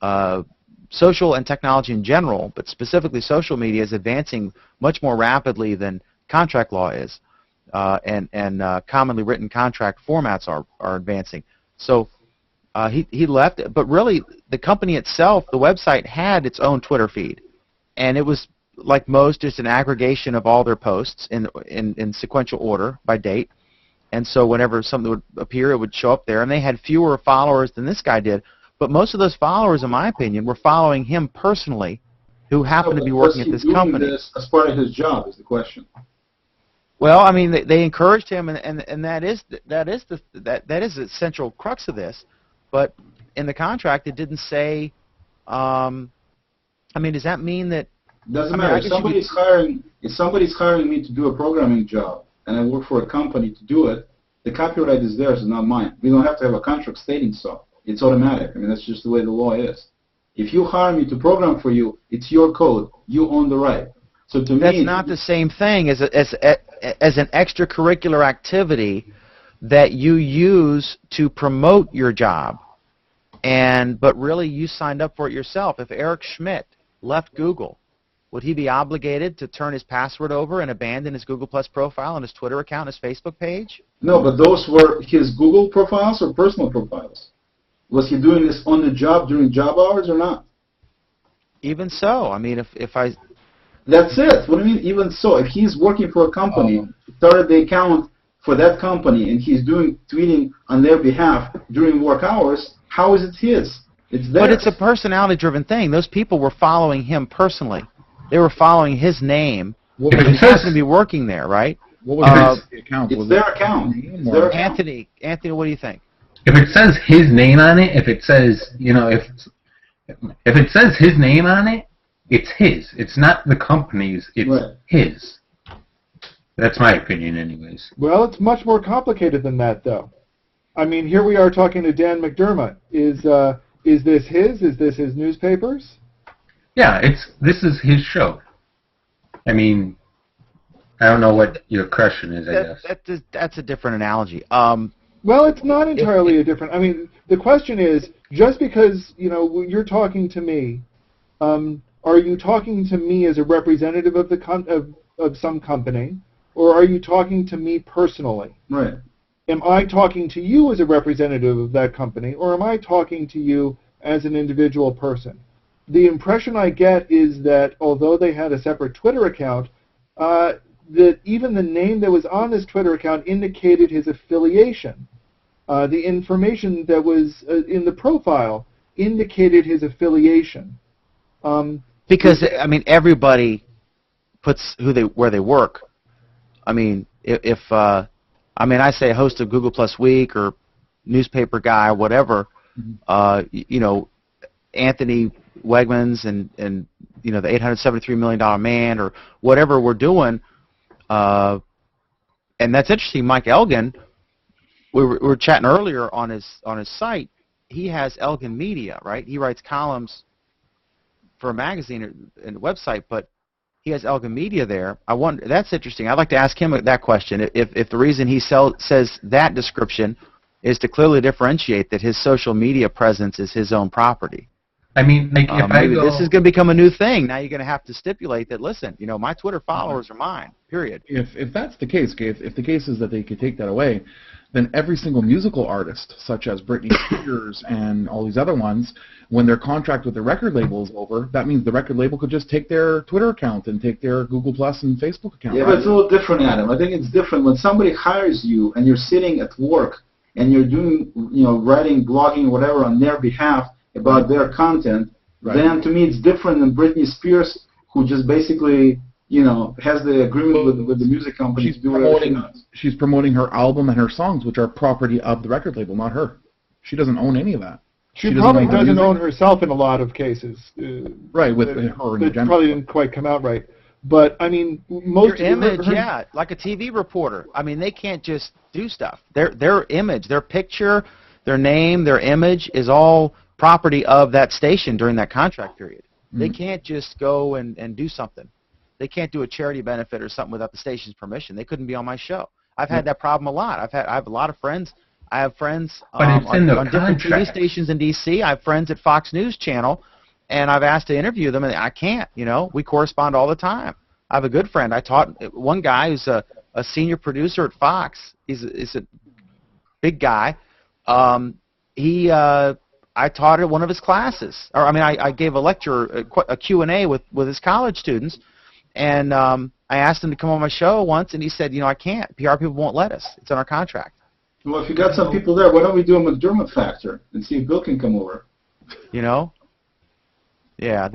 and technology in general, but specifically social media, is advancing much more rapidly than contract law is. and commonly written contract formats are advancing. So he left, but really the company itself, the website had its own Twitter feed, and it was like most, just an aggregation of all their posts in sequential order by date. And so whenever something would appear, it would show up there, and they had fewer followers than this guy did. But most of those followers, in my opinion, were following him personally, who happened to be working at this company. Was he doing this as part of his job? Is the question. Well, I mean, they encouraged him, and that is the central crux of this. But in the contract, it didn't say. I mean, does that mean that? Doesn't matter. If somebody's hiring me to do a programming job, and I work for a company to do it, the copyright is theirs, it's not mine. We don't have to have a contract stating so. It's automatic. I mean, that's just the way the law is. If you hire me to program for you, it's your code. You own the right. So to me, that's not the same thing as an extracurricular activity that you use to promote your job. But really, you signed up for it yourself. If Eric Schmidt left Google, would he be obligated to turn his password over and abandon his Google Plus profile and his Twitter account, his Facebook page? No, but those were his Google profiles or personal profiles. Was he doing this on the job during job hours or not? Even so, I mean, if I... That's it. What do you mean, even so? If he's working for a company, started the account for that company, and he's tweeting on their behalf during work hours, how is it his? It's theirs. But it's a personality-driven thing. Those people were following him personally. They were following his name. He happened to be working there, right? What was the account? It's their account. Anthony, what do you think? If it says his name on it, if it says, if it says his name on it, it's his. It's not the company's. It's his. That's my opinion, anyways. Well, it's much more complicated than that, though. I mean, here we are talking to Dan McDermott. Is this his? Is this his newspapers? Yeah, this is his show. I mean, I don't know what your question is, I guess. That's a different analogy. Well, it's not entirely a different. I mean, the question is, just because you're talking to me, are you talking to me as a representative of of some company, or are you talking to me personally? Right. Am I talking to you as a representative of that company, or am I talking to you as an individual person? The impression I get is that although they had a separate Twitter account, that even the name that was on this Twitter account indicated his affiliation. The information that was in the profile indicated his affiliation. Because I mean, everybody puts where they work. I mean, if I say host of Google Plus Week or newspaper guy, whatever, Anthony Wegmans and the $873 million man or whatever we're doing, and that's interesting. Mike Elgin, we were chatting earlier on his site. He has Elgin Media, right? He writes columns for a magazine and a website, but he has Elgin Media there. I wonder. That's interesting. I'd like to ask him that question. If the reason he says that description is to clearly differentiate that his social media presence is his own property. I mean, like if maybe this is going to become a new thing. Now you're going to have to stipulate that. Listen, my Twitter followers are mine. Period. If that's the case, if the case is that they could take that away, then every single musical artist, such as Britney Spears and all these other ones, when their contract with the record label is over, that means the record label could just take their Twitter account and take their Google Plus and Facebook account. Yeah, but it's a little different, Adam. I think it's different when somebody hires you and you're sitting at work and you're doing, writing, blogging, whatever on their behalf about their content. Right. Then to me it's different than Britney Spears, who just basically has the agreement with the music company to do whatever she does. She's promoting her album and her songs, which are property of the record label, not her. She doesn't own any of that. She probably doesn't own herself in a lot of cases. Right, with her in that probably didn't quite come out right. But, I mean, most your image, like a TV reporter. I mean, they can't just do stuff. Their image, their picture, their name, their image is all property of that station during that contract period. Mm-hmm. They can't just go and do something. They can't do a charity benefit or something without the station's permission. They couldn't be on my show. I've had that problem a lot. I have a lot of friends. I have friends on different TV stations in D.C. I have friends at Fox News Channel, and I've asked to interview them, and I can't. We correspond all the time. I have a good friend. I taught one guy who's a a senior producer at Fox. He's a big guy. I taught at one of his classes, or I mean, I gave a lecture, a Q&A with his college students, and I asked him to come on my show once, and he said, I can't. PR people won't let us. It's in our contract. Well, if you got some people there, why don't we do them with Dermot Factor and see if Bill can come over? Yeah,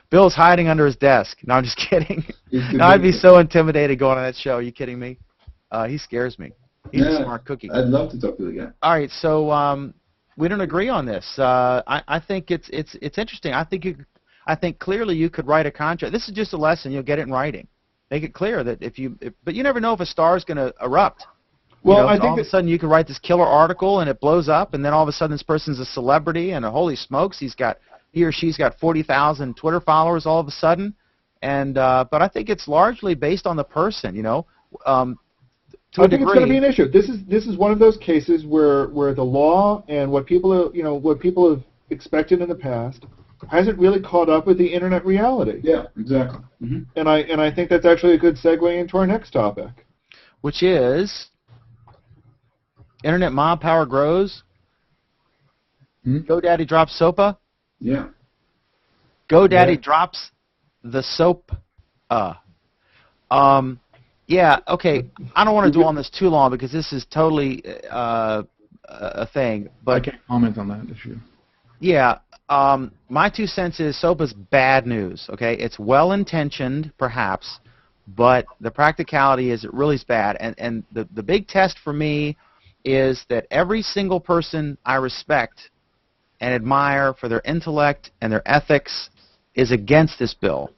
Bill's hiding under his desk. No, I'm just kidding. No, I'd be so intimidated going on that show. Are you kidding me? He scares me. He's a smart cookie. I'd love to talk to the guy. All right, so we don't agree on this. I think it's interesting. I think clearly you could write a contract. This is just a lesson. You'll get it in writing. Make it clear that but you never know if a star is going to erupt. Well, I think all of a sudden you can write this killer article and it blows up, and then all of a sudden this person's a celebrity, and holy smokes, he or she's got 40,000 Twitter followers all of a sudden. And but I think it's largely based on the person. I think it's going to be an issue. This is one of those cases where the law and what people have expected in the past hasn't really caught up with the internet reality. Yeah, exactly. Mm-hmm. And I think that's actually a good segue into our next topic, which is internet mob power grows. GoDaddy drops SOPA. Yeah. GoDaddy drops the soap. Yeah, okay. I don't want to dwell on this too long because this is totally a thing. But I can't comment on that issue. Yeah, my 2 cents is SOPA's bad news. Okay, it's well-intentioned, perhaps, but the practicality is it really is bad. And the big test for me is that every single person I respect and admire for their intellect and their ethics is against this bill.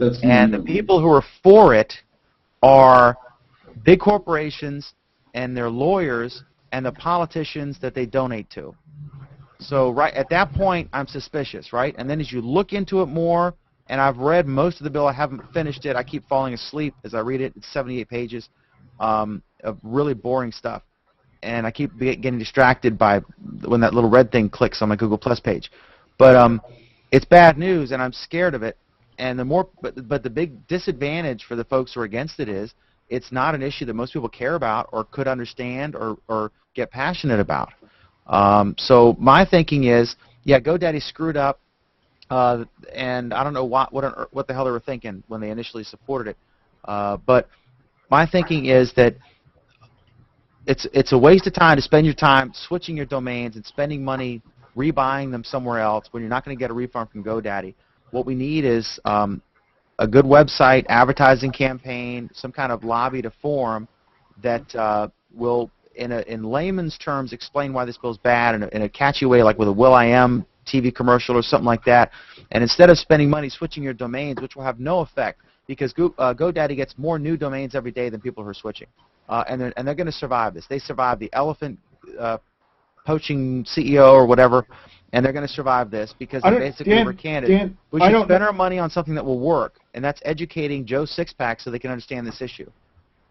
And the people who are for it are big corporations and their lawyers and the politicians that they donate to. So right at that point, I'm suspicious, right? And then as you look into it more, and I've read most of the bill, I haven't finished it. I keep falling asleep as I read it. It's 78 pages of really boring stuff. And I keep getting distracted by when that little red thing clicks on my Google Plus page. But it's bad news, and I'm scared of it. And but the big disadvantage for the folks who are against it is it's not an issue that most people care about or could understand or get passionate about. So my thinking is, yeah, GoDaddy screwed up, and I don't know what the hell they were thinking when they initially supported it. But my thinking is that it's a waste of time to spend your time switching your domains and spending money rebuying them somewhere else when you're not going to get a refund from GoDaddy. What we need is a good website, advertising campaign, some kind of lobby to form that will, in layman's terms, explain why this bill's bad in a catchy way, like with a Will.i.am TV commercial or something like that. And instead of spending money switching your domains, which will have no effect, because GoDaddy gets more new domains every day than people who are switching. And they're going to survive this. They survived the elephant poaching CEO or whatever, and they're going to survive this because they basically recanted. We should spend our money on something that will work, and that's educating Joe Sixpack so they can understand this issue.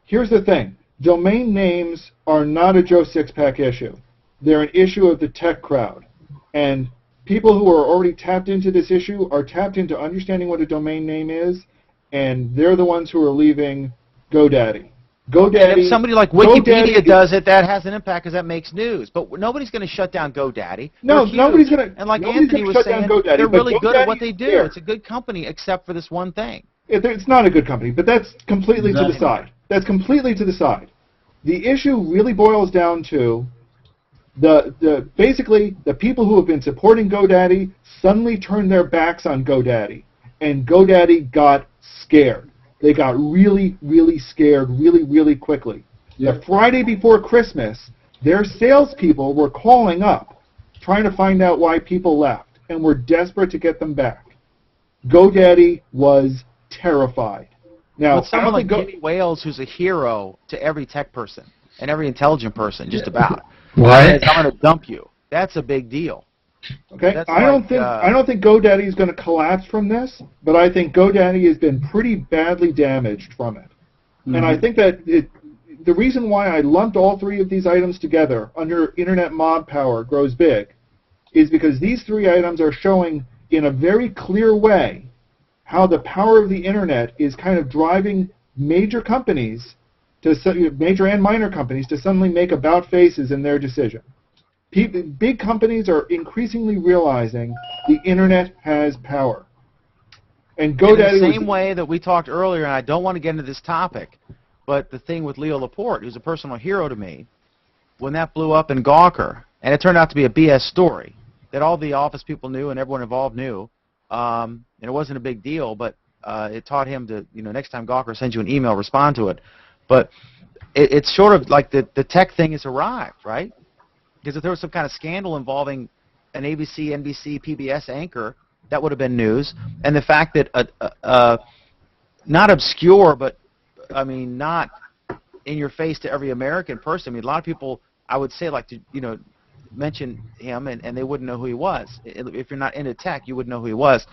Here's the thing. Domain names are not a Joe Sixpack issue. They're an issue of the tech crowd. And people who are already tapped into this issue are tapped into understanding what a domain name is, and they're the ones who are leaving GoDaddy. And if somebody like Wikipedia does it, that has an impact because that makes news. But nobody's going to shut down GoDaddy. No, nobody's going to. And like Anthony was saying, they're really good at what they do. It's a good company, except for this one thing. It's not a good company, but that's completely to the side. That's completely to the side. The issue really boils down to basically the people who have been supporting GoDaddy suddenly turned their backs on GoDaddy, and GoDaddy got scared. They got really, really scared really, really quickly. Yep. The Friday before Christmas, their salespeople were calling up, trying to find out why people left, and were desperate to get them back. GoDaddy was terrified. Now, with someone like Jimmy Wales, who's a hero to every tech person and every intelligent person, just about. What? Says, I'm going to dump you. That's a big deal. Okay, I don't think GoDaddy is going to collapse from this, but I think GoDaddy has been pretty badly damaged from it. Mm-hmm. And I think that the reason why I lumped all three of these items together under Internet Mob Power Grows Big is because these three items are showing in a very clear way how the power of the Internet is kind of driving major companies major and minor companies, to suddenly make about faces in their decision. Big companies are increasingly realizing the internet has power. And GoDaddy in the same way that we talked earlier, and I don't want to get into this topic, but the thing with Leo Laporte, who's a personal hero to me, when that blew up in Gawker, and it turned out to be a BS story that all the Office people knew and everyone involved knew, and it wasn't a big deal, but it taught him to, next time Gawker sends you an email, respond to it. But it's sort of like the tech thing has arrived, right? Because if there was some kind of scandal involving an ABC, NBC, PBS anchor, that would have been news. And the fact that not obscure, but I mean not in your face to every American person. I mean, a lot of people, I would say, like to mention him, and they wouldn't know who he was. If you're not into tech, you wouldn't know who he was.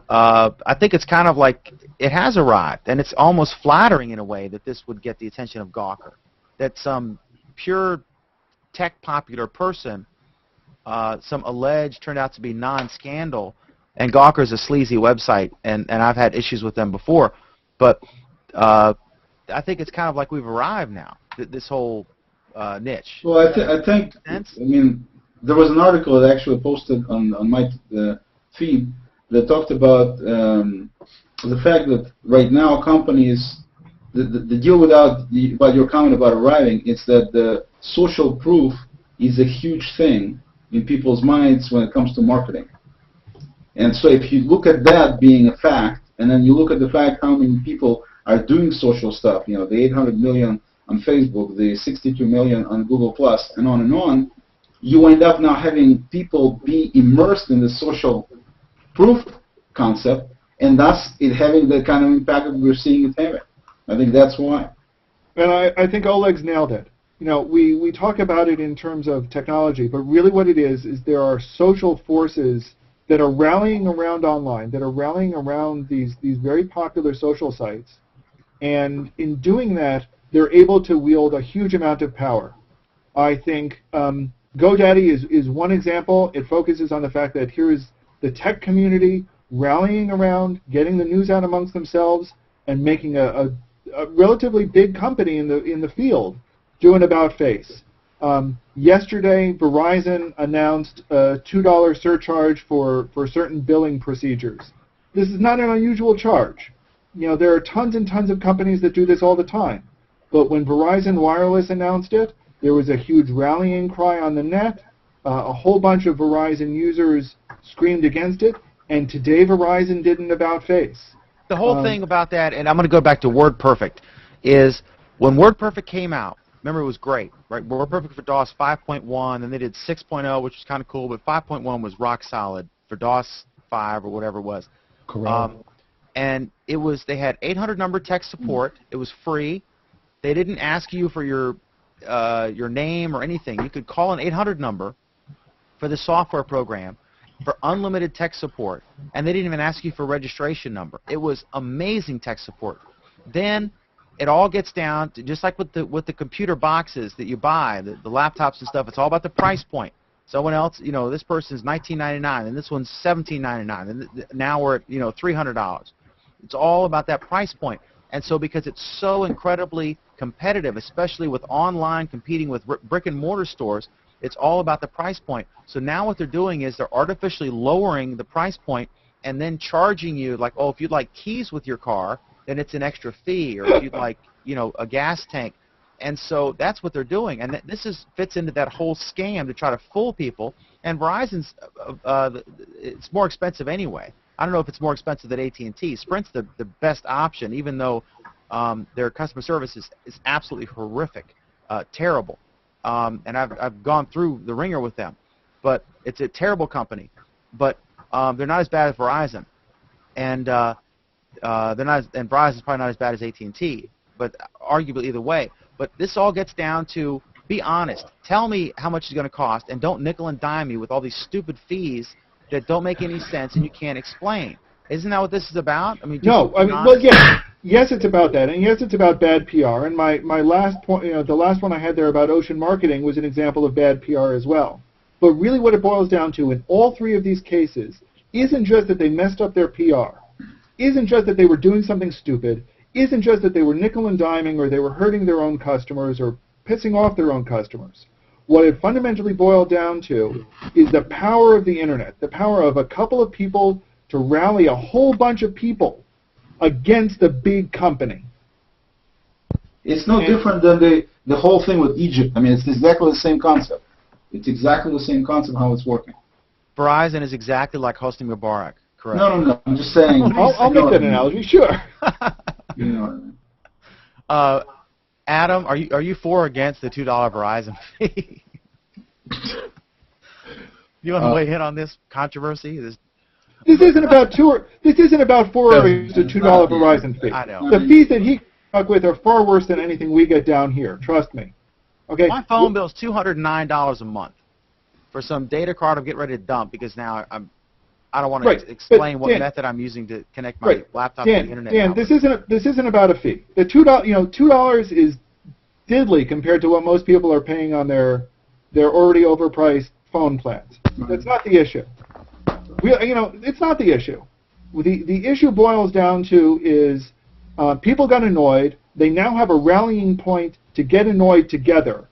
I think it's kind of like it has arrived, and it's almost flattering in a way that this would get the attention of Gawker, that some pure tech popular person, some alleged turned out to be non-scandal, and Gawker's a sleazy website, and I've had issues with them before, but I think it's kind of like we've arrived now, this whole niche. Well, I think, I mean, there was an article that actually posted on my feed that talked about the fact that right now companies, the deal about your comment about arriving, it's that the social proof is a huge thing in people's minds when it comes to marketing. And so if you look at that being a fact, and then you look at the fact how many people are doing social stuff, the 800 million on Facebook, the 62 million on Google+, and on, you end up now having people be immersed in the social proof concept, and thus it having the kind of impact that we're seeing it having. I think that's why. And I think Oleg's nailed it. We talk about it in terms of technology, but really what it is there are social forces that are rallying around online, that are rallying around these very popular social sites, and in doing that, they're able to wield a huge amount of power. I think GoDaddy is one example. It focuses on the fact that here is the tech community rallying around, getting the news out amongst themselves, and making a relatively big company in the field do an about face. Yesterday, Verizon announced a $2 surcharge for certain billing procedures. This is not an unusual charge. There are tons and tons of companies that do this all the time. But when Verizon Wireless announced it, there was a huge rallying cry on the net. A whole bunch of Verizon users screamed against it, and today Verizon did an about face. The whole thing about that, and I'm going to go back to WordPerfect, is when WordPerfect came out, remember it was great, right? WordPerfect for DOS 5.1, and they did 6.0, which was kind of cool, but 5.1 was rock solid for DOS 5 or whatever it was. Correct. And it was, they had 800 number text support. It was free. They didn't ask you for your name or anything. You could call an 800 number for the software program for unlimited tech support, and they didn't even ask you for a registration number. It was amazing tech support. Then it all gets down to, just like with the computer boxes that you buy, the laptops and stuff, it's all about the price point. Someone else, this person's $19.99, and this one's $17.99, and now we're at, $300. It's all about that price point. And so because it's so incredibly competitive, especially with online competing with brick and mortar stores, it's all about the price point. So now what they're doing is they're artificially lowering the price point and then charging you, like, oh, if you'd like keys with your car, then it's an extra fee, or if you'd like, a gas tank. And so that's what they're doing. And this fits into that whole scam to try to fool people. And Verizon's, it's more expensive anyway. I don't know if it's more expensive than AT&T. Sprint's the best option, even though their customer service is absolutely horrific, terrible. And I've gone through the ringer with them. But it's a terrible company. But they're not as bad as Verizon. And and Verizon's probably not as bad as AT&T, but arguably either way. But this all gets down to, be honest. Tell me how much it's going to cost, and don't nickel and dime me with all these stupid fees that don't make any sense and you can't explain. Isn't that what this is about? I mean, no. I mean, well, yes, it's about that, and yes, it's about bad PR. And my last point, the last one I had there about Ocean Marketing was an example of bad PR as well. But really, what it boils down to in all three of these cases isn't just that they messed up their PR, isn't just that they were doing something stupid. isn't just that they were nickel and diming or they were hurting their own customers or pissing off their own customers. What it fundamentally boiled down to is the power of the internet, the power of a couple of people to rally a whole bunch of people against the big company. It's no different than the whole thing with Egypt. I mean, it's exactly the same concept. It's exactly the same concept how it's working. Verizon is exactly like Hosni Mubarak, correct? No. I'm just saying. I'll make that analogy, sure. You know what I mean? Adam, are you for or against the $2 Verizon fee? You want to weigh in on this controversy? This isn't about for or against the $2 Verizon fee. I know. The fees that he stuck with are far worse than anything we get down here. Trust me. Okay. My phone bill is $209 a month for some data card I'm getting ready to dump because now I don't want to explain what method I'm using to connect my laptop to the internet. Dan, this isn't about a fee. The $2 is diddly compared to what most people are paying on their already overpriced phone plans. That's not the issue. It's not the issue. The issue boils down to is people got annoyed. They now have a rallying point to get annoyed together,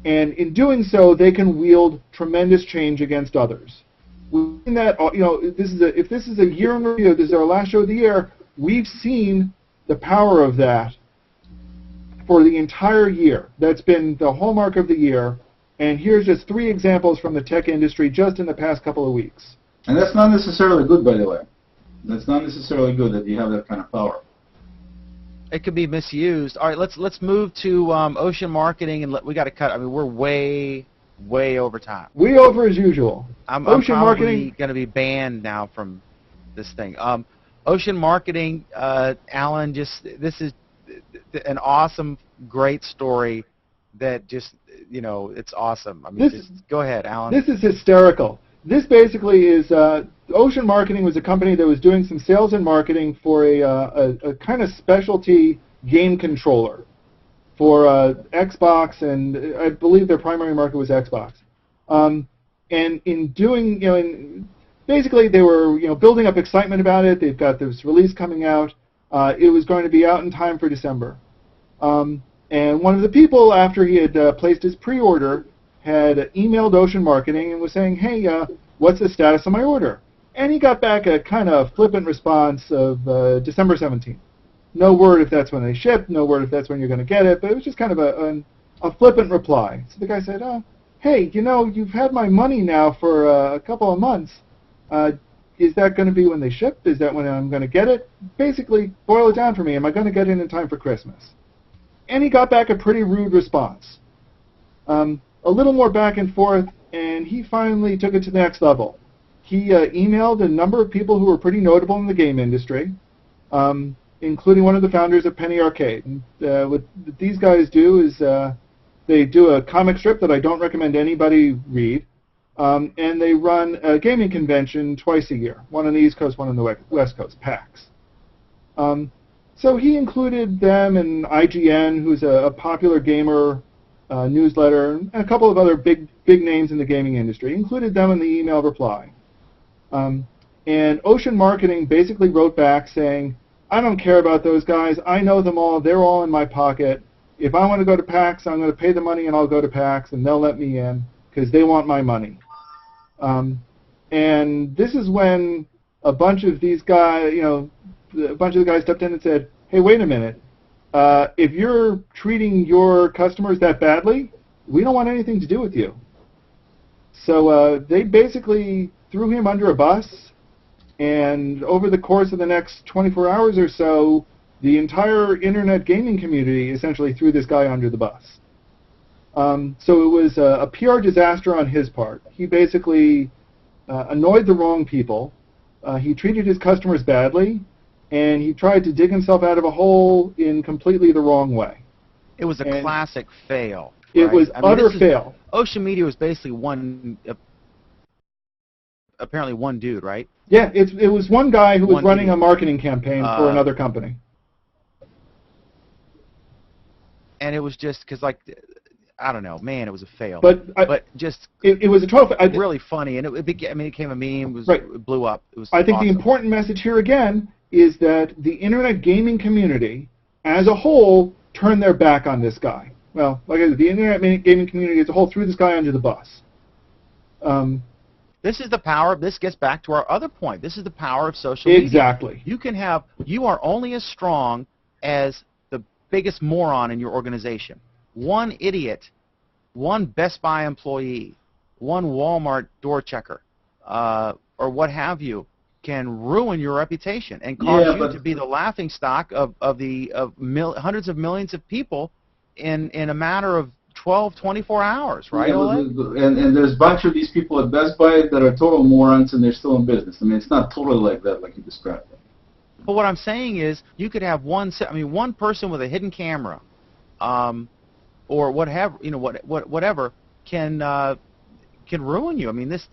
and in doing so, they can wield tremendous change against others. In that, if this is a year in review, this is our last show of the year, we've seen the power of that for the entire year. That's been the hallmark of the year, and here's just 3 examples from the tech industry just in the past couple of weeks. And that's not necessarily good, by the way. That's not necessarily good that you have that kind of power. It could be misused. All right, let's move to Ocean Marketing, and we got to cut. I mean, we're way over time. Way over as usual. I'm Ocean probably Marketing going to be banned now from this thing. Ocean Marketing, Alan, this is an awesome, great story that just, it's awesome. I mean, go ahead, Alan. This is hysterical. This basically is, Ocean Marketing was a company that was doing some sales and marketing for a kind of specialty game controller for Xbox, and I believe their primary market was Xbox. And in doing, basically they were, building up excitement about it. They've got this release coming out. It was going to be out in time for December. And one of the people, after he had placed his pre-order, had emailed Ocean Marketing and was saying, hey, what's the status of my order? And he got back a kind of flippant response of December 17th. No word if that's when they ship, no word if that's when you're going to get it, but it was just kind of a flippant reply. So the guy said, hey, you've had my money now for a couple of months. Is that going to be when they ship? Is that when I'm going to get it? Basically, boil it down for me. Am I going to get it in time for Christmas? And he got back a pretty rude response. A little more back and forth, and he finally took it to the next level. He emailed a number of people who were pretty notable in the game industry, including one of the founders of Penny Arcade. And, what these guys do is they do a comic strip that I don't recommend anybody read, and they run a gaming convention twice a year, one on the East Coast, one on the West Coast, PAX. So he included them and IGN, who's a popular gamer newsletter, and a couple of other big names in the gaming industry, included them in the email reply. And Ocean Marketing basically wrote back saying, I don't care about those guys. I know them all. They're all in my pocket. If I want to go to PAX, I'm going to pay the money and I'll go to PAX, and they'll let me in because they want my money. And this is when a bunch of these guys, a bunch of the guys stepped in and said, hey, wait a minute. If you're treating your customers that badly, we don't want anything to do with you. So they basically threw him under a bus, and over the course of the next 24 hours or so, the entire internet gaming community essentially threw this guy under the bus. So it was a PR disaster on his part. He basically annoyed the wrong people. He treated his customers badly, and he tried to dig himself out of a hole in completely the wrong way. It was a classic fail. It was utter fail. Ocean Media was basically apparently one dude, right? Yeah, it was one guy who was running a marketing campaign for another company. And it was just because, I don't know, man, it was a fail. But just it was a total. Really funny, and it became a meme. It blew up. It was I think awesome. the important message here again is that the internet gaming community as a whole turned their back on this guy. Well, like I said, the internet gaming community as a whole threw this guy under the bus. This is the power. This gets back to our other point. This is the power of social media. Exactly. You are only as strong as the biggest moron in your organization. One idiot, one Best Buy employee, one Walmart door checker, or what have you, can ruin your reputation and cause you to be the laughingstock of hundreds of millions of people in a matter of 12, 24 hours, right, Oleg? And there's a bunch of these people at Best Buy that are total morons, and they're still in business. I mean, it's not totally like that, like you described it. But what I'm saying is, you could have one person with a hidden camera, or whatever, whatever can ruin you. I mean, this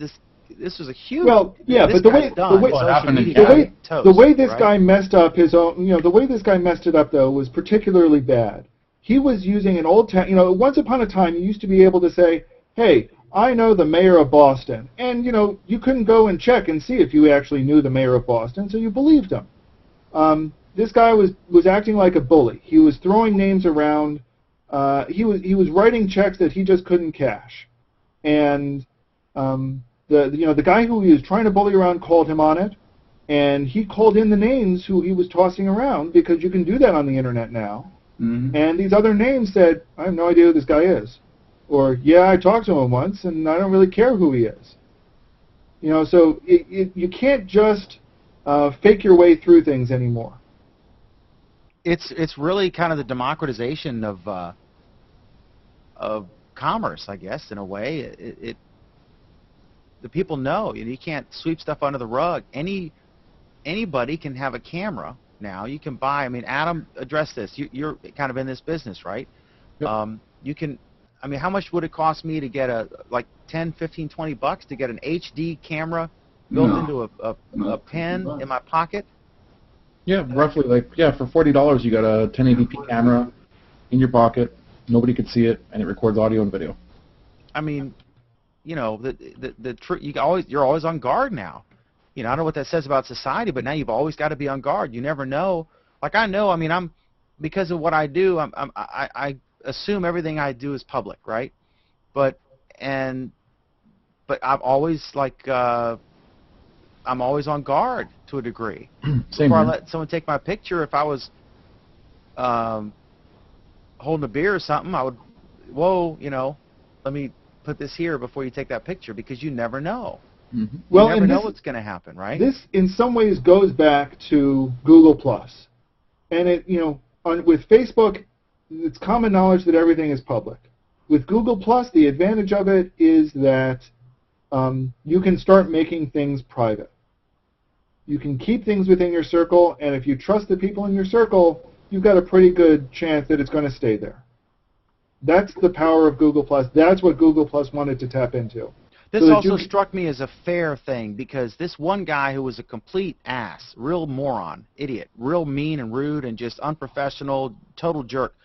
was a huge. Well, yeah, but the way this guy messed up his own, the way this guy messed it up though was particularly bad. He was using an old, once upon a time you used to be able to say, hey, I know the mayor of Boston, and you couldn't go and check and see if you actually knew the mayor of Boston, so you believed him. This guy was acting like a bully. He was throwing names around. He was writing checks that he just couldn't cash, and the guy who he was trying to bully around called him on it, and he called in the names who he was tossing around, because you can do that on the internet now. Mm-hmm. And these other names said, I have no idea who this guy is, or yeah, I talked to him once, and I don't really care who he is. So you can't just fake your way through things anymore. It's really kind of the democratization of commerce, I guess, in a way. The people know you can't sweep stuff under the rug. Anybody can have a camera now. You can buy. I mean, Adam addressed this. You're kind of in this business, right? Yep. You can. I mean, how much would it cost me to get like 10, 15, 20 bucks to get an HD camera built into a pen in my pocket? Yeah, roughly for $40 you got a 1080p camera in your pocket. Nobody could see it, and it records audio and video. I mean, you're always on guard now. I don't know what that says about society, but now you've always got to be on guard. You never know. Like I know. I mean, because of what I do. I assume everything I do is public, right? But I've always I'm always on guard to a degree. Same Before here. I let someone take my picture, if I was holding a beer or something, I would, let me put this here before you take that picture, because you never know. Mm-hmm. You never know what's going to happen, right? This, in some ways, goes back to Google+. And with Facebook, it's common knowledge that everything is public. With Google+, the advantage of it is that you can start making things private. You can keep things within your circle, and if you trust the people in your circle, you've got a pretty good chance that it's going to stay there. That's the power of Google+. That's what Google+ wanted to tap into. This also struck me as a fair thing, because this one guy who was a complete ass, real moron, idiot, real mean and rude and just unprofessional, total jerk,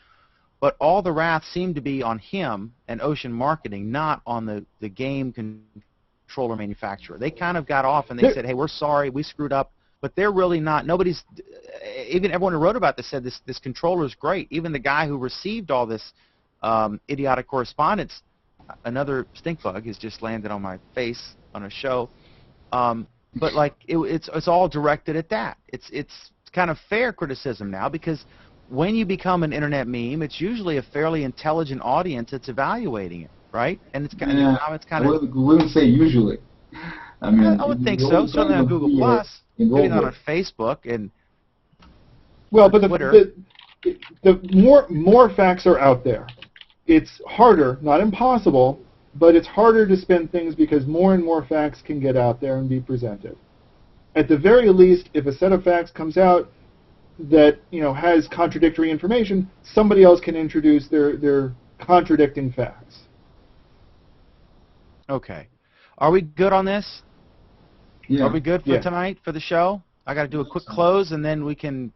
but all the wrath seemed to be on him and Ocean Marketing, not on the game controller manufacturer. They kind of got off and they said, hey, we're sorry, we screwed up, but they're really not. Even everyone who wrote about this said this controller is great. Even the guy who received all this idiotic correspondence, another stink bug has just landed on my face on a show, but it's all directed at that. It's kind of fair criticism now, because when you become an internet meme, it's usually a fairly intelligent audience that's evaluating it, right? And it's kind of I wouldn't say usually. I mean, I would think so. Certainly on Google Plus, maybe not on Facebook and Twitter. The more facts are out there. It's harder, not impossible, but it's harder to spin things because more and more facts can get out there and be presented. At the very least, if a set of facts comes out that has contradictory information, somebody else can introduce their contradicting facts. Okay. Are we good on this? Yeah. Are we good for tonight, for the show? I got to do a quick close, and then we can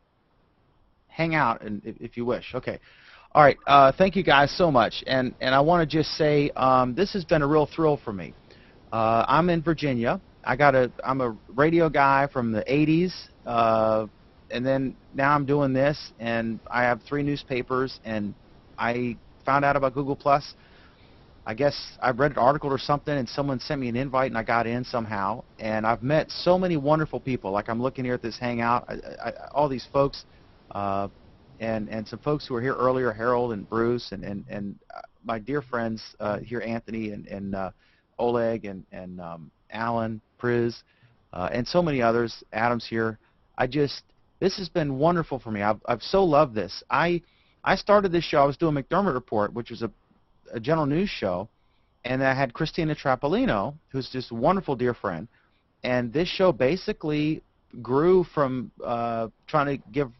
hang out if you wish. Okay. All right. Thank you guys so much. And I want to just say this has been a real thrill for me. I'm in Virginia. I'm a radio guy from the 80s. then now I'm doing this, and I have 3 newspapers, and I found out about Google Plus. I guess I read an article or something, and someone sent me an invite, and I got in somehow. And I've met so many wonderful people. Like I'm looking here at this Hangout, all these folks, and some folks who were here earlier, Harold and Bruce, and my dear friends here, Anthony and Oleg and Alan, Priz, and so many others. Adam's here. This has been wonderful for me. I've so loved this. I started this show. I was doing McDermott Report, which was a general news show, and I had Christina Trapolino, who's just a wonderful dear friend, and this show basically grew from trying to give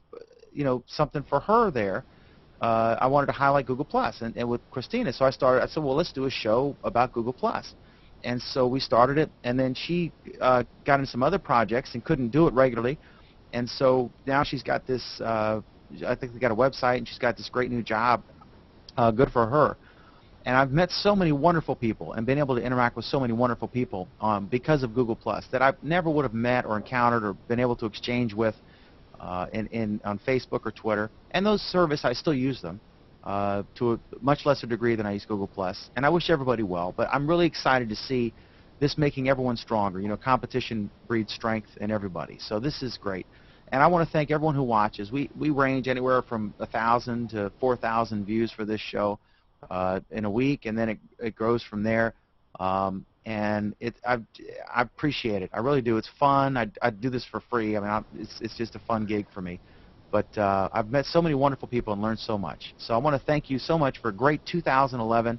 something for her there. I wanted to highlight Google Plus, and with Christina, so I said, well, let's do a show about Google Plus. And so we started it, and then she got into some other projects and couldn't do it regularly, and so now she's got this, I think they got a website, and she's got this great new job. Good for her. And I've met so many wonderful people and been able to interact with so many wonderful people because of Google Plus that I never would have met or encountered or been able to exchange with on Facebook or Twitter. And those services, I still use them to a much lesser degree than I use Google Plus. And I wish everybody well. But I'm really excited to see this making everyone stronger. Competition breeds strength in everybody. So this is great. And I want to thank everyone who watches. We range anywhere from 1,000 to 4,000 views for this show in a week, and then it grows from there. And I appreciate it. I really do. It's fun. I do this for free. I mean, it's just a fun gig for me. But I've met so many wonderful people and learned so much. So I want to thank you so much for a great 2011,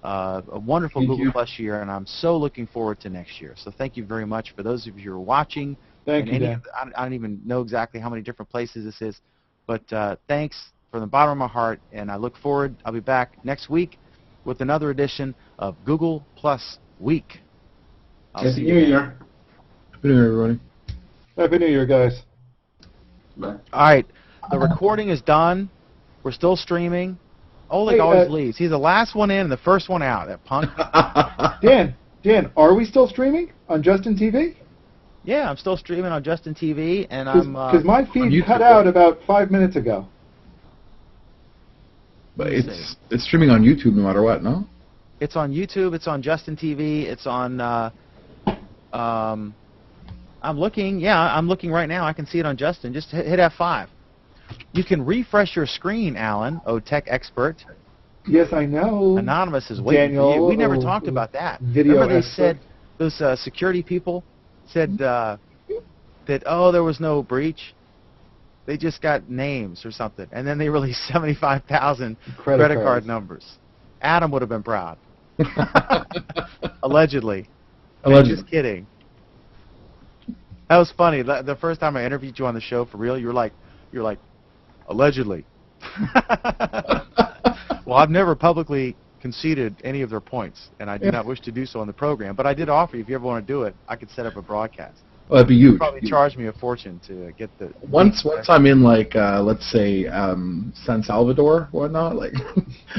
a wonderful Google Plus year, and I'm so looking forward to next year. So thank you very much for those of you who are watching. Thank you, Dan. I don't even know exactly how many different places this is, but thanks from the bottom of my heart, and I look forward. I'll be back next week with another edition of Google Plus Week. Happy New Year. Happy New Year, everybody. Happy New Year, guys. Bye. All right, the recording is done. We're still streaming. Oleg Hey, always leaves. He's the last one in and the first one out, that punk. Dan, are we still streaming on Justin TV? Yeah, I'm still streaming on Justin TV, and I'm... Because my feed YouTube, cut out about 5 minutes ago. But it's streaming on YouTube no matter what, no? It's on YouTube. It's on Justin TV. It's on... I'm looking. Yeah, I'm looking right now. I can see it on Justin. Just hit F5. You can refresh your screen, Alan, tech expert. Yes, I know. Anonymous is waiting for you. We never talked about that. Video Remember they expert. said, those security people said that, oh, there was no breach. They just got names or something. And then they released 75,000 credit card numbers. Adam would have been proud. Allegedly. I'm just kidding. That was funny. The first time I interviewed you on the show, for real, you're like, allegedly. Well, I've never publicly conceded any of their points, and I do not wish to do so on the program. But I did offer you, if you ever want to do it, I could set up a broadcast. Oh, that'd be huge. You'd probably charge me a fortune to get the... Once I'm in, like, let's say, San Salvador, whatnot, like,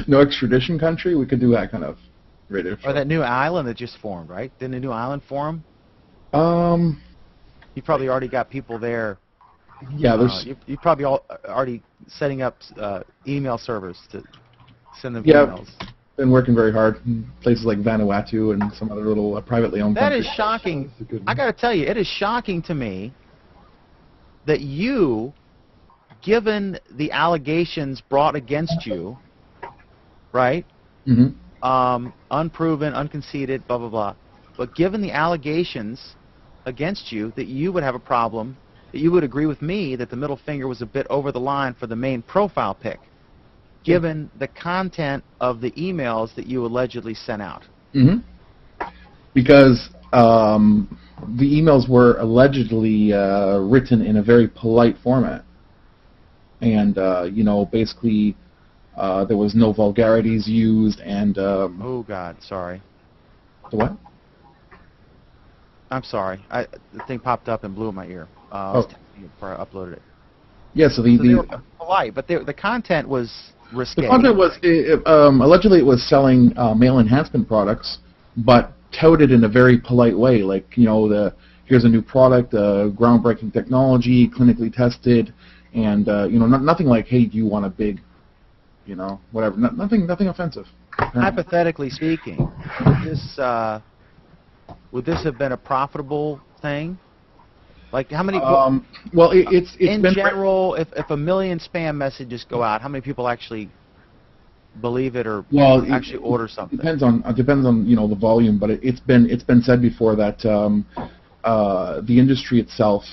no extradition country, we could do that kind of radio show. Or that new island that just formed, right? Didn't a new island form? You probably already got people there. Yeah, there's... you probably already setting up email servers to send them emails. Been working very hard in places like Vanuatu and some other little privately owned countries. That is shocking. I got to tell you, it is shocking to me that you, given the allegations brought against you, right? Mm-hmm. Unproven, unconceded, blah, blah, blah. But given the allegations against you, that you would have a problem, that you would agree with me that the middle finger was a bit over the line for the main profile pic, given the content of the emails that you allegedly sent out. Mm-hmm. Because the emails were allegedly written in a very polite format. And, basically there was no vulgarities used and... oh, God, sorry. The what? I'm sorry. The thing popped up and blew in my ear. I was texting you before I uploaded it. Yeah, so they were polite, but the content was risque. The content was, allegedly it was selling male enhancement products, but touted in a very polite way, like, here's here's a new product, groundbreaking technology, clinically tested, and nothing like, hey, do you want a big, whatever. Nothing offensive. Hypothetically speaking, would this have been a profitable thing? Like how many? Well, it's in been general, if a million spam messages go out, how many people actually believe it or actually order something? Depends on the volume, but it's been said before that the industry itself,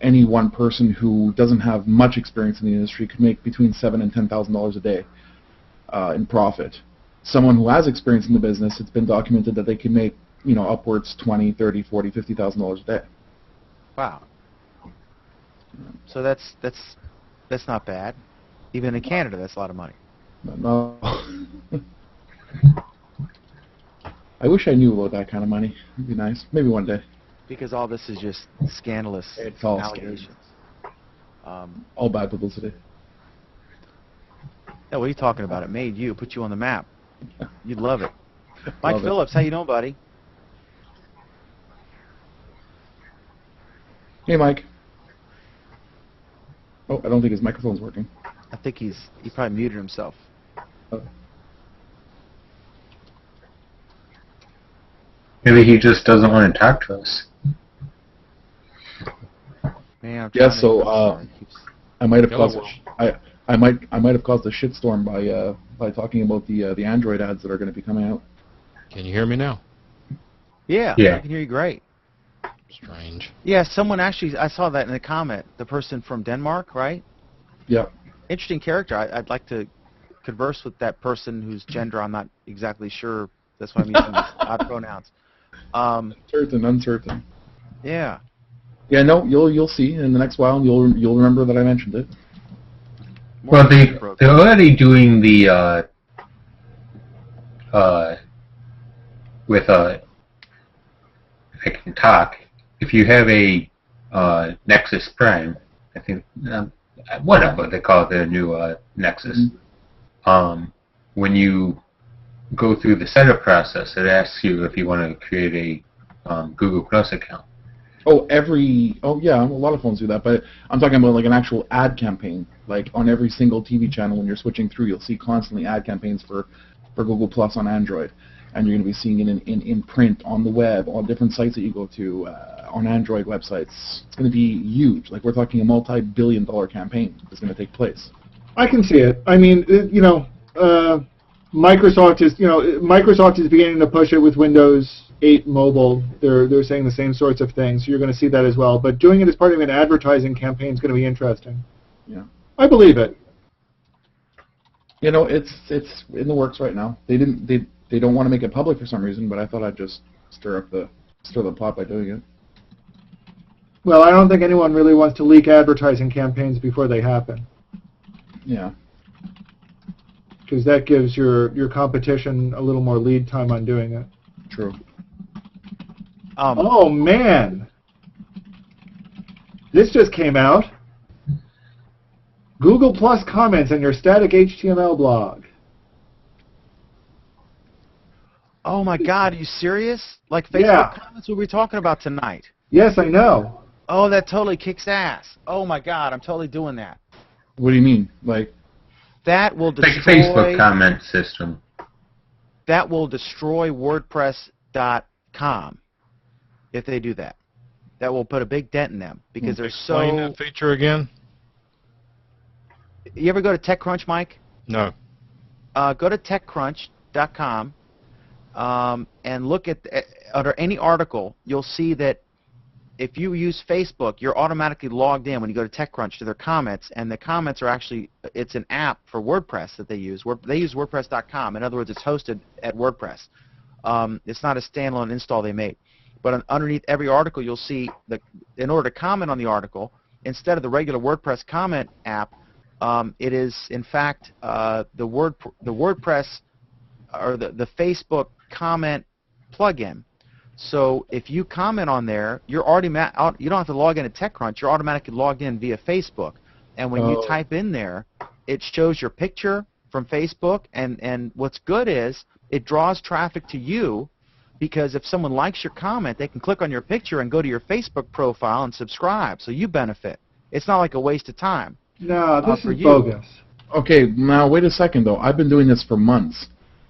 any one person who doesn't have much experience in the industry could make between $7,000 and $10,000 a day in profit. Someone who has experience in the business, it's been documented that they can make upwards $20,000, $30,000, $40,000, $50,000 a day. Wow. So that's not bad. Even in Canada, that's a lot of money. No. I wish I knew about that kind of money. It'd be nice. Maybe one day. Because all this is just scandalous It's all allegations. all bad publicity. Yeah, what are you talking about? It made you, put you on the map. You'd love it. Mike Phillips, how you doing, buddy? Hey, Mike. Oh, I don't think his microphone's working. I think he probably muted himself. Oh. Maybe he just doesn't want to talk to us. Man, I'm Yeah, trying so to- I might have Hello, caused I might have caused a shitstorm by talking about the Android ads that are going to be coming out. Can you hear me now? Yeah, Yeah. I can hear you great. Strange. Yeah, someone actually, I saw that in the comment. The person from Denmark, right? Yeah. Interesting character. I'd like to converse with that person whose gender I'm not exactly sure. That's why I'm using these odd pronouns. Uncertain. Yeah. Yeah, no, you'll see in the next while, and you'll remember that I mentioned it. Well, they're already doing the with I can talk. If you have a Nexus Prime, I think whatever they call the new Nexus. When you go through the setup process, it asks you if you want to create a Google Plus account. Oh, yeah, a lot of phones do that, but I'm talking about like an actual ad campaign. Like on every single TV channel when you're switching through, you'll see constantly ad campaigns for Google Plus on Android. And you're going to be seeing it in print, on the web, on different sites that you go to, on Android websites. It's going to be huge. Like we're talking a multi-billion-dollar campaign that's going to take place. I can see it. I mean, Microsoft is beginning to push it with Windows 8 Mobile. They're saying the same sorts of things. So you're going to see that as well. But doing it as part of an advertising campaign is going to be interesting. Yeah. I believe it. It's in the works right now. They don't want to make it public for some reason, but I thought I'd just stir the pot by doing it. Well, I don't think anyone really wants to leak advertising campaigns before they happen, Yeah. because that gives your competition a little more lead time on doing it. True. Oh man, this just came out. Google Plus comments on your static HTML blog. Oh my God, are you serious? Like Facebook Yeah. comments we were talking about tonight. Yes, I know. Oh, that totally kicks ass. Oh my God, I'm totally doing that. What do you mean? Like, That will Like destroy. a Facebook comment system. That will destroy WordPress.com if they do that. That will put a big dent in them because they're Explain so. that feature again? You ever go to TechCrunch, Mike? No. Go to TechCrunch.com and look at under any article. You'll see that if you use Facebook, you're automatically logged in when you go to TechCrunch to their comments, and the comments are actually, it's an app for WordPress that they use. They use WordPress.com. In other words, it's hosted at WordPress. It's not a standalone install they made. But underneath every article, you'll see that in order to comment on the article, instead of the regular WordPress comment app, it is in fact the WordPress or the Facebook comment plugin. So if you comment on there, you're already you don't have to log in at TechCrunch. You're automatically logged in via Facebook, and when you type in there, it shows your picture from Facebook. And what's good is it draws traffic to you because if someone likes your comment, they can click on your picture and go to your Facebook profile and subscribe, so you benefit. It's not like a waste of time. No, this for is you. bogus. Okay, now wait a second though. I've been doing this for months.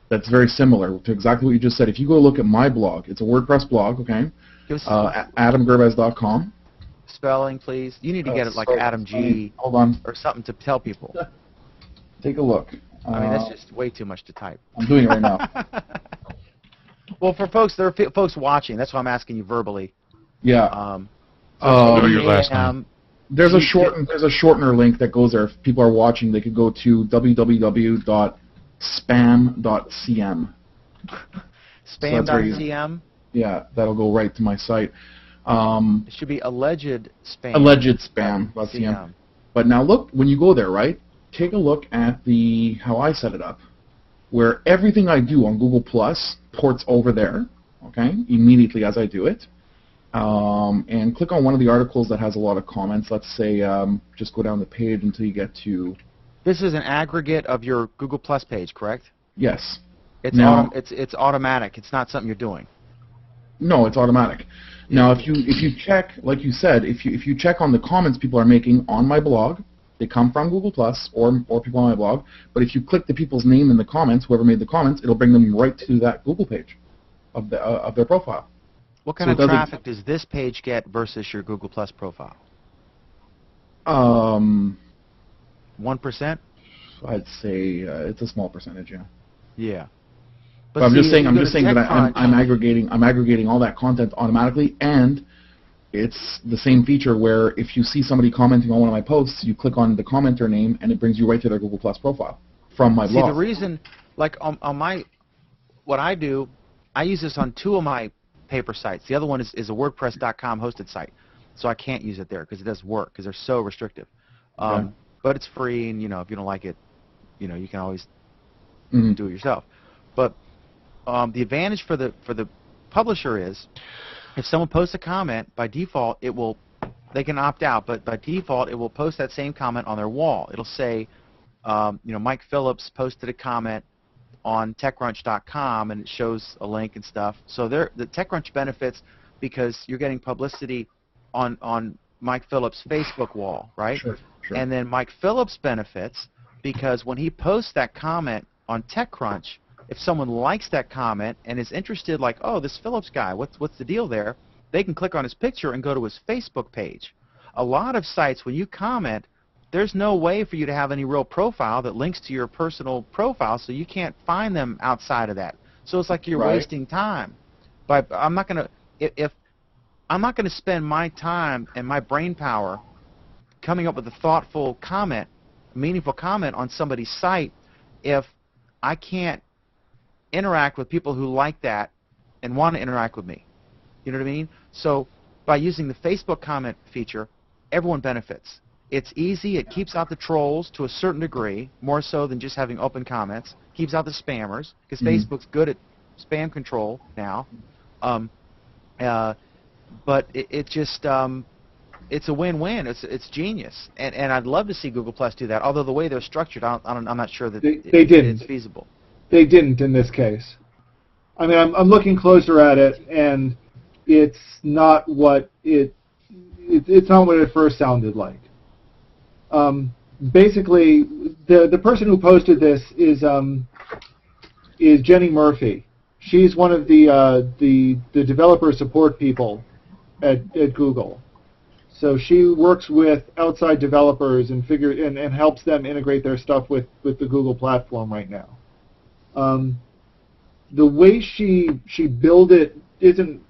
That's very similar to exactly what you just said. If you go look at my blog, it's a WordPress blog, okay? AdamGerbez.com. Spelling, please. You need to get it like Sorry, Adam G. Hold on. or something to tell people. Take a look. I mean, that's just way too much to type. I'm doing it right now. Well, for folks, there are folks watching. That's why I'm asking you verbally. Yeah. Know your last name. There's a shortener link that goes there. If people are watching, they could go to www.spam.cm. Spam.cm? Yeah, that'll go right to my site. It should be alleged spam. Alleged spam.cm. But now look, when you go there, right, take a look at how I set it up, where everything I do on Google Plus ports over there, okay, immediately as I do it. And click on one of the articles that has a lot of comments. Let's say just go down the page until you get to... This is an aggregate of your Google Plus page, correct? Yes. It's Now, it's automatic. It's not something you're doing. No, it's automatic. Now, if you check, like you said, if you check on the comments people are making on my blog, they come from Google Plus or people on my blog. But if you click the people's name in the comments, whoever made the comments, it'll bring them right to that Google page of their profile. What kind of traffic does this page get versus your Google Plus profile? 1%? I'd say it's a small percentage, yeah. Yeah. But I'm just saying that I'm aggregating all that content automatically, and it's the same feature where if you see somebody commenting on one of my posts, you click on the commenter name, and it brings you right to their Google Plus profile from my blog. See, the reason, like on what I do, I use this on 2 of my paper sites. The other one is a WordPress.com hosted site, so I can't use it there because it doesn't work because they're so restrictive. Okay. But it's free, and if you don't like it, you can always do it yourself. But the advantage for the publisher is if someone posts a comment, by default they can opt out, but by default it will post that same comment on their wall. It'll say, Mike Phillips posted a comment on TechCrunch.com, and it shows a link and stuff. So the TechCrunch benefits because you're getting publicity on Mike Phillips' Facebook wall, right? Sure. And then Mike Phillips benefits because when he posts that comment on TechCrunch, if someone likes that comment and is interested, like, oh, this Phillips guy, what's the deal there? They can click on his picture and go to his Facebook page. A lot of sites, when you comment, there's no way for you to have any real profile that links to your personal profile, so you can't find them outside of that. So it's like you're wasting time. But I'm not gonna spend my time and my brain power coming up with a thoughtful comment, a meaningful comment on somebody's site if I can't interact with people who like that and want to interact with me. You know what I mean? So by using the Facebook comment feature, everyone benefits. It's easy. It keeps out the trolls to a certain degree, more so than just having open comments. Keeps out the spammers, because Facebook's good at spam control now. But it just it's a win-win. It's genius, and I'd love to see Google Plus do that. Although the way they're structured, I'm not sure that it's feasible. They didn't in this case. I mean, I'm looking closer at it, and it's not what it's not what it first sounded like. Basically, the person who posted this is Jenny Murphy. She's one of the developer support people at Google. So she works with outside developers and helps them integrate their stuff with the Google platform right now. The way she built it isn't,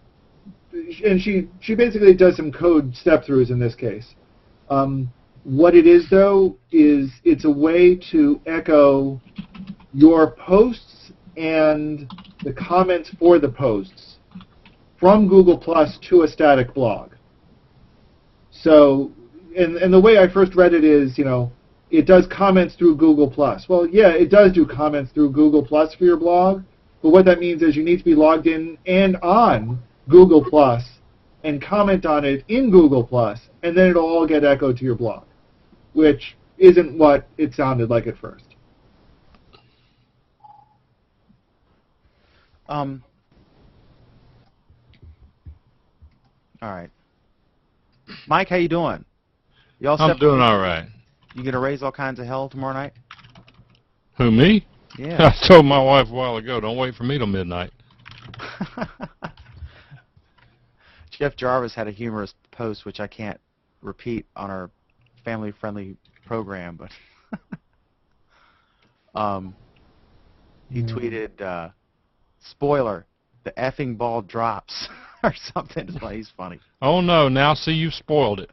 and she basically does some code step-throughs in this case. What it is, though, is it's a way to echo your posts and the comments for the posts from Google Plus to a static blog. So, and the way I first read it is, it does comments through Google Plus. Well, yeah, it does do comments through Google Plus for your blog, but what that means is you need to be logged in and on Google Plus and comment on it in Google Plus, and then it'll all get echoed to your blog, which isn't what it sounded like at first. All right. Mike, how you doing? You all I'm set? doing all right. You gonna raise all kinds of hell tomorrow night? Who, me? Yeah. I told my wife a while ago, don't wait for me till midnight. Jeff Jarvis had a humorous post, which I can't repeat on our family-friendly program, but he tweeted, spoiler, the effing ball drops, or something. He's funny. Oh, no, now see, you've spoiled it.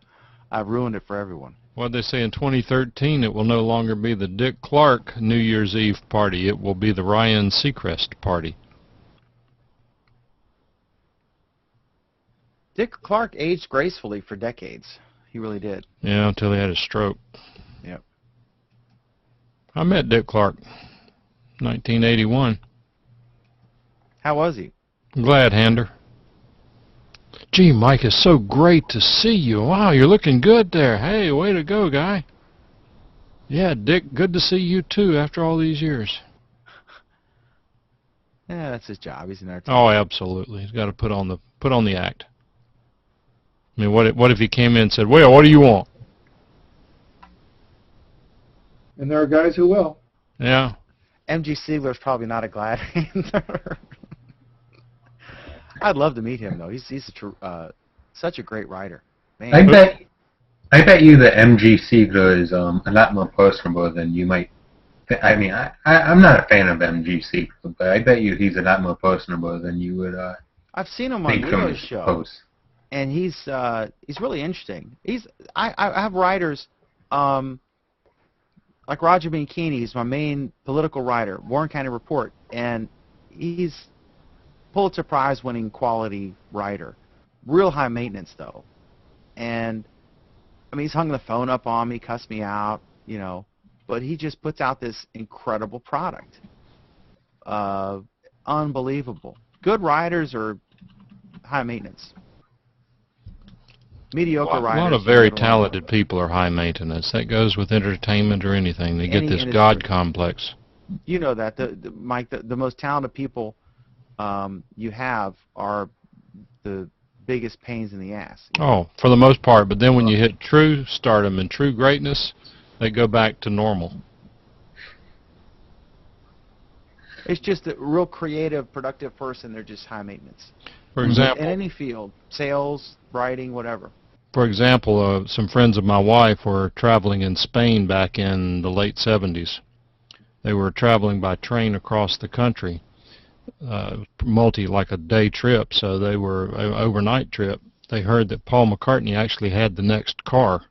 I ruined it for everyone. What they say in 2013, it will no longer be the Dick Clark New Year's Eve party. It will be the Ryan Seacrest party. Dick Clark aged gracefully for decades. He really did. Yeah, until he had a stroke. Yep. I met Dick Clark, 1981. How was he? Glad hander. Gee, Mike, it's so great to see you. Wow, you're looking good there. Hey, way to go, guy. Yeah, Dick, good to see you too after all these years. Yeah, that's his job. He's an entertainer. Oh, absolutely. He's got to put on the act. I mean, what if he came in and said, "Well, what do you want?" And there are guys who will. Yeah. M.G. Siegler's probably not a glad hander. I'd love to meet him though. He's such a great writer. Man. I bet you that M.G. Siegler is a lot more personable than you might. I mean, I'm not a fan of M.G. Siegler, but I bet you he's a lot more personable than you would. I've seen him on think from Leo's his show, posts. and he's really interesting. I have writers like Roger Bianchini. He's my main political writer, Warren County Report, and he's Pulitzer Prize winning quality writer. Real high maintenance though, and I mean he's hung the phone up on me, cussed me out, but he just puts out this incredible product. Unbelievable. Good writers are high maintenance. Mediocre writers. A lot of very talented people are high maintenance. That goes with entertainment or anything. They get this God complex. You know that, Mike. The most talented people you have are the biggest pains in the ass. Oh, for the most part. But then when you hit true stardom and true greatness, they go back to normal. It's just a real creative, productive person. They're just high maintenance. For example, in any field, sales, writing, whatever. For example, some friends of my wife were traveling in Spain back in the late 70s. They were traveling by train across the country, like a day trip, so they were an overnight trip. They heard that Paul McCartney actually had the next car.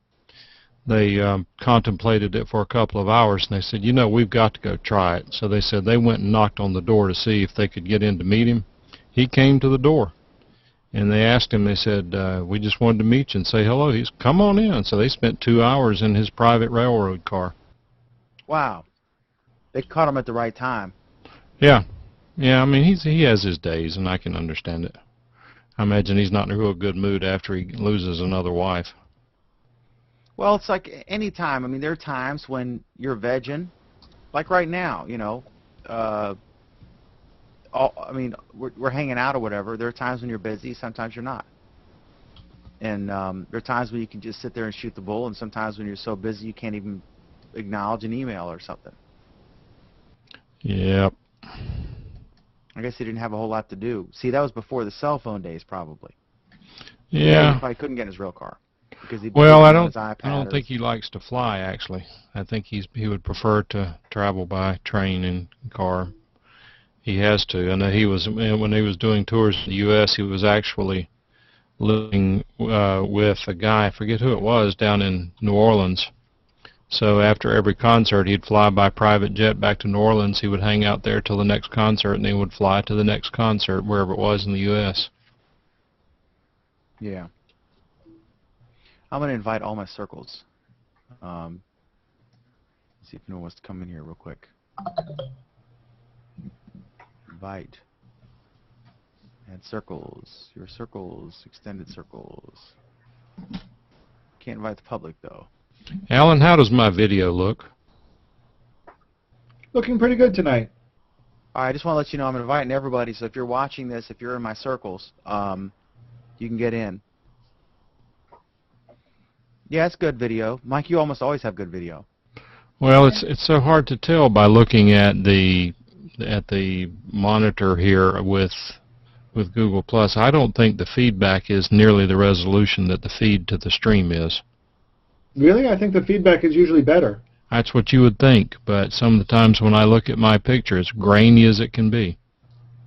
They contemplated it for a couple of hours, and they said, we've got to go try it. So they said they went and knocked on the door to see if they could get in to meet him. He came to the door, and they asked him, they said, we just wanted to meet you and say hello. He's, come on in. So they spent 2 hours in his private railroad car. Wow. They caught him at the right time. Yeah. Yeah, I mean, he has his days, and I can understand it. I imagine he's not in a real good mood after he loses another wife. Well, it's like any time. I mean, there are times when you're vegging, like right now, we're hanging out or whatever. There are times when you're busy, sometimes you're not. And there are times when you can just sit there and shoot the bull, and sometimes when you're so busy you can't even acknowledge an email or something. Yep. I guess he didn't have a whole lot to do. See, that was before the cell phone days, probably. Yeah. He probably couldn't get in his real car. Well, I don't think he likes to fly, actually. I think he would prefer to travel by train and car. He has to. And when he was doing tours in the U.S., he was actually living with a guy, I forget who it was, down in New Orleans. So after every concert, he'd fly by private jet back to New Orleans. He would hang out there till the next concert, and then would fly to the next concert, wherever it was in the U.S. Yeah. I'm going to invite all my circles. See if anyone wants to come in here real quick. Invite. Add circles. Your circles. Extended circles. Can't invite the public, though. Alan, how does my video look? Looking pretty good tonight. All right, I just want to let you know I'm inviting everybody, so if you're watching this, if you're in my circles, you can get in. Yeah, it's good video. Mike, you almost always have good video. Well, it's so hard to tell by looking at the monitor here with Google Plus. I don't think the feedback is nearly the resolution that the feed to the stream is. Really? I think the feedback is usually better. That's what you would think, but some of the times when I look at my picture, it's grainy as it can be.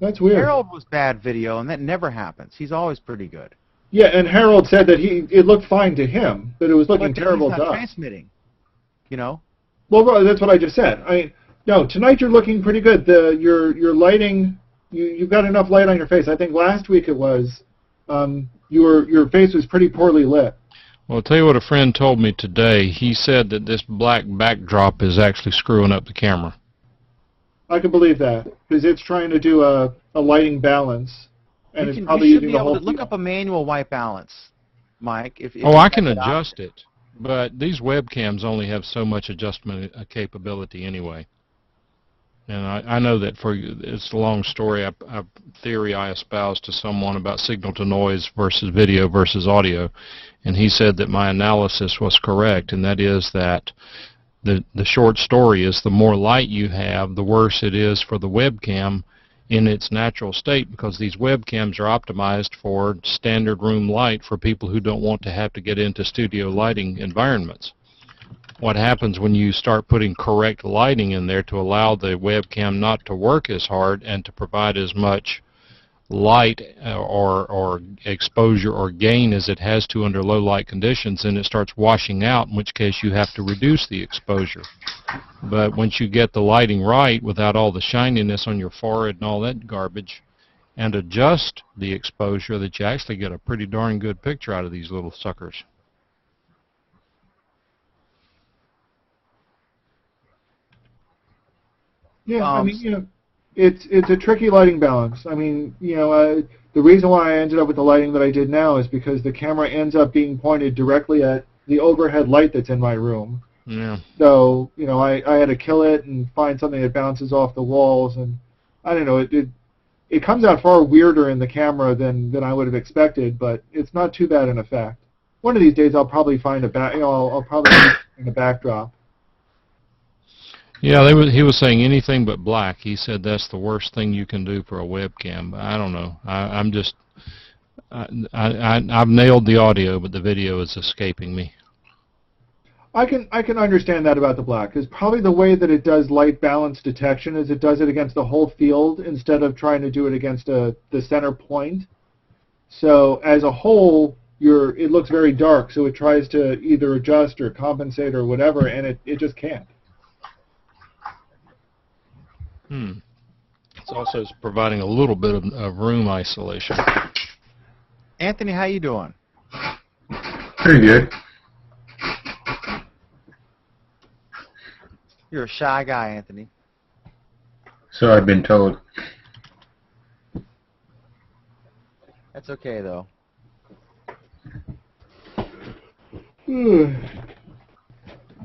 That's weird. Harold was bad video, and that never happens. He's always pretty good. Yeah, and Harold said that it looked fine to him, but it was looking terrible he's to not us. transmitting, you know? Well, that's what I just said. No, tonight you're looking pretty good. Your lighting, you've got enough light on your face. I think last week it was, your face was pretty poorly lit. Well, I'll tell you what a friend told me today. He said that this black backdrop is actually screwing up the camera. I can believe that, because it's trying to do a lighting balance, and it's probably you should using be the able whole to look up a manual white balance, Mike. If I can adjust it, but these webcams only have so much adjustment capability anyway. And I know that it's a long story, a theory I espoused to someone about signal to noise versus video versus audio, and he said that my analysis was correct, and that is that the short story is the more light you have, the worse it is for the webcam in its natural state, because these webcams are optimized for standard room light for people who don't want to have to get into studio lighting environments. What happens when you start putting correct lighting in there to allow the webcam not to work as hard and to provide as much light or exposure or gain as it has to under low light conditions, and it starts washing out, in which case you have to reduce the exposure. But once you get the lighting right without all the shininess on your forehead and all that garbage, and adjust the exposure, that you actually get a pretty darn good picture out of these little suckers. Yeah, it's a tricky lighting balance. The reason why I ended up with the lighting that I did now is because the camera ends up being pointed directly at the overhead light that's in my room. Yeah. So, I had to kill it and find something that bounces off the walls, and I don't know, it comes out far weirder in the camera than I would have expected, but it's not too bad an effect. One of these days I'll probably find I'll probably find a backdrop. Yeah, he was saying anything but black. He said that's the worst thing you can do for a webcam. I don't know. I've nailed the audio, but the video is escaping me. I can understand that about the black, because probably the way that it does light balance detection is it does it against the whole field instead of trying to do it against the center point. So as a whole, it looks very dark, so it tries to either adjust or compensate or whatever, and it just can't. It's also providing a little bit of room isolation. Anthony, how you doing? Pretty good. You're a shy guy, Anthony. So I've been told. That's okay, though.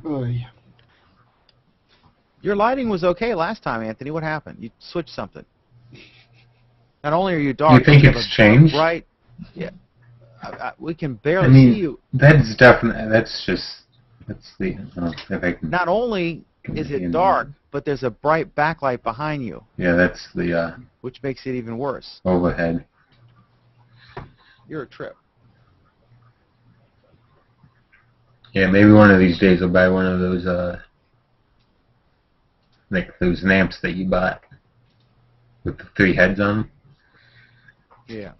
Oh, yeah. Your lighting was okay last time, Anthony. What happened? You switched something. Not only are you dark, You think have it's changed? Bright. Yeah. We can barely see you. That's definitely. That's the. If I can. Not only is it dark, but there's a bright backlight behind you. Yeah, that's the. Which makes it even worse. Overhead. You're a trip. Yeah, maybe one of these days I'll buy one of those. Like those lamps that you bought with the 3 heads on them. Yeah.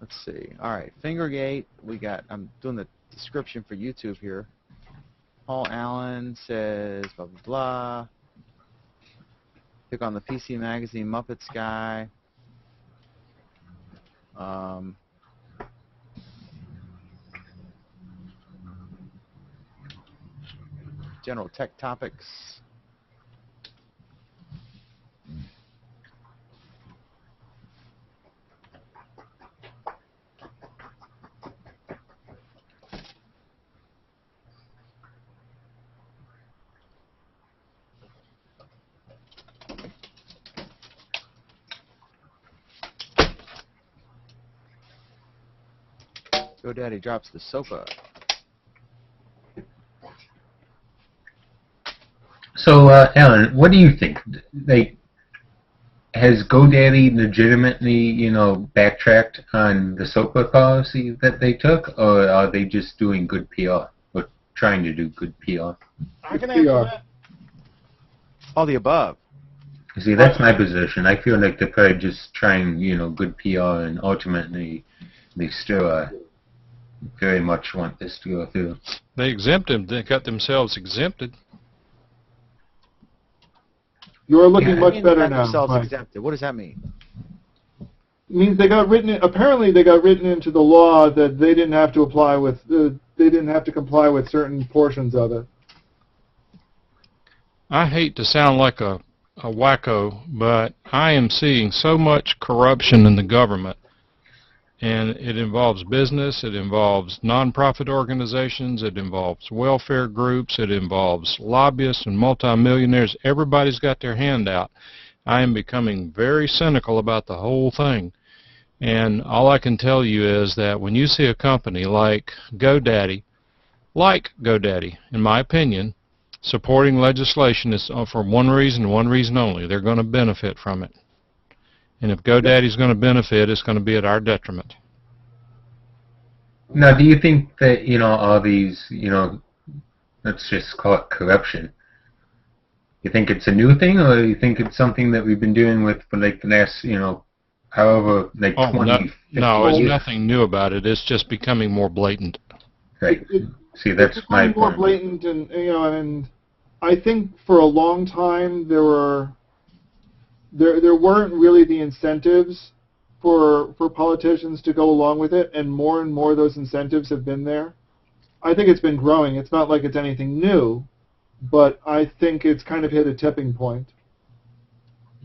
Let's see. All right, Fingergate. I'm doing the description for YouTube here. Paul Allen says blah blah blah. Pick on the PC Magazine Muppets guy. General tech topics. GoDaddy drops the SOPA. So, Alan, what do you think? Like, has GoDaddy legitimately, backtracked on the SOPA policy that they took, or are they just doing good PR, or trying to do good PR? I can answer that. All the above. See, that's my position. I feel like they're probably just trying, good PR, and ultimately they still very much want this to go through. They exempted. They got themselves exempted. You're looking much better now. Themselves exempted. What does that mean? It means they got written. Apparently, they got written into the law that they didn't have to apply with. They didn't have to comply with certain portions of it. I hate to sound like a wacko, but I am seeing so much corruption in the government, and it involves business, it involves nonprofit organizations, it involves welfare groups, it involves lobbyists and multimillionaires. Everybody's got their hand out. I am becoming very cynical about the whole thing, and all I can tell you is that when you see a company like GoDaddy, in my opinion, supporting legislation is for one reason only. They're going to benefit from it. And if GoDaddy's going to benefit, it's going to be at our detriment. Now, do you think that, all these, let's just call it corruption, you think it's a new thing, or do you think it's something that we've been dealing with for, like, the last, however, like, 20, No, there's nothing new about it. It's just becoming more blatant. Right. See, that's my point. More blatant, and and I think for a long time there weren't really the incentives for politicians to go along with it, and more those incentives have been there. I think it's been growing. It's not like it's anything new, but I think it's kind of hit a tipping point.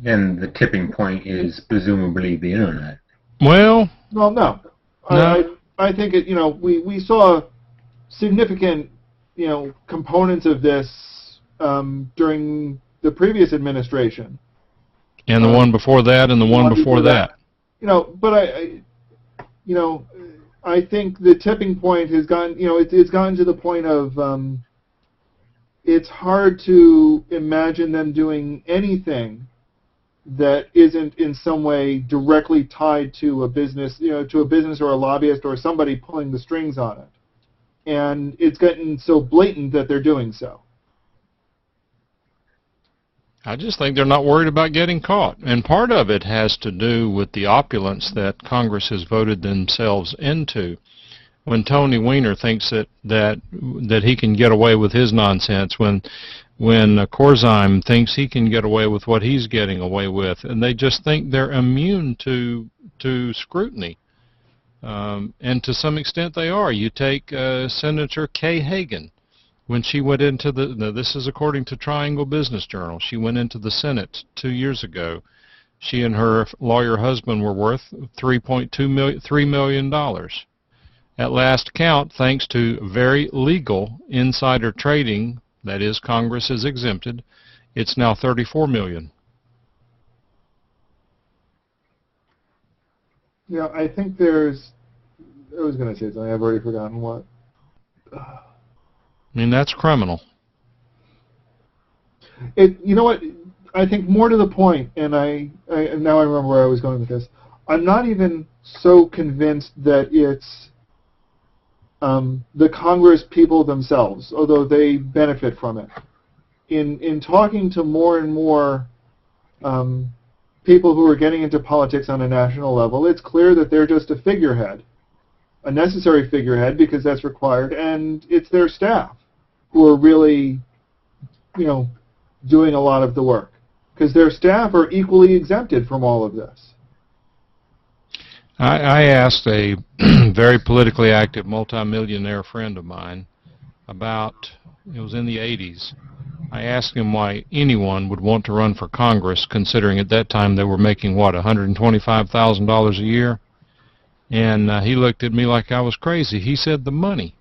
And the tipping point is presumably the internet. Well, no. I think it. We saw significant, components of this during the previous administration. And the one before that, and the one before that. But I think the tipping point has gone. It's gotten to the point of it's hard to imagine them doing anything that isn't in some way directly tied to a business, to a business or a lobbyist or somebody pulling the strings on it. And it's gotten so blatant that they're doing so. I just think they're not worried about getting caught. And part of it has to do with the opulence that Congress has voted themselves into. When Tony Weiner thinks that he can get away with his nonsense, when Corzine thinks he can get away with what he's getting away with, and they just think they're immune to scrutiny. And to some extent they are. You take Senator Kay Hagan. When she went into this is according to Triangle Business Journal, she went into the Senate 2 years ago. She and her lawyer husband were worth $3 million. At last count, thanks to very legal insider trading, that is, Congress is exempted, it's now $34 million. Yeah, I think there's... I was going to say something. I've already forgotten what. I mean, that's criminal. You know what? I think more to the point, and now I remember where I was going with this. I'm not even so convinced that it's the Congress people themselves, although they benefit from it. In talking to more and more people who are getting into politics on a national level, it's clear that they're just a figurehead, a necessary figurehead because that's required, and it's their staff who are really, doing a lot of the work, because their staff are equally exempted from all of this. I asked a very politically active multimillionaire friend of mine about, it was in the 80s, I asked him why anyone would want to run for Congress, considering at that time they were making, what, $125,000 a year? And he looked at me like I was crazy. He said, the money.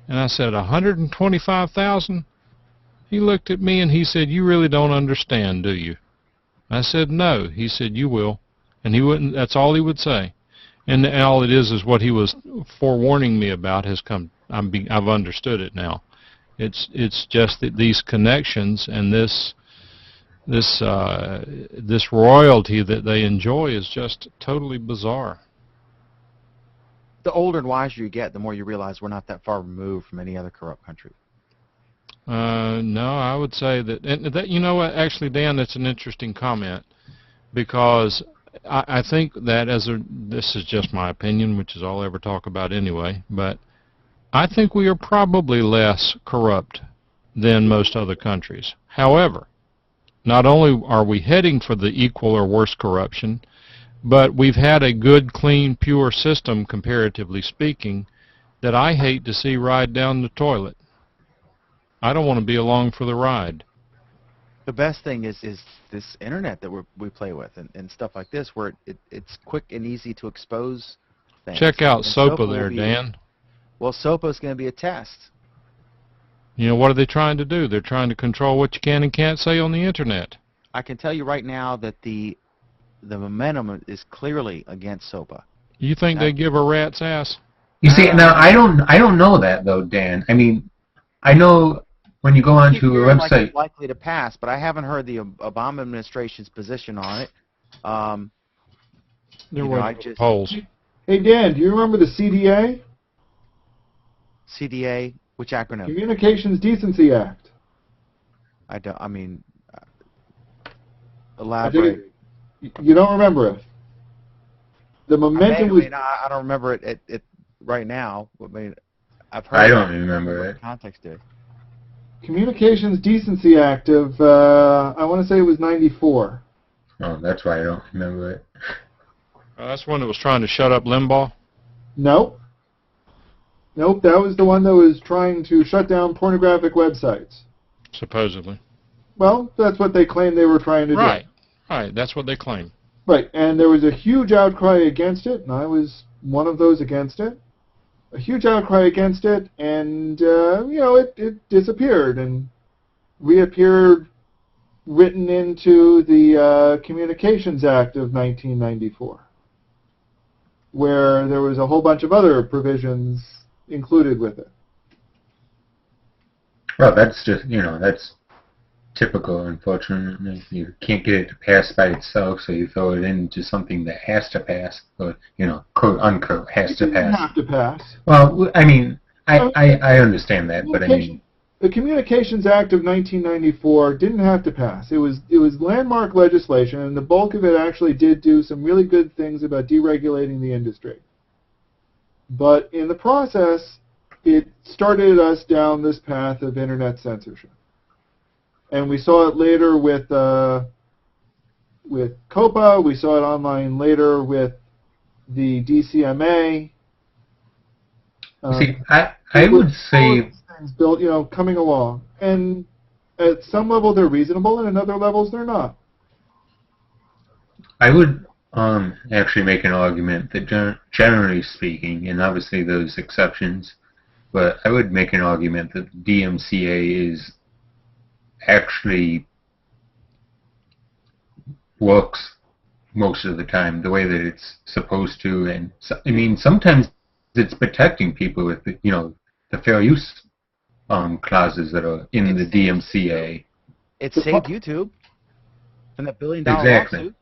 And I said, $125,000? He looked at me and he said, you really don't understand, do you? I said, no. He said, you will. And he wouldn't, that's all he would say. And all it is what he was forewarning me about has come. I've understood it now. It's just that these connections and this royalty that they enjoy is just totally bizarre. The older and wiser you get, the more you realize we're not that far removed from any other corrupt country. No, I would say that, and that, you know what, actually, Dan, that's an interesting comment, because I think that this is just my opinion, which is all I ever talk about anyway, but I think we are probably less corrupt than most other countries. However, not only are we heading for the equal or worse corruption, but we've had a good, clean, pure system, comparatively speaking, that I hate to see ride down the toilet. I don't want to be along for the ride. The best thing is this internet that we play with and stuff like this, where it's quick and easy to expose things. Check out And SOPA there, Dan. Well, SOPA is going to be a test. You know, what are they trying to do? They're trying to control what you can and can't say on the internet. I can tell you right now that the momentum is clearly against SOPA. You think they give a rat's ass? You see, now I don't know that though, Dan. I mean, I know when you go onto a website, like it's likely to pass, but I haven't heard the Obama administration's position on it. They're waiting for polls. Hey Dan, do you remember the CDA? CDA, which acronym? Communications Decency Act. I don't. I mean, elaborate. You don't remember it. The momentum was. I don't remember it right now. I mean, I've heard. I don't remember it. Context to it. Communications Decency Act of I want to say it was '94. Oh, that's why I don't remember it. That's one that was trying to shut up Limbaugh? Nope. Nope, that was the one that was trying to shut down pornographic websites. Supposedly. Well, that's what they claimed they were trying to do. Right, that's what they claim. Right, and there was a huge outcry against it, and I was one of those against it. A huge outcry against it, and, it disappeared and reappeared written into the Communications Act of 1994, where there was a whole bunch of other provisions included with it. Well, that's just, that's typical, unfortunately. You can't get it to pass by itself, so you throw it into something that has to pass, or, quote, unquote, has to pass. It didn't have to pass. Well, I mean, I understand that, but I mean... The Communications Act of 1994 didn't have to pass. It was landmark legislation, and the bulk of it actually did do some really good things about deregulating the industry. But in the process, it started us down this path of internet censorship. And we saw it later with COPA. We saw it online later with the DCMA. See, I would say things built, coming along, and at some level they're reasonable, and at other levels they're not. I would actually make an argument that generally speaking, and obviously there's exceptions, but I would make an argument that DMCA is actually works most of the time the way that it's supposed to, and I mean sometimes it's protecting people with the fair use clauses that are in the DMCA. It saved YouTube from that $1 billion lawsuit.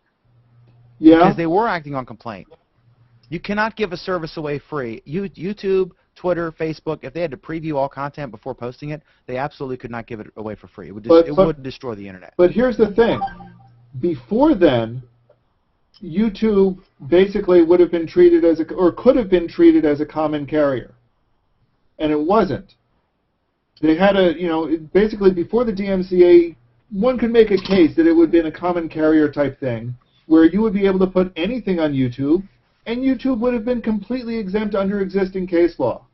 Yeah. Because they were acting on complaint. You cannot give a service away free. YouTube, Twitter, Facebook, if they had to preview all content before posting it, they absolutely could not give it away for free. It would destroy the internet. But here's the thing. Before then, YouTube basically would have been treated as or could have been treated as a common carrier. And it wasn't. They had basically before the DMCA, one could make a case that it would have been a common carrier type thing, where you would be able to put anything on YouTube, and YouTube would have been completely exempt under existing case law.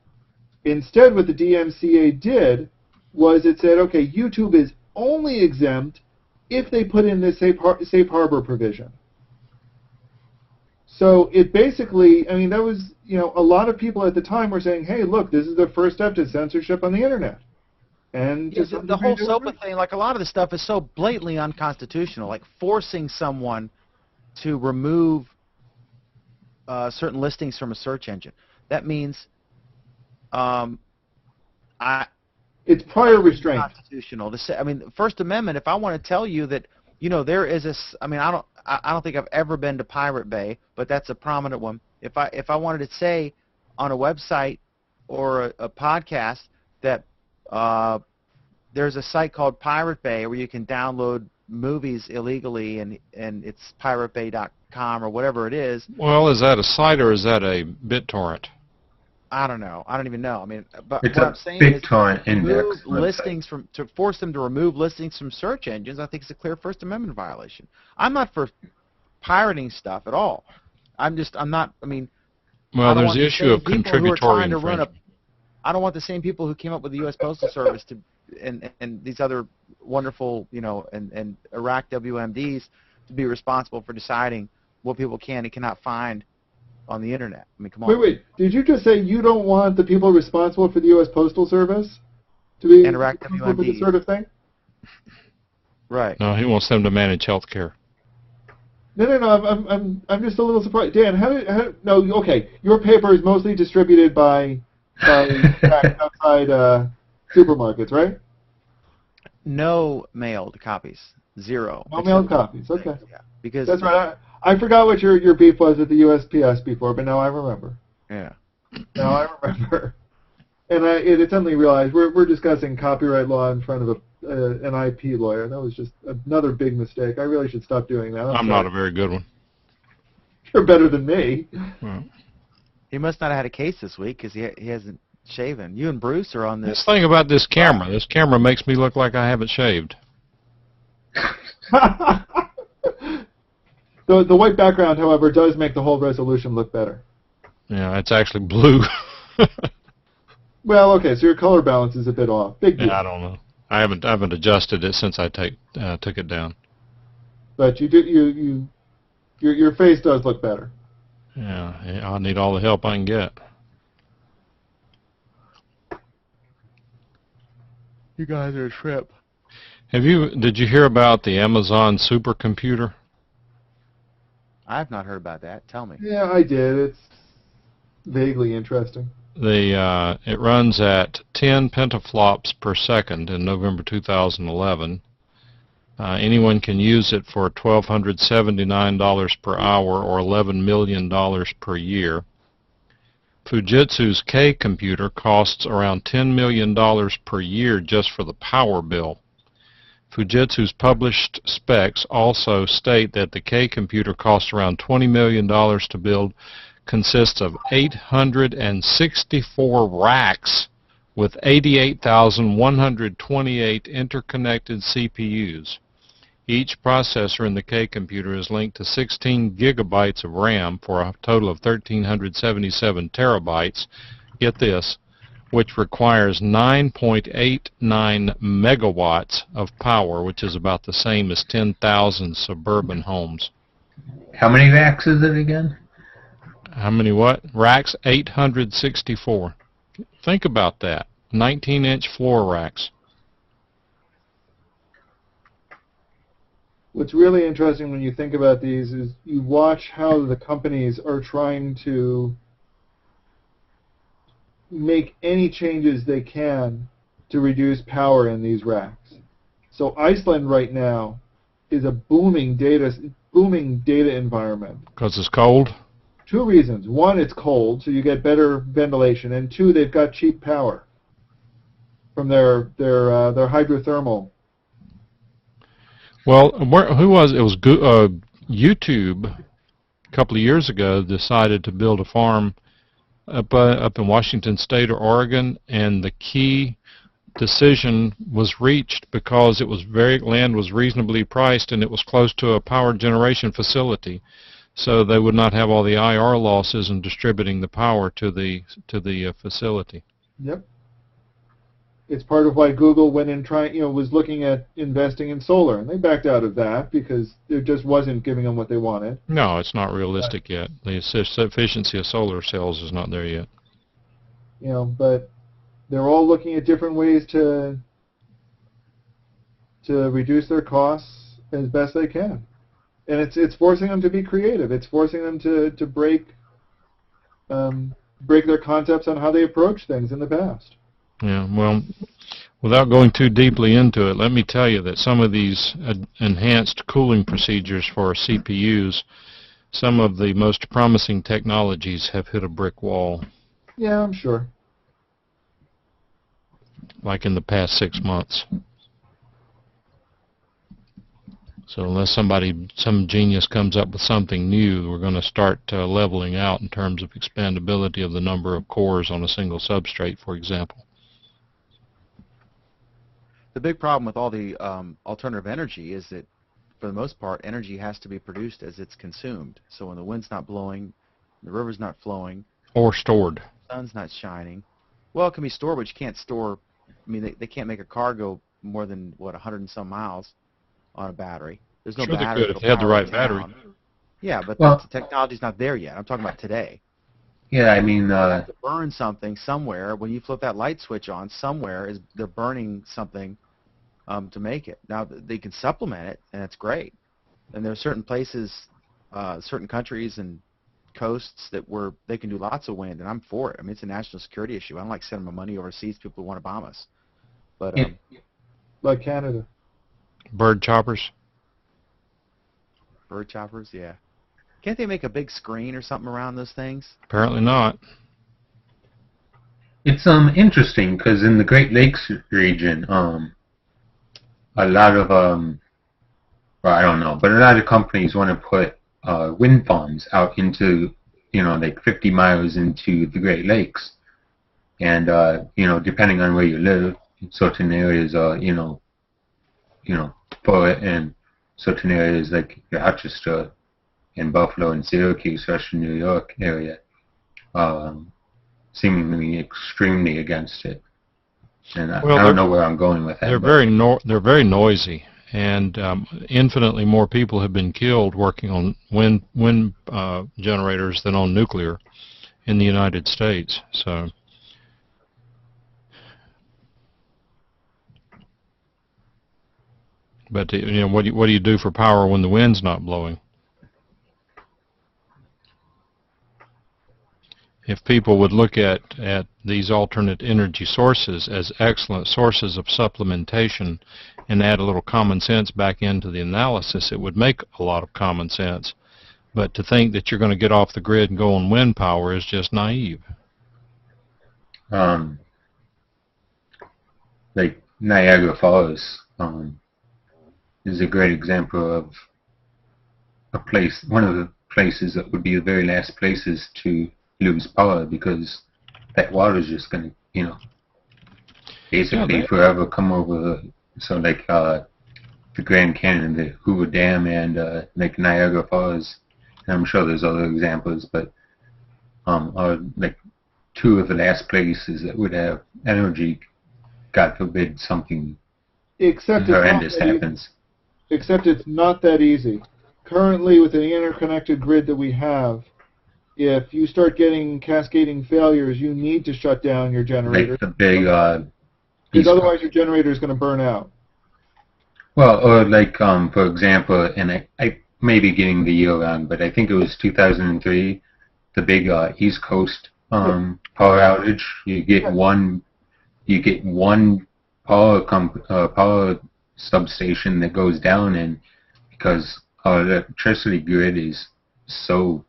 Instead, what the DMCA did was it said, okay, YouTube is only exempt if they put in this safe harbor provision. So it basically, I mean, that was, a lot of people at the time were saying, hey, look, this is the first step to censorship on the internet. And yeah, the whole SOPA thing, like a lot of the stuff is so blatantly unconstitutional, like forcing someone to remove certain listings from a search engine. That means it's prior restraint. Constitutional to say. I mean, First Amendment. If I want to tell you that, there is a. I mean, I don't think I've ever been to Pirate Bay, but that's a prominent one. If I wanted to say on a website or a podcast that there's a site called Pirate Bay where you can download movies illegally, and it's piratebay.com or whatever it is. Well, is that a site or is that a BitTorrent? I don't know. I don't even know. I mean, but It's what a I'm saying BitTorrent is index listings to force them to remove listings from search engines. I think it's a clear First Amendment violation. I'm not for pirating stuff at all. I'm not. I mean, well, there's the issue of contributory infringement. I don't want the same people who came up with the U.S. Postal Service and these other wonderful, and Iraq WMDs to be responsible for deciding what people can and cannot find on the internet. I mean, come on. Wait. Did you just say you don't want the people responsible for the U.S. Postal Service to be responsible for this sort of thing? Right. No, he wants them to manage health care. No. I'm just a little surprised. Dan, okay. Your paper is mostly distributed by outside supermarkets, right? No mailed copies. Zero. No mailed copies. Okay. Yeah. Because that's right. I forgot what your beef was at the USPS before, but now I remember. Yeah. Now I remember. And it suddenly realized we're discussing copyright law in front of an IP lawyer. That was just another big mistake. I really should stop doing that. I'm not a very good one. You're better than me. Well, he must not have had a case this week because he hasn't shaven. You and Bruce are on this. This thing about this camera. This camera makes me look like I haven't shaved. The white background, however, does make the whole resolution look better. Yeah, it's actually blue. Well, okay, so your color balance is a bit off. Big deal. Yeah, I don't know. I haven't adjusted it since I took it down. But your face does look better. Yeah, I need all the help I can get. You guys are a trip. Did you hear about the Amazon supercomputer? I have not heard about that. Tell me. Yeah, I did. It's vaguely interesting. It runs at 10 petaflops per second in November 2011. Anyone can use it for $1,279 per hour or $11 million per year. Fujitsu's K computer costs around $10 million per year just for the power bill. Fujitsu's published specs also state that the K computer costs around $20 million to build, consists of 864 racks with 88,128 interconnected CPUs. Each processor in the K computer is linked to 16 gigabytes of RAM for a total of 1,377 terabytes. Get this, which requires 9.89 megawatts of power, which is about the same as 10,000 suburban homes. How many racks is it again? How many what? Racks? 864. Think about that. 19-inch floor racks. What's really interesting when you think about these is you watch how the companies are trying to make any changes they can to reduce power in these racks. So Iceland right now is a booming data environment. Because it's cold? Two reasons. One, it's cold, so you get better ventilation, and two, they've got cheap power from their hydrothermal. Well, who was it? Was YouTube a couple of years ago decided to build a farm up in Washington State or Oregon, and the key decision was reached because land was reasonably priced and it was close to a power generation facility, so they would not have all the IR losses in distributing the power to the facility. Yep. It's part of why Google went and was looking at investing in solar, and they backed out of that because it just wasn't giving them what they wanted. No, it's not realistic yet. The efficiency of solar cells is not there yet. But they're all looking at different ways to reduce their costs as best they can, and it's forcing them to be creative. It's forcing them to break break their concepts on how they approach things in the past. Yeah, well, without going too deeply into it, let me tell you that some of these enhanced cooling procedures for CPUs, some of the most promising technologies have hit a brick wall. Yeah, I'm sure. Like in the past 6 months. So unless some genius comes up with something new, we're going to start leveling out in terms of expandability of the number of cores on a single substrate, for example. The big problem with all the alternative energy is that, for the most part, energy has to be produced as it's consumed. So when the wind's not blowing, the river's not flowing, Or stored. the sun's not shining, well, it can be stored, but you can't store. I mean, they can't make a car go more than, what, 100 and some miles on a battery. There's no Sure they battery. could if they had the right battery. Yeah, but Well- the technology's not there yet. I'm talking about today. Yeah, I mean, You have to burn something somewhere. When you flip that light switch on, somewhere they're burning something to make it. Now, they can supplement it, and it's great. And there are certain places, certain countries and coasts where they can do lots of wind, and I'm for it. I mean, it's a national security issue. I don't like sending my money overseas to people who want to bomb us. But Like Canada. Bird choppers. bird choppers, yeah. Can't they make a big screen or something around those things? Apparently not. it's interesting because in the Great Lakes region, a lot of well, I don't know, but a lot of companies want to put wind farms out into, like 50 miles into the Great Lakes, and depending on where you live, certain areas are for it, and certain areas like Rochester and Buffalo and Syracuse, Western New York area, seemingly extremely against it. And I don't know where I'm going with that. They're very noisy, and infinitely more people have been killed working on wind generators than on nuclear in the United States. So. But what do you do for power when the wind's not blowing? If people would look at these alternate energy sources as excellent sources of supplementation and add a little common sense back into the analysis, it would make a lot of common sense. But to think that you're going to get off the grid and go on wind power is just naive. Like Niagara Falls is a great example of one of the places that would be the very last places to lose power, because that water is just going to, basically forever come over. So like the Grand Canyon, the Hoover Dam, and like Niagara Falls, and I'm sure there's other examples, but are like two of the last places that would have energy, God forbid something horrendous happens. Except it's not that easy. Currently, with the interconnected grid that we have, if you start getting cascading failures, you need to shut down your generator. Like the big... because otherwise your generator is going to burn out. Well, or like, for example, and I may be getting the year wrong, but I think it was 2003, the big East Coast power outage. You get one power substation that goes down, and because our electricity grid is so,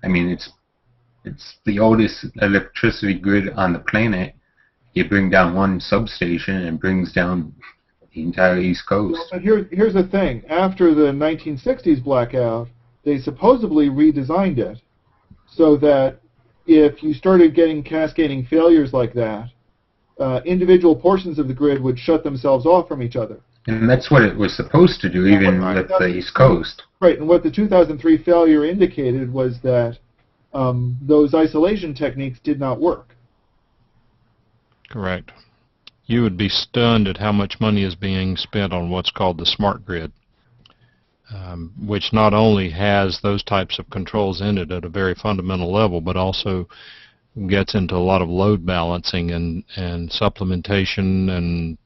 I mean, it's the oldest electricity grid on the planet. You bring down one substation and it brings down the entire East Coast. Well, but here's the thing. After the 1960s blackout, they supposedly redesigned it so that if you started getting cascading failures like that, individual portions of the grid would shut themselves off from each other. And that's what it was supposed to do, even with the East Coast. Right, and what the 2003 failure indicated was that those isolation techniques did not work. Correct. You would be stunned at how much money is being spent on what's called the smart grid, which not only has those types of controls in it at a very fundamental level, but also gets into a lot of load balancing and supplementation and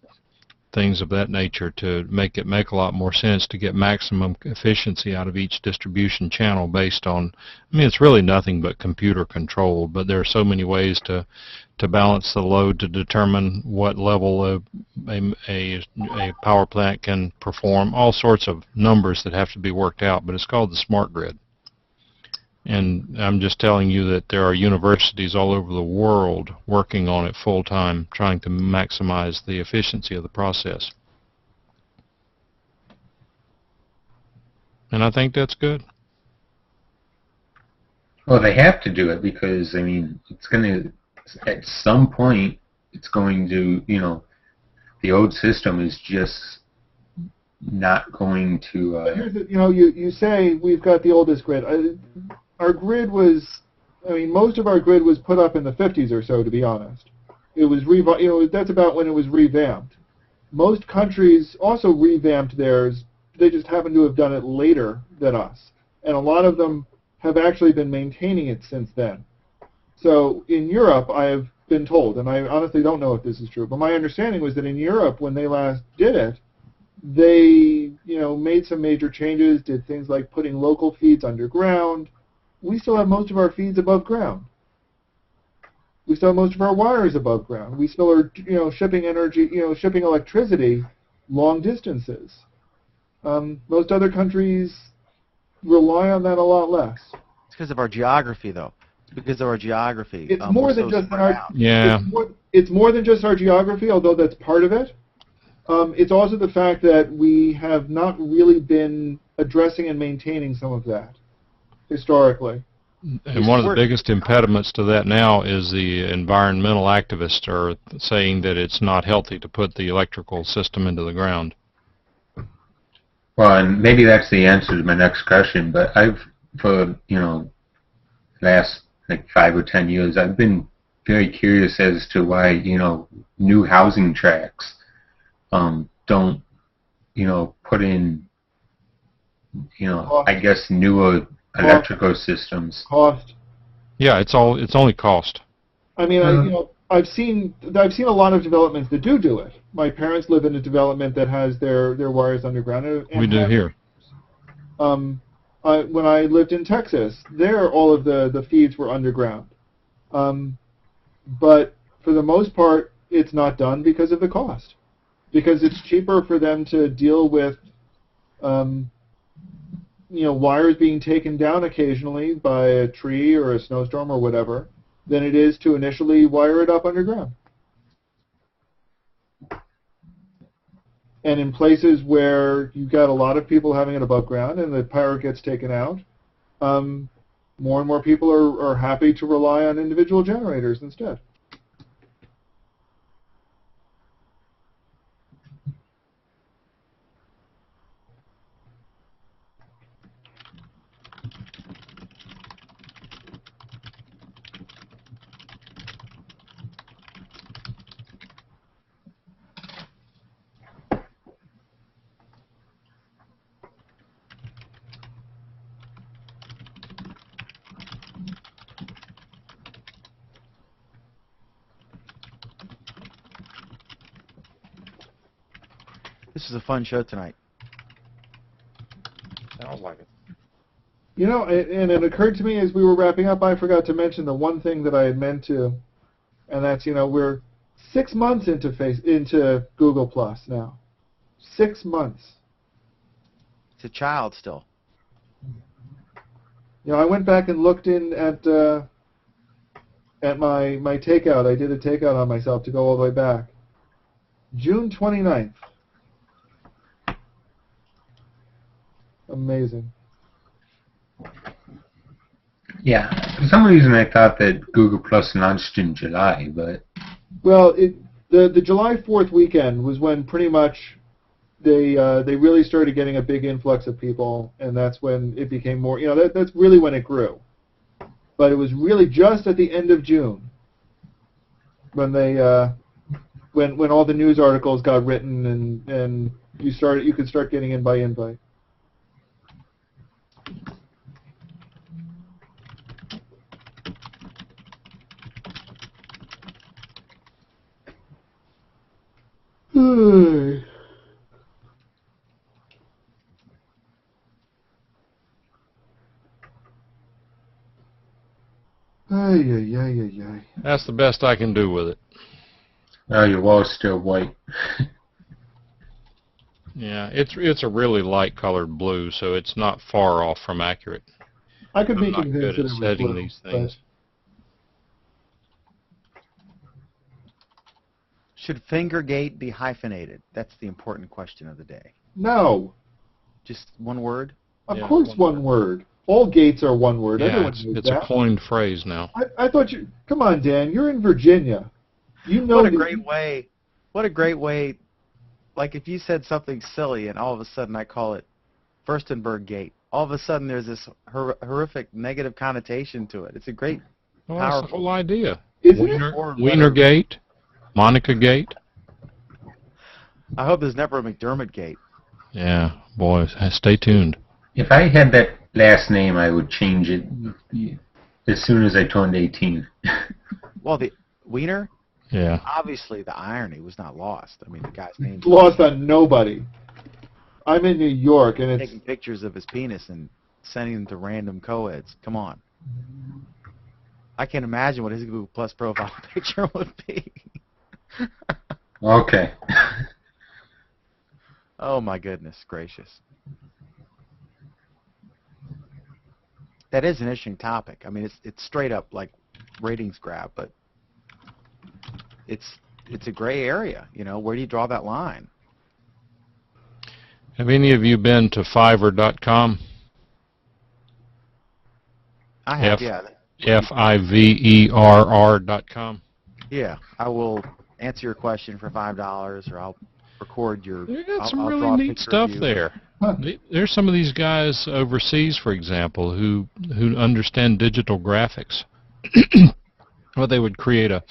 things of that nature to make it make a lot more sense to get maximum efficiency out of each distribution channel based on, I mean, it's really nothing but computer controlled, but there are so many ways to balance the load to determine what level a power plant can perform, all sorts of numbers that have to be worked out, but it's called the smart grid. And I'm just telling you that there are universities all over the world working on it full time, trying to maximize the efficiency of the process. And I think that's good. Well, they have to do it because, I mean, it's going to, at some point, it's going to, you know, the old system is just not going to... But here's the, you know, you say we've got the oldest grid. Our grid was, I mean, most of our grid was put up in the 50s or so, to be honest. It was, you know, that's about when it was revamped. Most countries also revamped theirs. They just happen to have done it later than us. And a lot of them have actually been maintaining it since then. So in Europe, I have been told, and I honestly don't know if this is true, but my understanding was that in Europe, when they last did it, they, you know, made some major changes, did things like putting local feeds underground. We still have most of our feeds above ground. We still have most of our wires above ground. We still are, you know, shipping energy, you know, shipping electricity long distances. Most other countries rely on that a lot less. It's because of our geography, though. It's because of our geography. It's more than just our. Yeah. It's more than just our geography, although that's part of it. It's also the fact that we have not really been addressing and maintaining some of that historically. And one of the biggest impediments to that now is the environmental activists are saying that it's not healthy to put the electrical system into the ground. Well, and maybe that's the answer to my next question, but I've, for, you know, last like 5 or 10 years, I've been very curious as to why, you know, new housing tracts don't, you know, put in, you know, Cost. I guess newer electrical systems. Cost. Yeah, it's only cost. I mean, you know, I've seen a lot of developments that do it. My parents live in a development that has their wires underground. And We do here. When I lived in Texas, there all of the feeds were underground. But for the most part, it's not done because of the cost. Because it's cheaper for them to deal with, you know, wires being taken down occasionally by a tree or a snowstorm or whatever, than it is to initially wire it up underground. And in places where you've got a lot of people having it above ground and the power gets taken out, more and more people are happy to rely on individual generators instead. This is a fun show tonight. Sounds like it. You know, and it occurred to me as we were wrapping up, I forgot to mention the one thing that I had meant to, and that's, you know, we're 6 months into Google Plus now. 6 months. It's a child still. You know, I went back and looked in at my takeout. I did a takeout on myself to go all the way back. June 29th. Amazing. Yeah, for some reason I thought that Google Plus launched in July, but... Well, the July 4th weekend was when pretty much they really started getting a big influx of people, and that's when it became more, you know, that's really when it grew. But it was really just at the end of June when they when all the news articles got written and you could start getting in by invite. Ay, ay, ay, ay, ay. That's the best I can do with it. Oh, your wall's still white. Yeah, it's a really light colored blue, so it's not far off from accurate. I could be I'm not convinced good that at it was setting blue, these but things. Should Fingergate be hyphenated? That's the important question of the day. no. Just one word? Of Yeah, course one word. All gates are one word. Yeah, Everyone knows it's a that. coined phrase now. I thought you... Come on, Dan. You're in Virginia. You know What a that great way. What a great way. Like if you said something silly and all of a sudden I call it Furstenberg Gate, all of a sudden there's this horrific negative connotation to it. It's a great, Well, that's the powerful. whole idea. Isn't it? Wiener Gate, Monica Gate. I hope there's never a McDermott Gate. Yeah, boys, stay tuned. If I had that last name, I would change it as soon as I turned 18. Well, the Wiener, Yeah. obviously the irony was not lost. I mean, the guy's name Lost on nobody. I'm in New York, and it's... taking pictures of his penis and sending them to random co-eds. Come on. I can't imagine what his Google Plus profile picture would be. Okay. Oh my goodness gracious. That is an interesting topic. I mean, it's straight up like ratings grab, but it's a gray area. You know, where do you draw that line? Have any of you been to Fiverr.com? I have, yeah. Fiverr.com. Yeah, I will answer your question for $5, or I'll record your. They got I'll some draw really a neat picture of stuff you. there. Huh. There's some of these guys overseas, for example, who understand digital graphics. Well, they would create a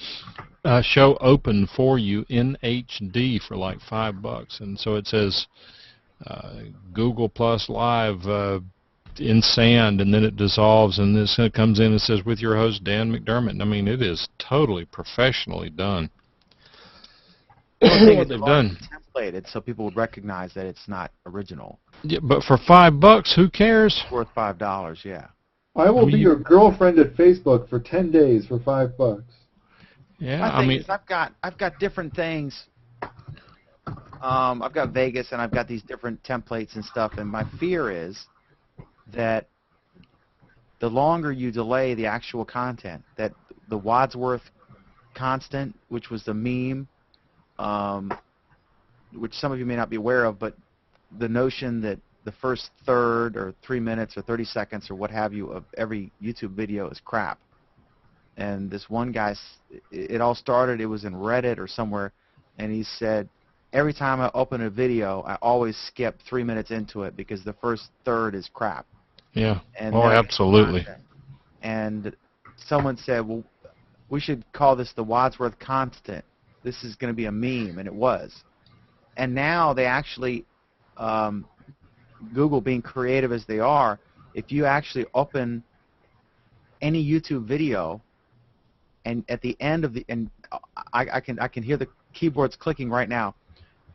show open for you in HD for like $5, and so it says Google Plus Live in sand, and then it dissolves, and this comes in and says with your host Dan McDermott. I mean, it is totally professionally done. What they've done. Templated, so people would recognize that it's not original. Yeah, but for $5, who cares? It's worth $5, yeah. I will be your girlfriend at Facebook for 10 days for $5. Yeah, My I thing mean, is I've got different things. I've got Vegas, and I've got these different templates and stuff, and my fear is that the longer you delay the actual content, that the Wadsworth constant, which was the meme, which some of you may not be aware of, but the notion that the first third or 3 minutes or 30 seconds or what have you of every YouTube video is crap. And this one guy, it all started, it was in Reddit or somewhere, and he said, every time I open a video, I always skip 3 minutes into it because the first third is crap. yeah. And Oh, then- absolutely. And someone said, well, we should call this the Wadsworth constant. This is going to be a meme, and it was. And now they actually, Google being creative as they are, if you actually open any YouTube video, and at the end of the, and I can hear the keyboards clicking right now.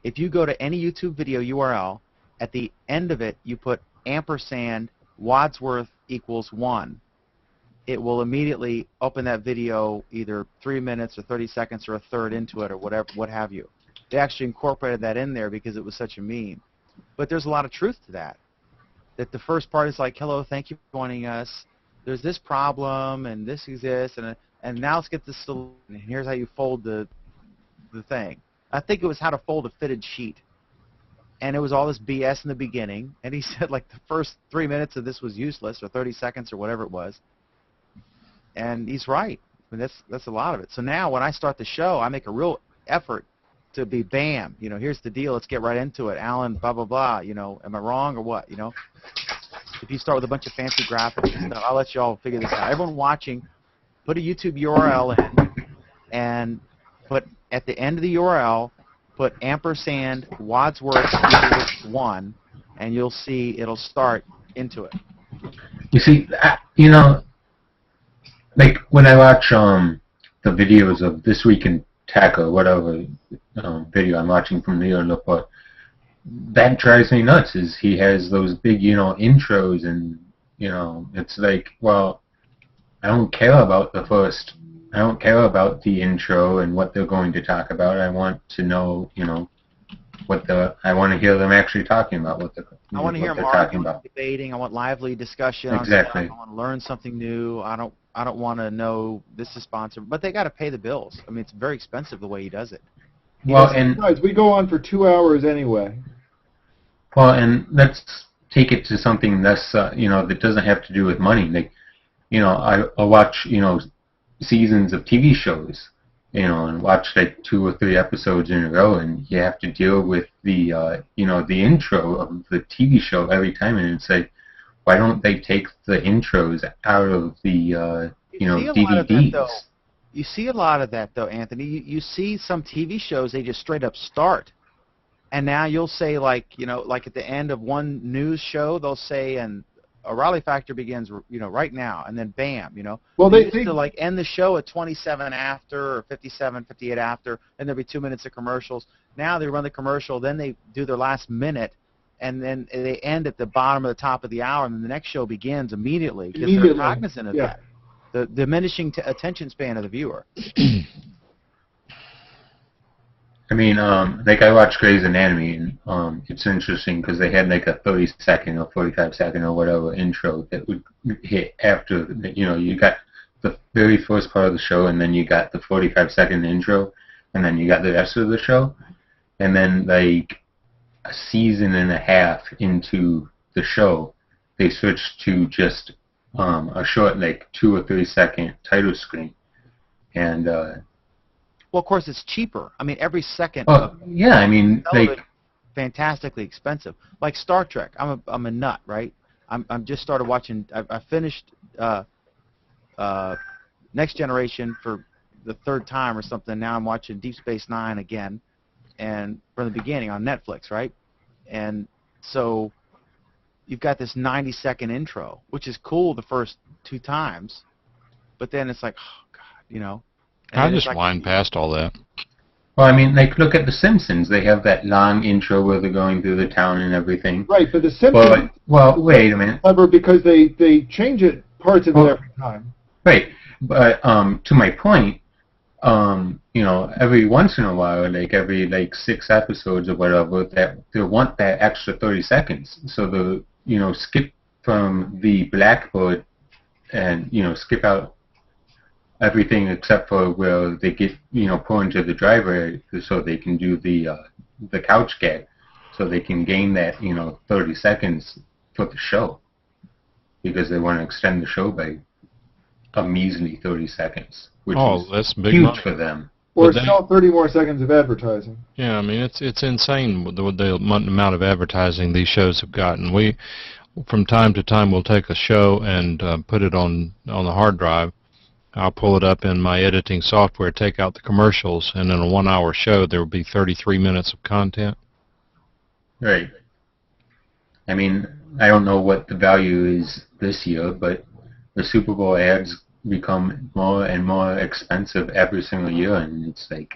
If you go to any YouTube video URL, at the end of it you put ampersand Wadsworth equals 1. It will immediately open that video either 3 minutes or 30 seconds or a third into it or whatever, what have you. They actually incorporated that in there because it was such a meme. But there's a lot of truth to that. That the first part is like, hello, thank you for joining us. There's this problem and this exists, and now let's get this solution. And here's how you fold the thing. I think it was how to fold a fitted sheet. And it was all this BS in the beginning. And he said like the first 3 minutes of this was useless, or 30 seconds or whatever it was. And he's right. I mean, that's a lot of it. So now when I start the show, I make a real effort to be bam. You know, here's the deal. Let's get right into it. Alan, blah, blah, blah. You know, am I wrong or what? You know, if you start with a bunch of fancy graphics and stuff, I'll let you all figure this out. Everyone watching, put a YouTube URL in and put at the end of the URL, put ampersand Wadsworth equals 1, and you'll see it'll start into it. You see, you know, like when I watch the videos of This Week in Tech or whatever, video I'm watching from Leo Laporte. That drives me nuts. Is he has those big, intros, and it's like, well, I don't care about I don't care about the intro and what they're going to talk about. I want to know, I want to hear them actually talking about I want to hear them arguing, debating. I want lively discussion. Exactly. I want to learn something new. I don't want to know this is sponsored, but they got to pay the bills. I mean, it's very expensive the way he does it. Besides, we go on for 2 hours anyway. Well, and let's take it to something that's that doesn't have to do with money. Like, I watch seasons of TV shows, and watch like 2 or 3 episodes in a row, and you have to deal with the the intro of the TV show every time, and it's like, why don't they take the intros out of the DVDs? You see a lot of that, though, Anthony. You see some TV shows, they just straight up start. And now you'll say, like at the end of one news show, they'll say, and O'Reilly Factor begins, right now, and then bam, Well, they used to, like, end the show at 27 after, or 57, 58 after, and there'll be 2 minutes of commercials. Now they run the commercial, then they do their last minute, and then they end at the bottom of the top of the hour, and then the next show begins immediately, because they're cognizant of that. The diminishing attention span of the viewer. I mean, like, I watch Grey's Anatomy, and it's interesting because they had like a 30-second or 45-second or whatever intro that would hit after, you got the very first part of the show, and then you got the 45-second intro, and then you got the rest of the show, and then like a season and a half into the show, they switched to just a short, like 2 or 3 second title screen, and well, of course, it's cheaper. I mean, every second. Yeah, I mean, like, fantastically expensive. Like Star Trek, I'm a nut, right? I'm just started watching. I finished Next Generation for the 3rd time or something. Now I'm watching Deep Space Nine again, and from the beginning on Netflix, right? And so you've got this 90-second intro, which is cool the first 2 times, but then it's like, oh God, I just wind past all that. Well, I mean, like, look at The Simpsons. They have that long intro where they're going through the town and everything. Right, but The Simpsons... Well, wait a minute. Clever because they change parts of it every time. Right, but to my point, every once in a while, like every 6 episodes or whatever, that they want that extra 30 seconds. So the skip from the Blackboard and skip out everything except for where they get pull into the driveway so they can do the couch gag, so they can gain that 30 seconds for the show, because they want to extend the show by a measly 30 seconds, which is that's big huge money for them. Or sell 30 more seconds of advertising. Yeah, I mean, it's insane with the amount of advertising these shows have gotten. We, from time to time, will take a show and put it on the hard drive. I'll pull it up in my editing software, take out the commercials, and in a 1-hour show there will be 33 minutes of content. Right. I mean, I don't know what the value is this year, but the Super Bowl ads become more and more expensive every single year, and it's like,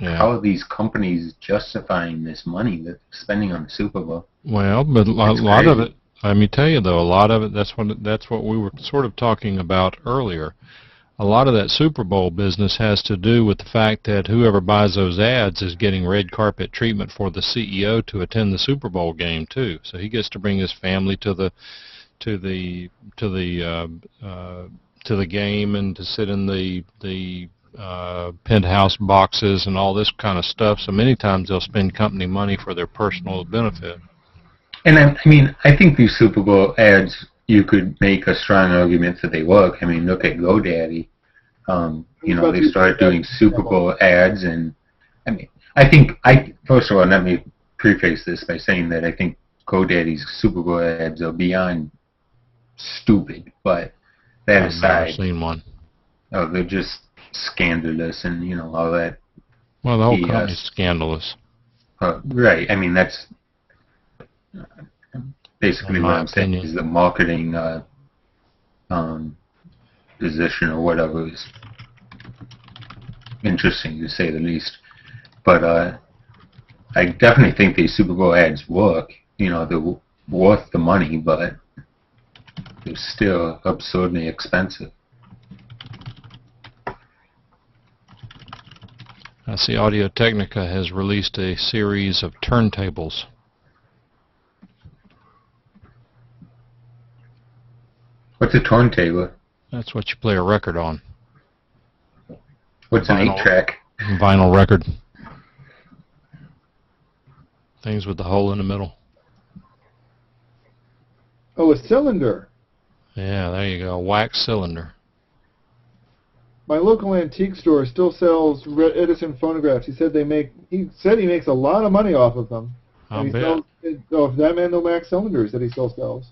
how are these companies justifying this money that they're spending on the Super Bowl? Well, but a lot of it, let me tell you though, a lot of it, that's what we were sort of talking about earlier. A lot of that Super Bowl business has to do with the fact that whoever buys those ads is getting red carpet treatment for the CEO to attend the Super Bowl game too. So he gets to bring his family to the game and to sit in the penthouse boxes and all this kind of stuff. So many times they'll spend company money for their personal benefit. And I mean, I think these Super Bowl ads, you could make a strong argument that they work. I mean, look at GoDaddy. They started doing Super Bowl ads, and I mean, first of all, let me preface this by saying that I think GoDaddy's Super Bowl ads are beyond stupid. But that aside, I've never seen one. Oh, they're just scandalous, and all that. Well, the whole company's scandalous. Right. I mean, that's basically what I'm saying is the marketing position or whatever is interesting, to say the least. But I definitely think these Super Bowl ads work. You know, they're worth the money, but they're still absurdly expensive. I see Audio-Technica has released a series of turntables. What's a turntable? That's what you play a record on. What's an Vinyl. 8-track? Vinyl record. Things with the hole in the middle. Oh, a cylinder. Yeah, there you go. A wax cylinder. My local antique store still sells Edison phonographs. He said he makes a lot of money off of them. I'll And he bet. sells of them and the wax cylinders that he still sells.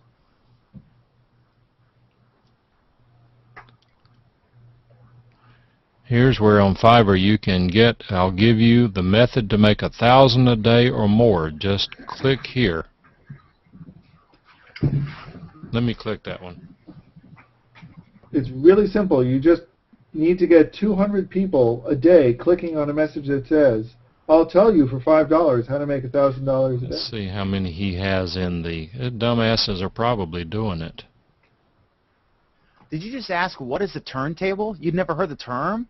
Here's where on Fiverr you can get, I'll give you the method to make 1,000 a day or more. Just click here. Let me click that one. It's really simple. You just need to get 200 people a day clicking on a message that says, I'll tell you for $5 how to make $1,000 a day. Let's see how many he has in the... Dumbasses are probably doing it. Did you just ask what is a turntable? You'd never heard the term?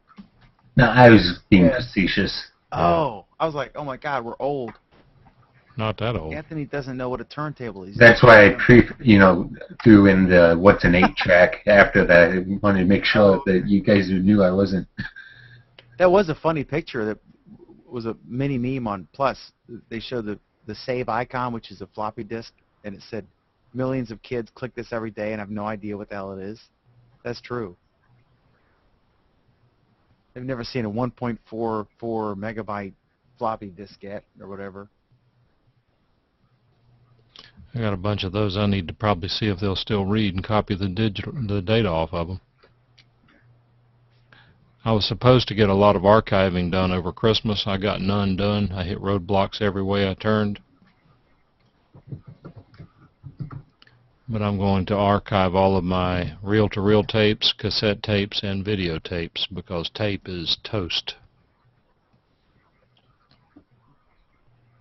No, I was being facetious. Oh, I was like, oh my God, we're old. Not that old. Anthony doesn't know what a turntable is. That's why I threw in the what's an 8-track after that. I wanted to make sure that you guys knew I wasn't. That was a funny picture that was a mini meme on Plus. They showed the save icon, which is a floppy disk, and it said, millions of kids click this every day and have no idea what the hell it is. That's true. They've never seen a 1.44 megabyte floppy diskette or whatever. I got a bunch of those I need to probably see if they'll still read and copy the data off of them. I was supposed to get a lot of archiving done over Christmas. I got none done. I hit roadblocks every way I turned. But I'm going to archive all of my reel-to-reel tapes, cassette tapes, and videotapes because tape is toast.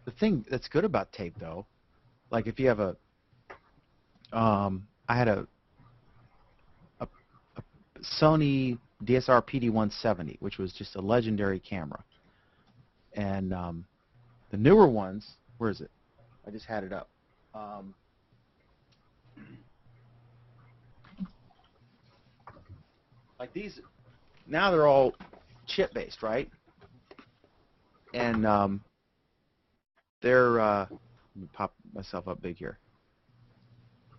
The thing that's good about tape, though, like if you have I had a Sony DSR PD-170, which was just a legendary camera. And the newer ones, where is it? I just had it up. Like these, now they're all chip-based, right? And they're, let me pop myself up big here.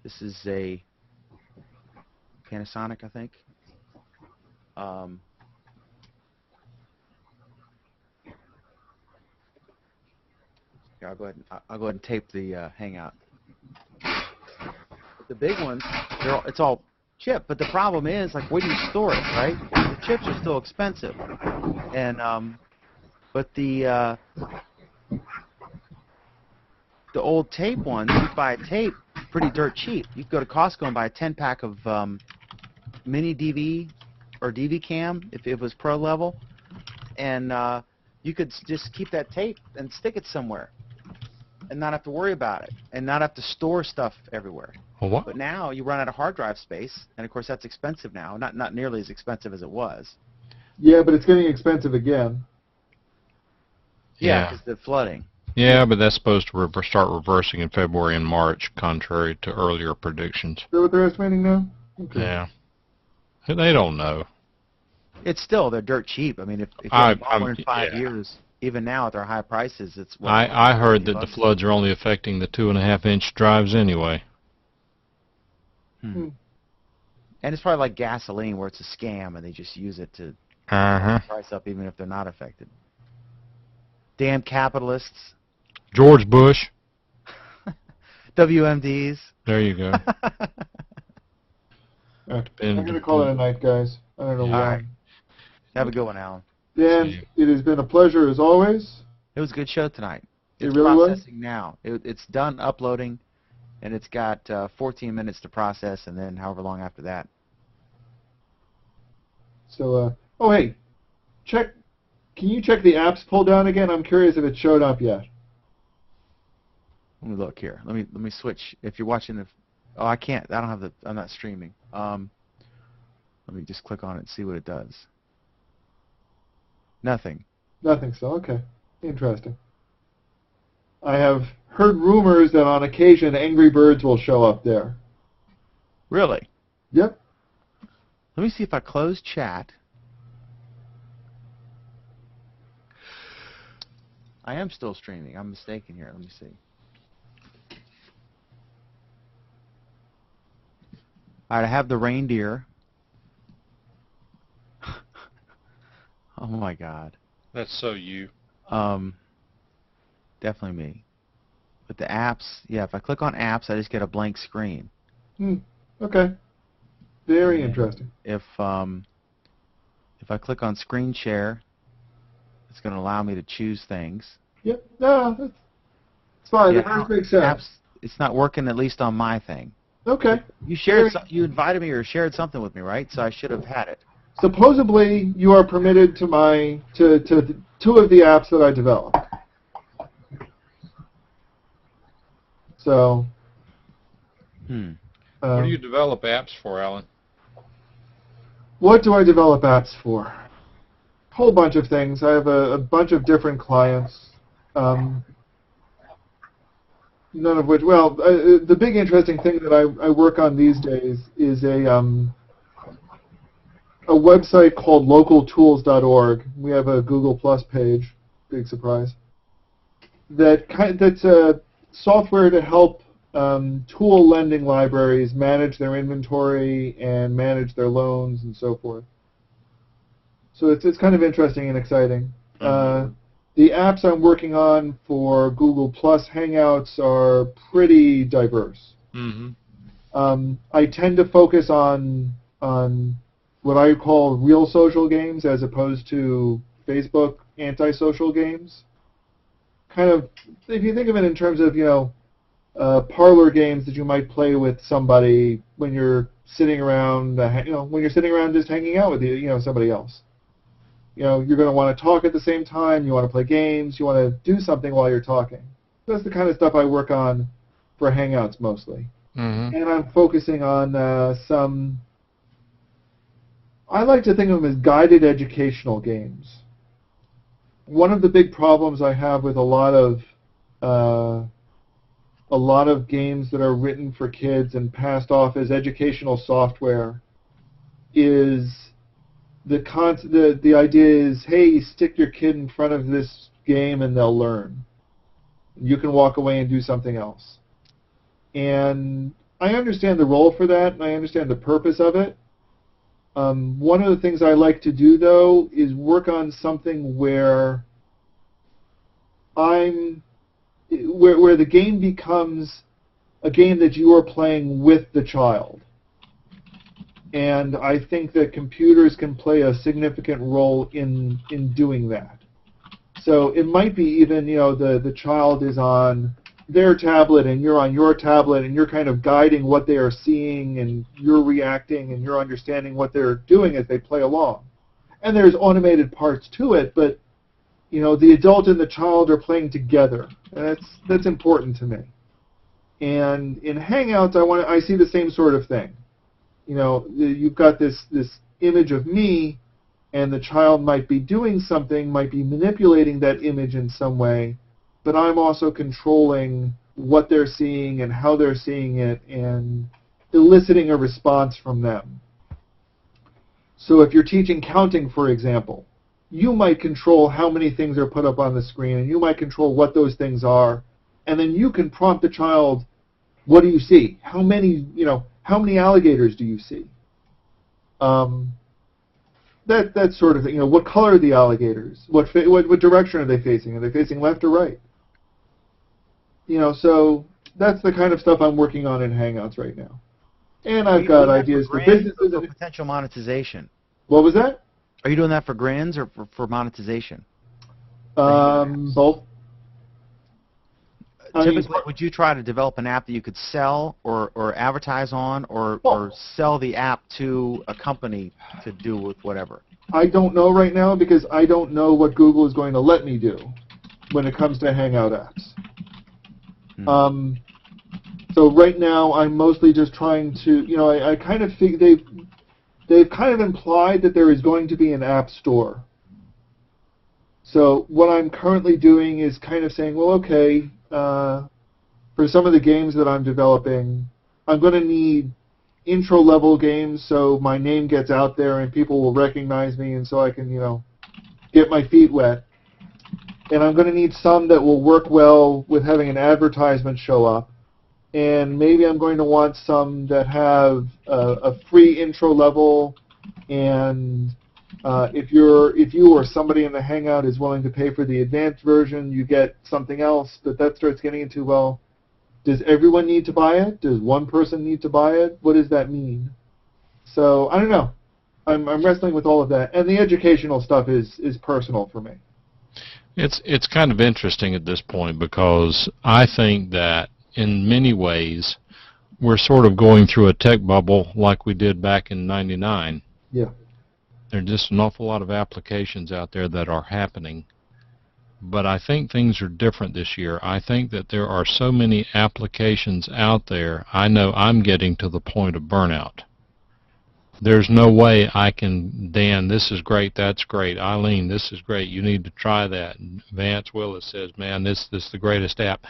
This is a Panasonic, I think. Yeah, I'll go ahead and tape the Hangout. But the big ones, it's all chip. But the problem is, like, where do you store it, right? The chips are still expensive, and but the old tape ones, you buy a tape pretty dirt cheap. You can go to Costco and buy a 10-pack of mini DV or DV cam if it was pro level, and you could just keep that tape and stick it somewhere and not have to worry about it and not have to store stuff everywhere. Well, what? But now you run out of hard drive space, and of course that's expensive now. Not nearly as expensive as it was. Yeah, but it's getting expensive again. Yeah, because the flooding. Yeah, but that's supposed to start reversing in February and March, contrary to earlier predictions. Is that what they're estimating now? Okay. Yeah. They don't know. It's still, they're dirt cheap. I mean, if you have more in 5 years, even now at their high prices, it's... What, I heard that the floods are only affecting the 2.5-inch drives anyway. And it's probably like gasoline, where it's a scam, and they just use it to price up even if they're not affected. Damn capitalists. George Bush. WMDs. There you go. I'm going to call it a night, guys. I don't know why. All right. Have a good one, Alan. Dan, it has been a pleasure as always. It was a good show tonight. It really was? Processing now. It's done uploading, and it's got 14 minutes to process, and then however long after that. So, oh hey, check Can you check the apps pull down again? I'm curious if it showed up yet. Let me look here. Let me switch. If you're watching the, oh, I can't. I don't have the. I'm not streaming. Let me just click on it and see what it does. Nothing. Nothing. So okay, interesting. I have heard rumors that on occasion Angry Birds will show up there. Really? Yep. Let me see if I close chat. I am still streaming. I'm mistaken here. Let me see. All right, I have the reindeer. Oh my God. That's so you. Definitely me. But the apps, yeah, if I click on apps, I just get a blank screen. Okay. Very interesting. If I click on screen share, it's going to allow me to choose things. Yep. No, that's fine. Yeah, That makes sense. apps, it's not working, at least on my thing. Okay. You shared, you invited me or shared something with me, right? So I should have had it. Supposedly, you are permitted to to 2 of the apps that I developed. So. What do you develop apps for, Alan? What do I develop apps for? A whole bunch of things. I have a bunch of different clients. None of which, well, the big interesting thing that I work on these days is a website called localtools.org. We have a Google Plus page, big surprise. That's a software to help tool lending libraries manage their inventory and manage their loans and so forth. So it's kind of interesting and exciting. The apps I'm working on for Google Plus Hangouts are pretty diverse. I tend to focus on what I call real social games as opposed to Facebook antisocial games. Kind of, if you think of it in terms of, parlor games that you might play with somebody when you're sitting around, when you're sitting around just hanging out with somebody else. You're going to want to talk at the same time. You want to play games. You want to do something while you're talking. That's the kind of stuff I work on for Hangouts mostly. And I'm focusing on some, I like to think of them as guided educational games. One of the big problems I have with a lot of games that are written for kids and passed off as educational software is the idea is, hey, stick your kid in front of this game and they'll learn. You can walk away and do something else. And I understand the role for that, and I understand the purpose of it. One of the things I like to do, though, is work on something where where the game becomes a game that you are playing with the child. And I think that computers can play a significant role in doing that. So it might be even, the child is on their tablet and you're on your tablet and you're kind of guiding what they are seeing and you're reacting and you're understanding what they're doing as they play along. And there's automated parts to it, but the adult and the child are playing together. And that's important to me. And in Hangouts, I see the same sort of thing. You've got this image of me, and the child might be doing something, might be manipulating that image in some way, but I'm also controlling what they're seeing and how they're seeing it and eliciting a response from them. So if you're teaching counting, for example, you might control how many things are put up on the screen, and you might control what those things are, and then you can prompt the child, what do you see? How many alligators do you see? That sort of thing. What color are the alligators? What direction are they facing? Are they facing left or right? So that's the kind of stuff I'm working on in Hangouts right now. And I've got ideas for businesses and potential monetization. What was that? Are you doing that for grins or for monetization? Both. Typically, would you try to develop an app that you could sell or advertise on or sell the app to a company to do with whatever? I don't know right now because I don't know what Google is going to let me do when it comes to Hangout apps. So right now I'm mostly just trying to, I kind of think they've kind of implied that there is going to be an app store. So what I'm currently doing is kind of saying, well, okay, for some of the games that I'm developing, I'm going to need intro-level games so my name gets out there and people will recognize me and so I can, get my feet wet. And I'm going to need some that will work well with having an advertisement show up. And maybe I'm going to want some that have a free intro level, and if you or somebody in the Hangout is willing to pay for the advanced version, you get something else. But that starts getting into, well, does everyone need to buy it? Does one person need to buy it? What does that mean? So I don't know. I'm wrestling with all of that, and the educational stuff is personal for me. It's kind of interesting at this point because I think that in many ways we're sort of going through a tech bubble like we did back in '99. Yeah. There are just an awful lot of applications out there that are happening. But I think things are different this year. I think that there are so many applications out there, I know I'm getting to the point of burnout. There's no way I can, Dan, this is great, that's great. Eileen, this is great, you need to try that. And Vance Willis says, man, this is the greatest app.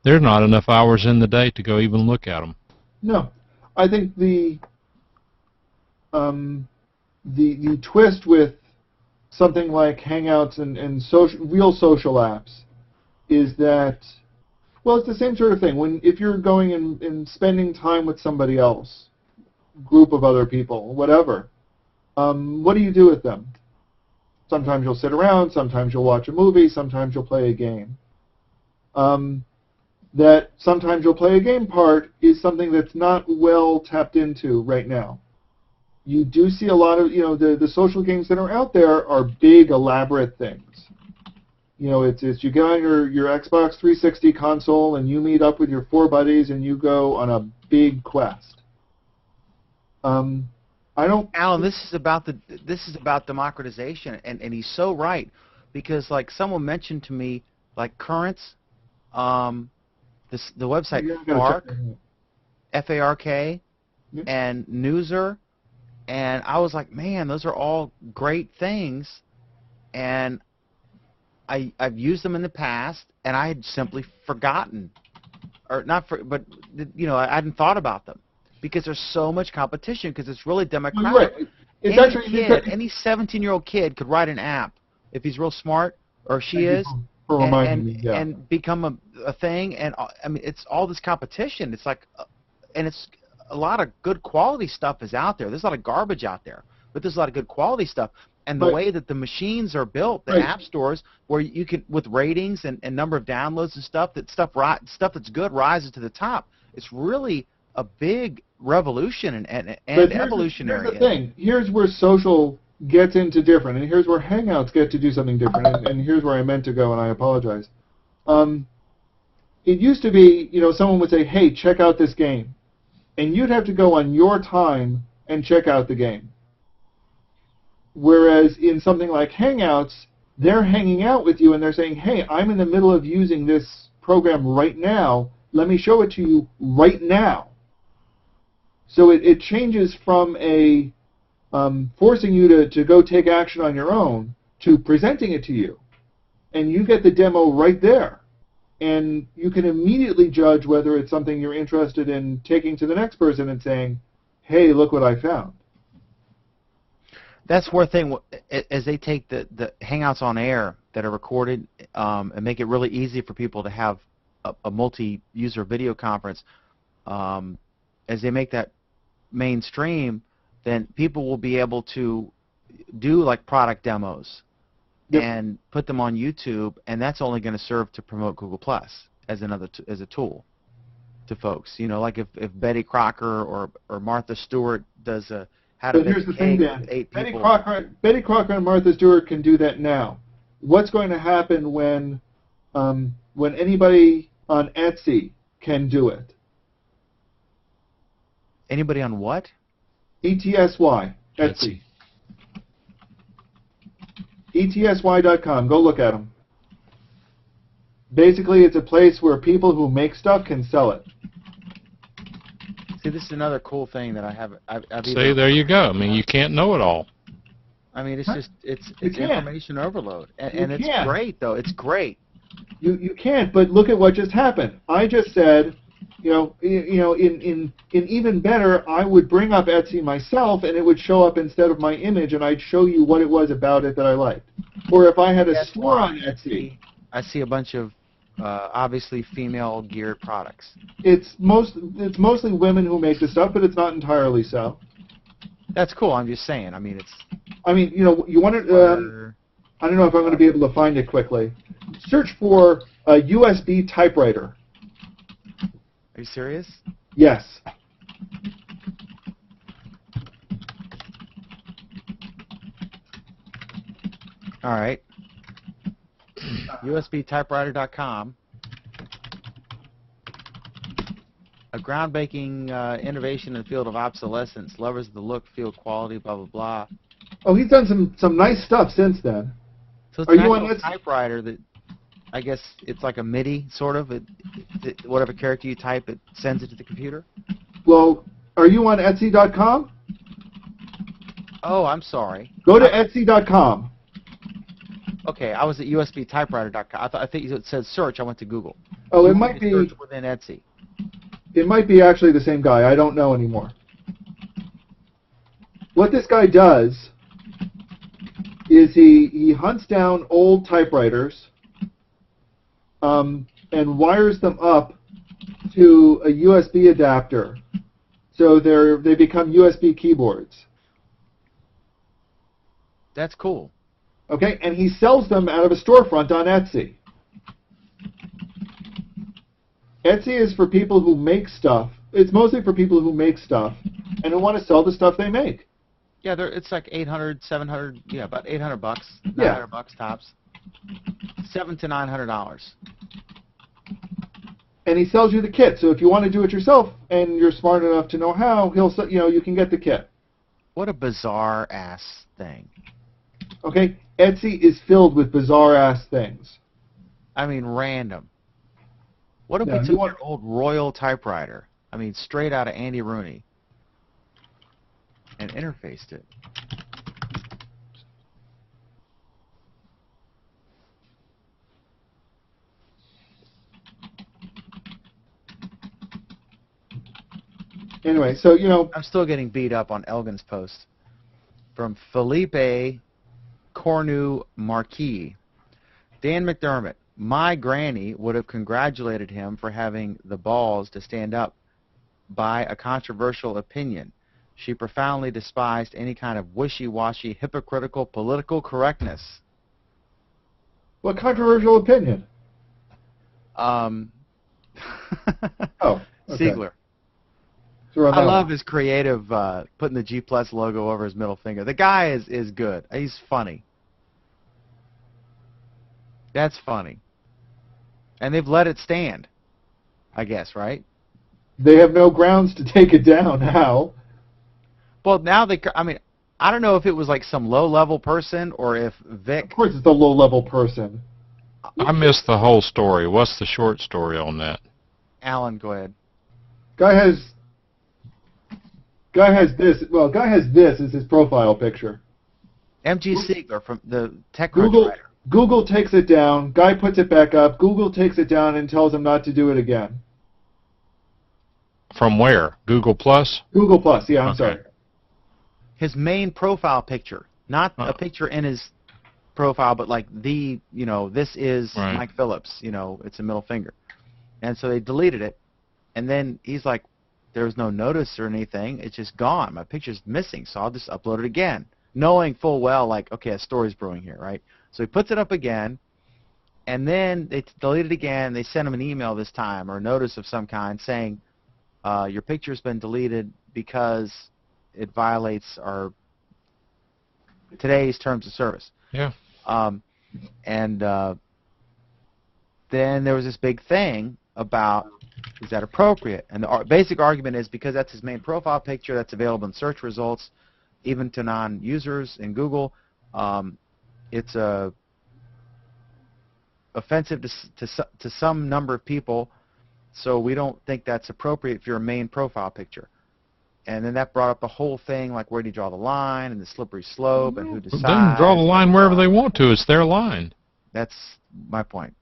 There's not enough hours in the day to go even look at them. No. I think the twist with something like Hangouts and real social apps is that, well, it's the same sort of thing. If you're going and spending time with somebody else, group of other people, whatever, what do you do with them? Sometimes you'll sit around, sometimes you'll watch a movie, sometimes you'll play a game. That sometimes you'll play a game part is something that's not well tapped into right now. You do see a lot of, the social games that are out there are big, elaborate things. It's you get on your Xbox 360 console and you meet up with your 4 buddies and you go on a big quest. Alan, this is about democratization, and he's so right, because like someone mentioned to me, like Currents, the website Fark, F-A-R-K, and Newser. And I was like, man, those are all great things, and I've used them in the past, and I had simply forgotten, or not, but I hadn't thought about them because there's so much competition because it's really democratic. Well, right. It's any 17-year-old kid could write an app if he's real smart, or she is, and become a thing. And I mean, it's all this competition. It's like, and it's. A lot of good quality stuff is out there. There's a lot of garbage out there, but there's a lot of good quality stuff. And the way that the machines are built, the app stores, where you can, with ratings and number of downloads and stuff, stuff that's good rises to the top. It's really a big revolution and evolutionary. Here's the thing. Here's where social gets into different, and here's where Hangouts get to do something different. And here's where I meant to go, and I apologize. It used to be, someone would say, "Hey, check out this game." And you'd have to go on your time and check out the game. Whereas in something like Hangouts, they're hanging out with you and they're saying, hey, I'm in the middle of using this program right now. Let me show it to you right now. So it changes from a forcing you to go take action on your own to presenting it to you. And you get the demo right there. And you can immediately judge whether it's something you're interested in taking to the next person and saying, hey, look what I found. That's one thing, as they take the Hangouts on air that are recorded and make it really easy for people to have a multi-user video conference, as they make that mainstream, then people will be able to do like product demos. Yep. And put them on YouTube, and that's only going to serve to promote Google Plus as as a tool to folks. Like if Betty Crocker or Martha Stewart does a how to here's the thing, Dan. 8 people. Betty Crocker and Martha Stewart can do that now. What's going to happen when anybody on Etsy can do it? Anybody on what? ETSY, Etsy. ETSY.com. Go look at them. Basically, it's a place where people who make stuff can sell it. See, this is another cool thing that I've See, there you go. I mean, you can't know it all. I mean, it's just it's You can't. information overload, and it's can't. great though. It's great. You can't. But look at what just happened. I just said, in even better, I would bring up Etsy myself, and it would show up instead of my image, and I'd show you what it was about it that I liked. Or if I had a store on Etsy, I see a bunch of obviously female geared products. it's mostly women who make the stuff, but it's not entirely so. That's cool. I'm just saying. I mean, it's. I mean, you want to. I don't know if I'm going to be able to find it quickly. Search for a USB typewriter. Are you serious? Yes. All right. USBtypewriter.com. A groundbreaking innovation in the field of obsolescence, levers the look, feel, quality, blah, blah, blah. Oh, he's done some nice stuff since then. So it's Are an you on actual Etsy? typewriter that, I guess it's like a MIDI, sort of. Whatever character you type, it sends it to the computer? Well, are you on Etsy.com? Oh, I'm sorry. Go to Etsy.com. Okay, I was at USBtypewriter.com. I think it said search. I went to Google. Oh, You it want might me to be. search within Etsy. It might be actually the same guy. I don't know anymore. What this guy does is he hunts down old typewriters and wires them up to a USB adapter, so they become USB keyboards. That's cool. Okay, and he sells them out of a storefront on Etsy. Etsy is for people who make stuff. It's mostly for people who make stuff and who want to sell the stuff they make. Yeah, it's like 800, 700, yeah, about 800 bucks, Yeah. 900 bucks tops. $700 to $900. And he sells you the kit. So if you want to do it yourself and you're smart enough to know how, you can get the kit. What a bizarre ass thing. Okay, Etsy is filled with bizarre ass things. I mean, random. What if Now, we you took want- your old Royal typewriter, I mean, straight out of Andy Rooney, and interfaced it? Anyway, so I'm still getting beat up on Elgin's post from Felipe Cornu Marquis. Dan McDermott, my granny would have congratulated him for having the balls to stand up by a controversial opinion. She profoundly despised any kind of wishy-washy, hypocritical political correctness. what controversial opinion? Oh, Oh, okay. Siegler. So we're on I that love one. his creative putting the G Plus logo over his middle finger. The guy is good. He's funny. That's funny. And they've let it stand, I guess, right? They have no grounds to take it down now. Well, now I don't know if it was like some low-level person or if Vic. Of course, it's a low-level person. I missed the whole story. What's the short story on that? Alan, go ahead. Guy has this. Well, guy has this as his profile picture. M.G. Siegler from the TechCrunch Google writer. Google takes it down. Guy puts it back up. Google takes it down and tells him not to do it again. From where? Google Plus? Google Plus. Yeah, I'm Okay. sorry. His main profile picture, not a picture in his profile, but like this is Right. Mike Phillips. It's a middle finger. And so they deleted it. And then he's like, there's no notice or anything. It's just gone. My picture's missing, so I'll just upload it again. Knowing full well, like, okay, a story's brewing here, right? So he puts it up again, and then they delete it again. They send him an email this time or a notice of some kind saying, your picture's been deleted because it violates our today's terms of service. Yeah. And then there was this big thing about, is that appropriate? And the basic argument is because that's his main profile picture, that's available in search results, even to non-users in Google, it's offensive to some number of people, so we don't think that's appropriate for your main profile picture. And then that brought up the whole thing, like where do you draw the line and the slippery slope and who decides. They can draw the line wherever they want to. It's their line. That's my point.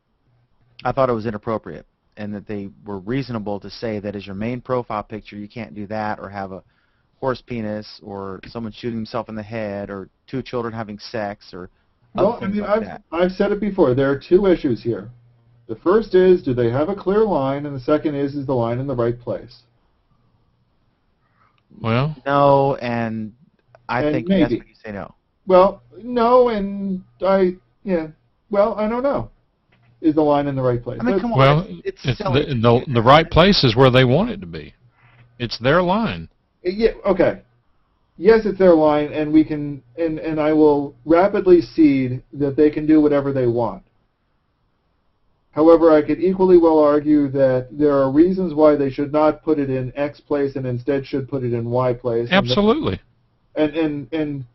I thought it was inappropriate, and that they were reasonable to say that as your main profile picture, you can't do that, or have a horse penis, or someone shooting himself in the head, or two children having sex, or well, I mean, I've said it before. There are two issues here. The first is, do they have a clear line, and the second is the line in the right place? Well, no, and I think maybe. yes, but you say no. Well, no, and well, I don't know. Is the line in the right place? I mean, come on. Well, it's the right place is where they want it to be. It's their line. Yeah. Okay. Yes, it's their line, and we can, and I will rapidly cede that they can do whatever they want. However, I could equally well argue that there are reasons why they should not put it in X place and instead should put it in Y place. Absolutely. And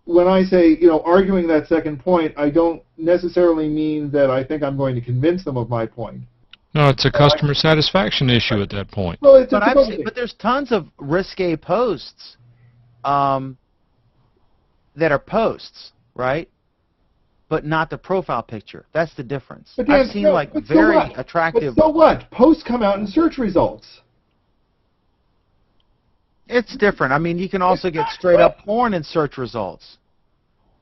when I say, arguing that second point, I don't necessarily mean that I think I'm going to convince them of my point. No, it's a customer satisfaction issue at that point. Well, but there's tons of risque posts that are posts, right? But not the profile picture. That's the difference. But I've seen very attractive. But so what? Posts come out in search results. It's different. I mean, you can also get straight up porn in search results.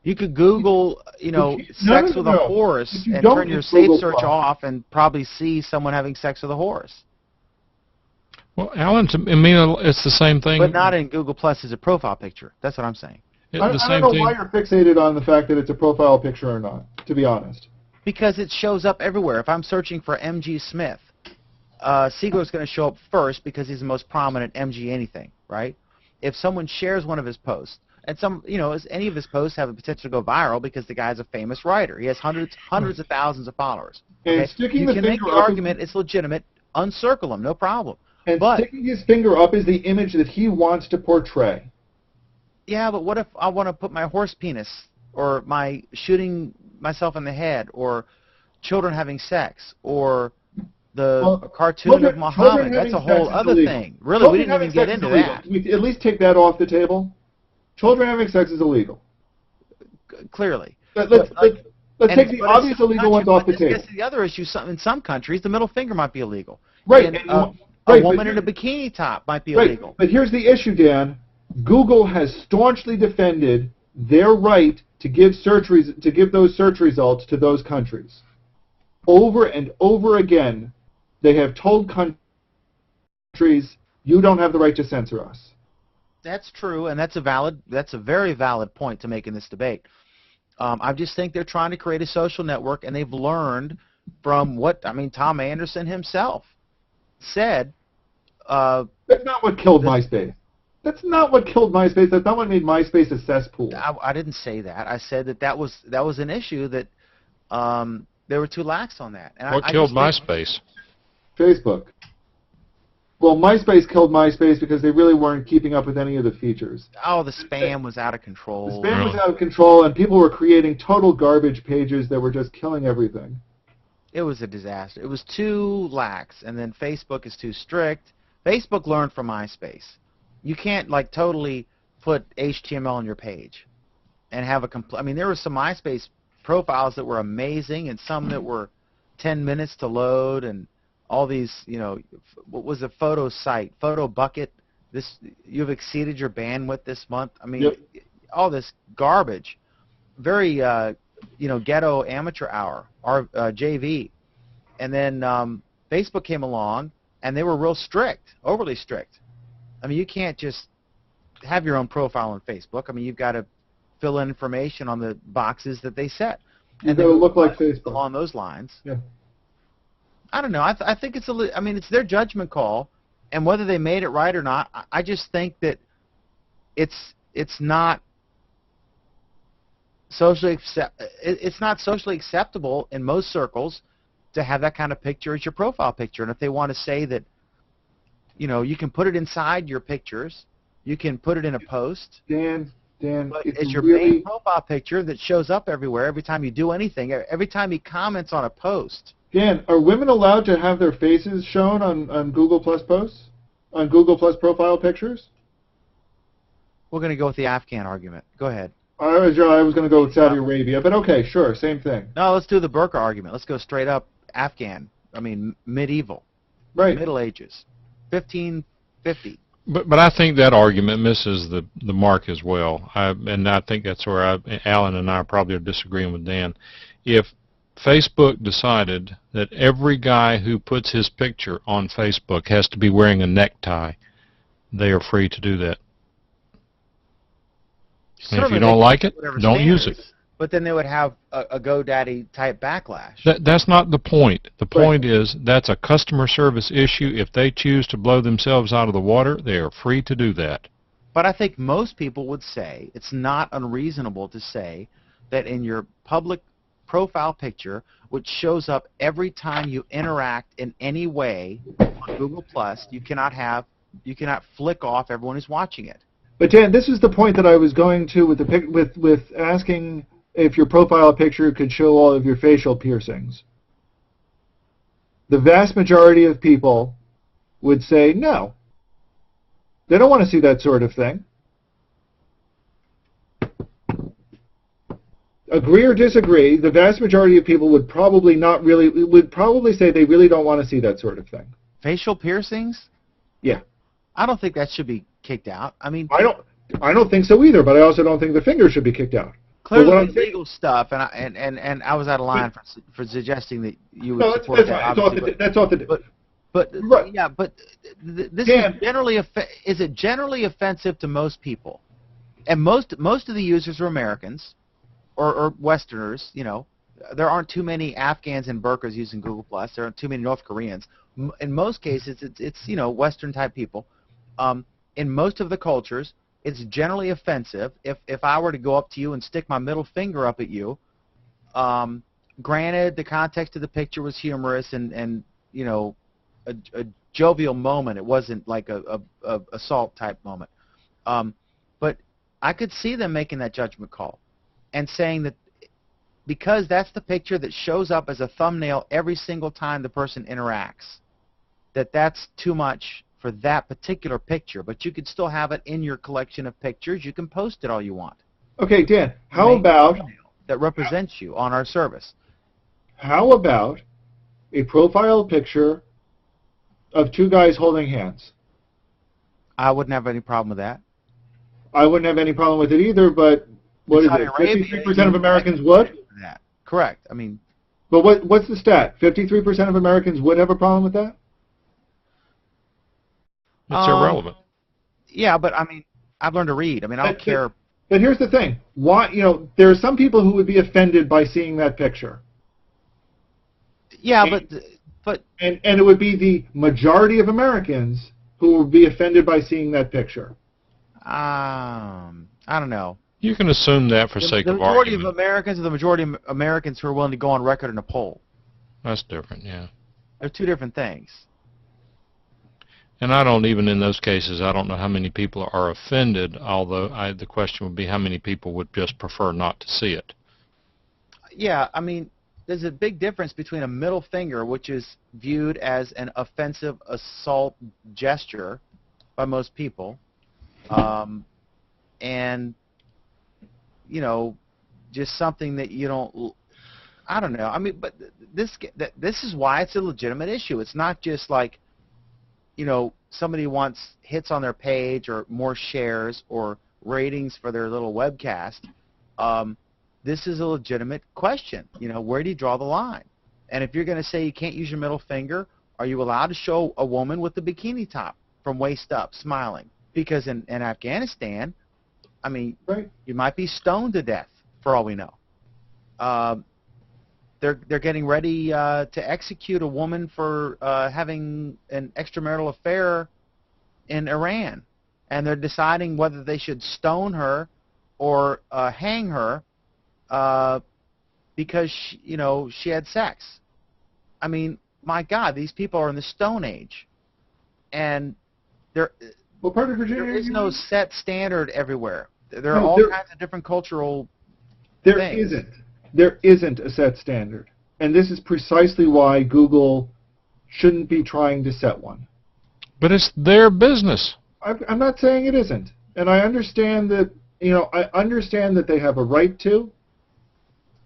You could Google, sex with a horse and turn your safe search off and probably see someone having sex with a horse. Well, Alan, I mean, it's the same thing. But not in Google Plus as a profile picture. That's what I'm saying. I don't know why you're fixated on the fact that it's a profile picture or not, to be honest. Because it shows up everywhere. If I'm searching for M.G. Smith, Seagull's going to show up first because he's the most prominent M.G. anything, right? If someone shares one of his posts, and any of his posts have the potential to go viral because the guy's a famous writer. He has hundreds of thousands of followers. Okay? And sticking you the can finger make the up argument it's legitimate, uncircle him, no problem. And sticking his finger up is the image that he wants to portray. Yeah, but what if I want to put my horse penis, or my shooting myself in the head, or children having sex, or the cartoon of Muhammad? That's a whole other thing. Really, we didn't even get into that. Can we at least take that off the table? Children having sex is illegal. Clearly. Let's take the obvious illegal ones off the table. Gets to the other issue. In some countries, the middle finger might be illegal. Right. A woman in a bikini top might be illegal. But here's the issue, Dan. Google has staunchly defended their right to give those search results to those countries. Over and over again, they have told countries, you don't have the right to censor us. That's true, and that's a very valid point to make in this debate. I just think they're trying to create a social network, and they've learned from Tom Anderson himself said. That's not what killed MySpace. That's not what killed MySpace. That's not what made MySpace a cesspool. I didn't say that. I said that was an issue that they were too lax on that. And what killed MySpace? Facebook. Well, MySpace killed MySpace because they really weren't keeping up with any of the features. Oh, the spam was out of control. The spam was out of control, and people were creating total garbage pages that were just killing everything. It was a disaster. It was too lax, and then Facebook is too strict. Facebook learned from MySpace. You can't totally put HTML on your page and have a there were some MySpace profiles that were amazing and some that were 10 minutes to load, and all these, what was the photo site? Photo Bucket. You've exceeded your bandwidth this month. All this garbage. Very ghetto amateur hour, JV. And then Facebook came along and they were real strict, overly strict. You can't just have your own profile on Facebook. You've got to fill in information on the boxes that they set. And they will look like Facebook. Along those lines. Yeah. I don't know. I think it's their judgment call, and whether they made it right or not, I just think that it's not socially acceptable in most circles to have that kind of picture as your profile picture. And if they want to say that, you can put it inside your pictures, you can put it in a post. Dan, Dan, But it's it's your really main profile picture that shows up everywhere every time you do anything, every time he comments on a post. Dan. Are women allowed to have their faces shown on Google Plus posts, on Google Plus profile pictures? We're going to go with the Afghan argument. Go ahead. I was going to go with Saudi Arabia, but okay, sure, same thing. No, let's do the burqa argument. Let's go straight up Afghan. I mean, medieval. Right. Middle Ages. 1550. But I think that argument misses the mark as well. And I think that's where Alan and I probably are disagreeing with Dan. If Facebook decided that every guy who puts his picture on Facebook has to be wearing a necktie, they are free to do that. And if you don't like it, don't use it. But then they would have a GoDaddy type backlash. That's not the point. The point is that's a customer service issue. If they choose to blow themselves out of the water, they are free to do that. But I think most people would say it's not unreasonable to say that in your public profile picture, which shows up every time you interact in any way on Google Plus, you cannot flick off everyone who's watching it. But Dan, this is the point that I was going to with asking if your profile picture could show all of your facial piercings. The vast majority of people would say no. They don't want to see that sort of thing. Agree or disagree, the vast majority of people would probably say they really don't want to see that sort of thing. Facial piercings? Yeah. I don't think that should be kicked out. I mean, I don't think so either, but I also don't think the finger should be kicked out. Clearly, legal stuff, and I was out of line for suggesting that you would support that. That's off the. But right. Yeah, but this is generally is it generally offensive to most people? And most of the users are Americans, or Westerners. You know, there aren't too many Afghans and burqas using Google Plus. There aren't too many North Koreans. In most cases, it's Western type people. In most of the cultures, it's generally offensive. If I were to go up to you and stick my middle finger up at you, granted the context of the picture was humorous and a jovial moment. It wasn't like a assault type moment. But I could see them making that judgment call and saying that because that's the picture that shows up as a thumbnail every single time the person interacts, that's too much for that particular picture, but you could still have it in your collection of pictures. You can post it all you want. Okay, Dan, how about that represents you on our service? How about a profile picture of two guys holding hands? I wouldn't have any problem with that. I wouldn't have any problem with it either, but what is it? 53% of Americans would? That. Correct. I mean, but what's the stat? 53% of Americans would have a problem with that? It's irrelevant. Yeah, but I mean, I've learned to read. I mean, I don't care. But here's the thing. Why? There are some people who would be offended by seeing that picture. Yeah, but and it would be the majority of Americans who would be offended by seeing that picture. I don't know. You can assume that for sake of argument. The majority of Americans are the majority of Americans who are willing to go on record in a poll. That's different, yeah. They're two different things. And even in those cases, I don't know how many people are offended, although the question would be how many people would just prefer not to see it. Yeah, I mean, there's a big difference between a middle finger, which is viewed as an offensive assault gesture by most people, and, just something that you don't, I don't know. I mean, but this is why it's a legitimate issue. It's not just like, somebody wants hits on their page or more shares or ratings for their little webcast. This is a legitimate question. Where do you draw the line? And if you're going to say you can't use your middle finger, are you allowed to show a woman with a bikini top from waist up smiling? Because in Afghanistan, I mean, you might be stoned to death for all we know. They're getting ready to execute a woman for having an extramarital affair in Iran, and they're deciding whether they should stone her or hang her because she had sex. I mean, my God, these people are in the Stone Age, and there is no set standard everywhere. There are No, all there- kinds of different cultural There things. isn't. There isn't a set standard. And this is precisely why Google shouldn't be trying to set one. But it's their business. I'm not saying it isn't. And I understand that, I understand that they have a right to.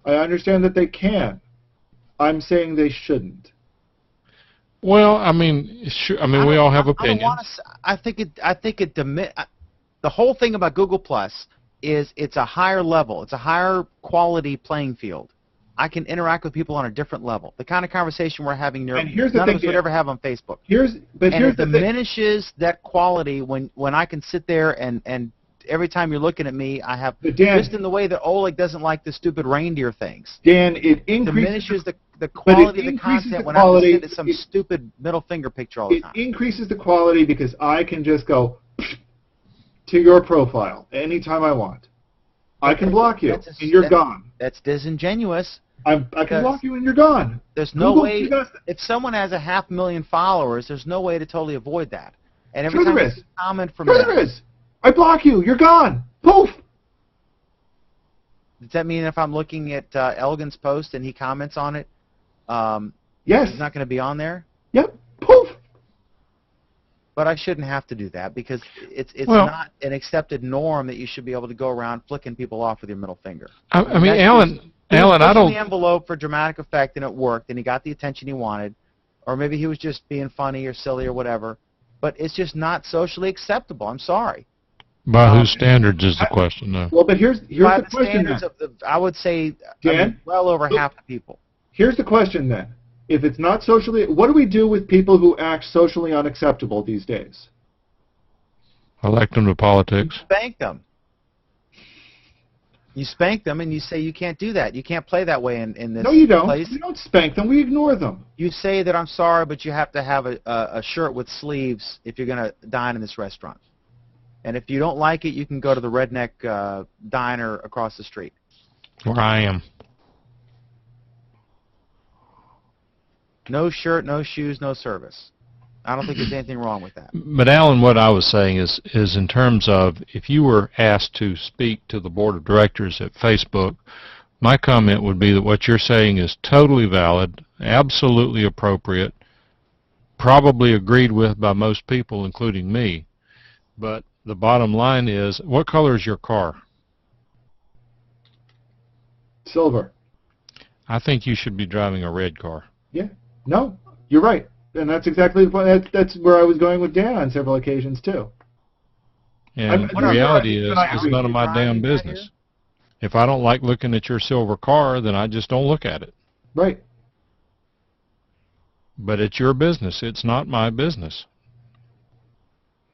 I understand that they can. I'm saying they shouldn't. Well, I mean, we all have I don't opinions. want to. I think it the whole thing about Google Plus is it's a higher level. It's a higher quality playing field. I can interact with people on a different level. The kind of conversation we're having there, And here's the none thing, of us would Dan. ever have on Facebook. Here's And the it thing. diminishes that quality when I can sit there and every time you're looking at me, I have But Dan- just in the way that Oleg doesn't like the stupid reindeer things. Dan, it It increases diminishes the quality of the increases content the when I have to quality- sit at some stupid middle finger picture all the it time. increases the quality because I can just go to your profile anytime I want. I can block you, That's and you're gone. That's disingenuous. I Because can block you, and you're gone. There's no Google, way, you guys- if someone has 500,000 followers, there's no way to totally avoid that. And every Sure time there you is. see a comment from Sure them, there is. I block you. You're gone. Poof. does that mean if I'm looking at Elgin's post and he comments on it, Yes. he's not going to be on there? Yep. Poof. But I shouldn't have to do that because it's Well- not an accepted norm that you should be able to go around flicking people off with your middle finger. I mean, That's Alan, just- he was I pushing don't. the envelope for dramatic effect and it worked and he got the attention he wanted, or maybe he was just being funny or silly or whatever. But it's just not socially acceptable. I'm sorry. By whose standards is the question, though? Well, but here's By the the question standards then. of I would say Dan? well over Look- half the people. Here's the question then. If it's not socially, what do we do with people who act socially unacceptable these days? Elect them to politics. Spank them. You spank them and you say you can't do that. You can't play that way in this No, you don't. place. We don't spank them. We ignore them. You say that I'm sorry, but you have to have a shirt with sleeves if you're going to dine in this restaurant. And if you don't like it, you can go to the redneck diner across the street. Where I am. No shirt, no shoes, no service. I don't think there's anything wrong with that. But Alan, what I was saying is in terms of if you were asked to speak to the board of directors at Facebook, my comment would be that what you're saying is totally valid, absolutely appropriate, probably agreed with by most people, including me. But the bottom line is, what color is your car? Silver. I think you should be driving a red car. Yeah. No, you're right. And that's exactly the point. That's where I was going with Dan on several occasions, too. And the reality is, it's none of my damn business. If I don't like looking at your silver car, then I just don't look at it. Right. But it's your business. It's not my business.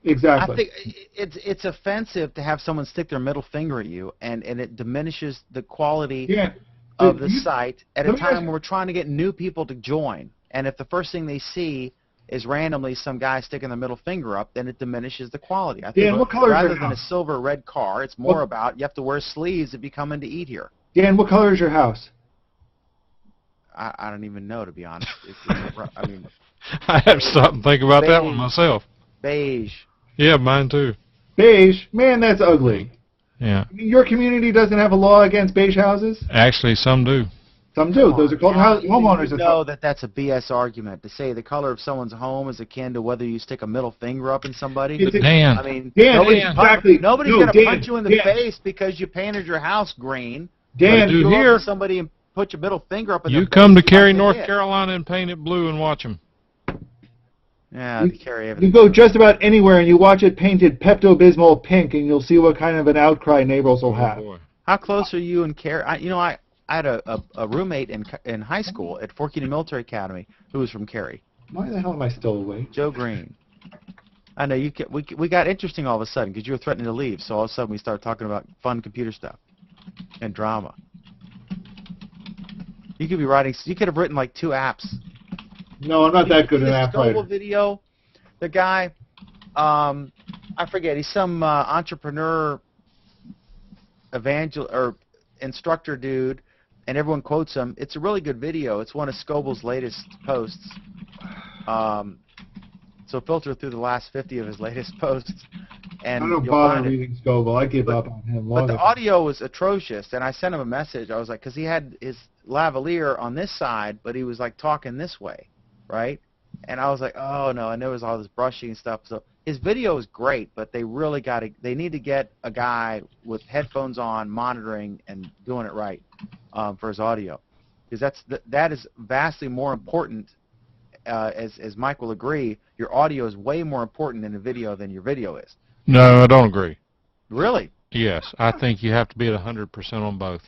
Exactly. I think it's offensive to have someone stick their middle finger at you, and it diminishes the quality Yeah. of the site at a let me ask time you- when we're trying to get new people to join. And if the first thing they see is randomly some guy sticking their middle finger up, then it diminishes the quality. I think Dan, what color is rather your than a house? silver red car, it's more What- about you have to wear sleeves if you come in to eat here. Dan, what color is your house? I don't even know, to be honest. I mean, I have to stop and think about that one myself. beige. Yeah, mine too. Beige? Man, that's ugly. Yeah. I mean, your community doesn't have a law against beige houses? Actually, some do. Some do. Those are called homeowners. You know that's a BS argument to say the color of someone's home is akin to whether you stick a middle finger up in somebody. It's a- Dan. I mean, Dan, nobody's exactly. nobody's No, going to Dan, punch you in the Dan. face because you painted your house green. Dan, do You go here. up to somebody and put your middle finger up in You their come to face, Cary, you might North get hit. Carolina, and paint it blue and watch them. Yeah, You- the Cary you evidence. go just about anywhere and you watch it painted Pepto-Bismol pink and you'll see what kind of an outcry neighbors will have. boy. How close are you and Cary? I had a roommate in high school at Fort Keene Military Academy who was from Cary, Why the hell am I still awake? Joe Green. I know we got interesting all of a sudden because you were threatening to leave, so all of a sudden we started talking about fun computer stuff and drama. You could be writing. You could have written like 2 apps. No, I'm not that good an The app Stovall writer. video, the guy, I forget. He's some entrepreneur, instructor dude, and everyone quotes him. It's a really good video. It's one of Scoble's latest posts. So filter through the last 50 of his latest posts, and I don't you'll bother find it. reading Scoble. I give up on him But long the ago. audio was atrocious, and I sent him a message. I was like, because he had his lavalier on this side, but he was like talking this way, right? And I was like, oh no, and there was all this brushing and stuff. So his video is great, but they really they need to get a guy with headphones on, monitoring and doing it right for his audio, because that is vastly more important. As Mike will agree, your audio is way more important in the video than your video is. No, I don't agree. Really? Yes, I think you have to be at 100% on both.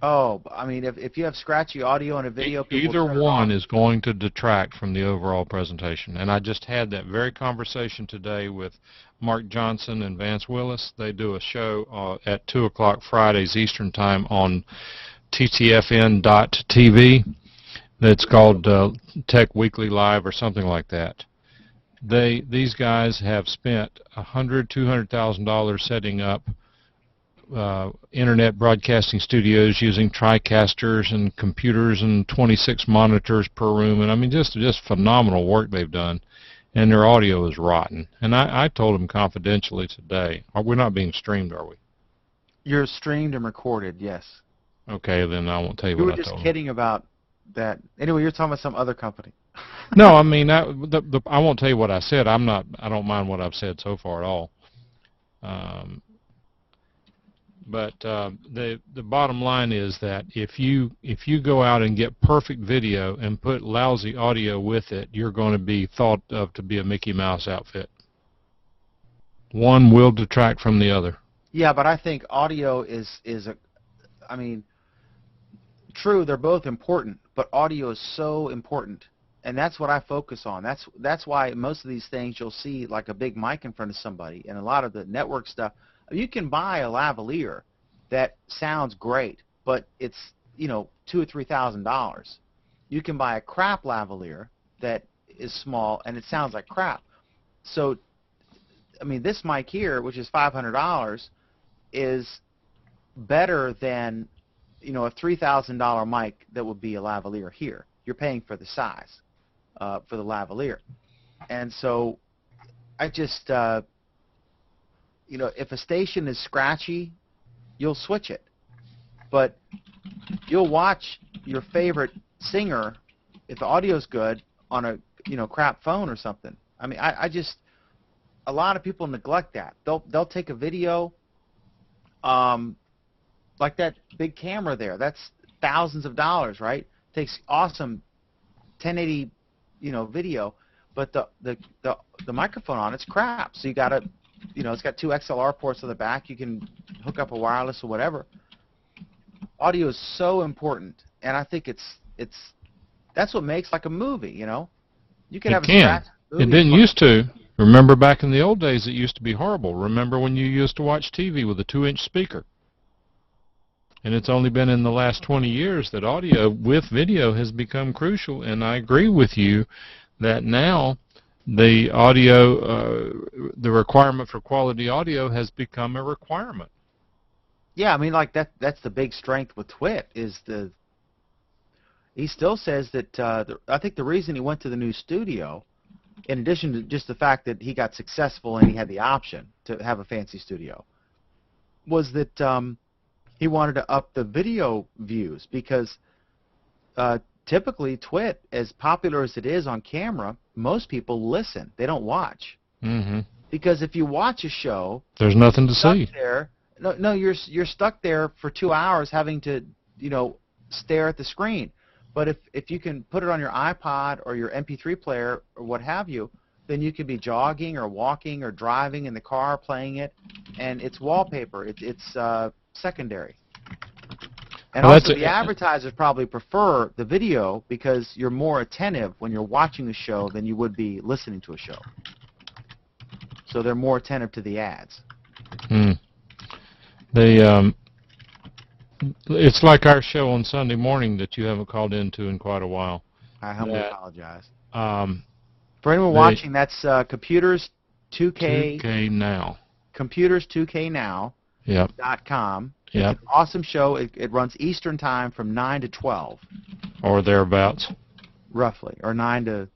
Oh, I mean, if you have scratchy audio in a video, people Either turn it one off. is going to detract from the overall presentation. And I just had that very conversation today with Mark Johnson and Vance Willis. They do a show at 2 o'clock Fridays Eastern Time on ttfn.tv that's called Tech Weekly Live or something like that. These guys have spent $200,000 setting up internet broadcasting studios using TriCasters and computers and 26 monitors per room, and I mean just phenomenal work they've done, and their audio is rotten. And I told them confidentially today, we're not being streamed, are we? You're streamed and recorded, yes. Okay, then I won't tell you You what were I just told them. kidding about that. Anyway, you're talking about some other company. No, I mean I won't tell you what I said. I don't mind what I've said so far at all. But the bottom line is that if you go out and get perfect video and put lousy audio with it, you're going to be thought of to be a Mickey Mouse outfit. One will detract from the other. Yeah, but I think audio I mean, true, they're both important, but audio is so important, and that's what I focus on. That's why most of these things you'll see like a big mic in front of somebody, and a lot of the network stuff. You can buy a lavalier that sounds great, but it's $2,000 or $3,000. You can buy a crap lavalier that is small and it sounds like crap. So, I mean, this mic here, which is $500, is better than a $3,000 mic that would be a lavalier here. You're paying for the size for the lavalier, and so I just if a station is scratchy, you'll switch it. But you'll watch your favorite singer, if the audio's good, on a crap phone or something. I mean, I just, a lot of people neglect that. They'll take a video, like that big camera there. That's thousands of dollars, right? Takes awesome 1080, video, but the microphone on it's crap. So you gotta, it's got 2 XLR ports on the back. You can hook up a wireless or whatever. Audio is so important, and I think that's what makes like a movie. You can have a scratch movie. It didn't used to. Remember back in the old days, it used to be horrible. Remember when you used to watch TV with a 2-inch speaker? And it's only been in the last 20 years that audio with video has become crucial. And I agree with you that now the audio, the requirement for quality audio has become a requirement. Yeah, I mean, like that's the big strength with Twit is he still says that I think the reason he went to the new studio, in addition to just the fact that he got successful and he had the option to have a fancy studio, was that he wanted to up the video views, because typically Twit, as popular as it is on camera, most people listen. They don't watch. Mm-hmm. Because if you watch a show, there's nothing to see. No, you're stuck there for 2 hours having to, stare at the screen. But if you can put it on your iPod or your MP3 player or what have you, then you could be jogging or walking or driving in the car playing it, and it's wallpaper. It's secondary. And also, the advertisers probably prefer the video because you're more attentive when you're watching a show than you would be listening to a show. So they're more attentive to the ads. It's like our show on Sunday morning that you haven't called into in quite a while. I humbly apologize. For anyone watching, that's Computers 2K Now. Computers2K Now.com. Yep. It's an awesome show. It runs Eastern Time from 9 to 12. Or thereabouts. Roughly. Or 9 to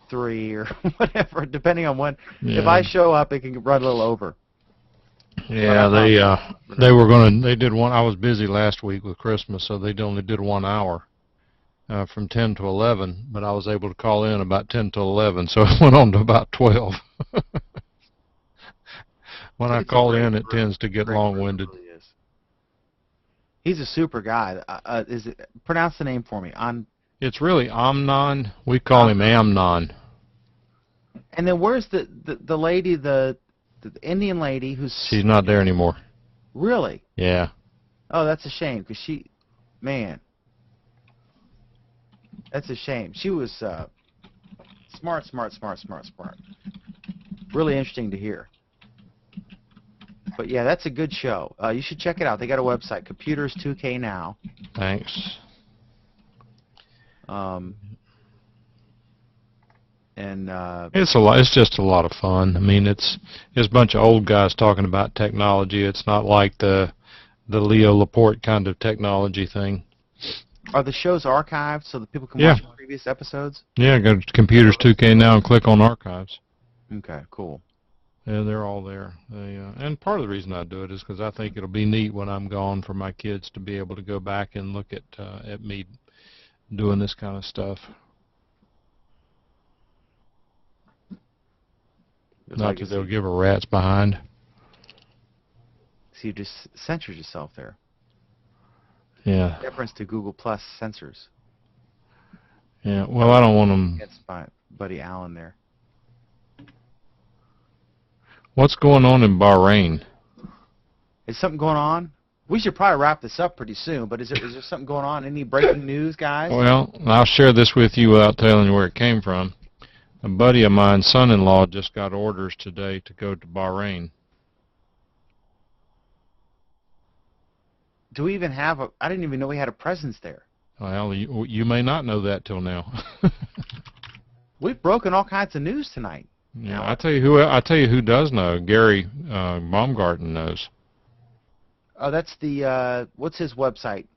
3 or whatever, depending on when. Yeah. If I show up, it can run a little over. Yeah, they did one. I was busy last week with Christmas, so they only did 1 hour from 10 to 11. But I was able to call in about 10 to 11, so it went on to about 12. When I call in, it tends to get long-winded. Really is. He's a super guy. Pronounce the name for me? It's really Amnon. We call him Amnon. And then where's the lady, the Indian lady who's... She's not there anymore. Really? Yeah. Oh, that's a shame, because man, that's a shame. She was smart. Really interesting to hear. But yeah, that's a good show. You should check it out. They got a website, Computers 2K Now. Thanks. It's a lot. It's just a lot of fun. I mean, it's a bunch of old guys talking about technology. It's not like the Leo Laporte kind of technology thing. Are the shows archived so that people can watch previous episodes? Yeah, go to Computers 2K Now and click on Archives. Okay, cool. Yeah, they're all there. And part of the reason I do it is because I think it'll be neat when I'm gone for my kids to be able to go back and look at me doing this kind of stuff. Not that they'll give a rat's behind. So you just censored yourself there. Yeah. Reference to Google Plus censors. Yeah. Well, I don't want them. Against my buddy Alan there. What's going on in Bahrain? Is something going on? We should probably wrap this up pretty soon. But is there something going on? Any breaking news, guys? Well, I'll share this with you without telling you where it came from. A buddy of mine's son-in-law just got orders today to go to Bahrain. Do we even have I didn't even know we had a presence there. Well, you may not know that till now. We've broken all kinds of news tonight. Yeah, I tell you who does know. Gary Baumgarten knows. Oh, that's the what's his website?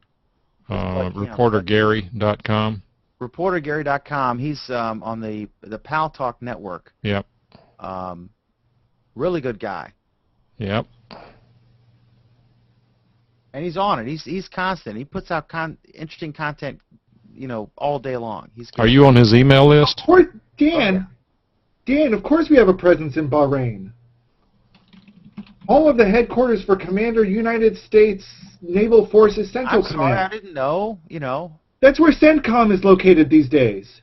ReporterGary.com. ReporterGary.com. He's on the Pal Talk network. Yep. Really good guy. Yep. And he's on it. He's constant. He puts out interesting content, all day long. He's good. Are you on his email list? Of course, Dan, of course we have a presence in Bahrain. All of the headquarters for Commander United States Naval Forces Central Command. I didn't know, That's where CENTCOM is located these days.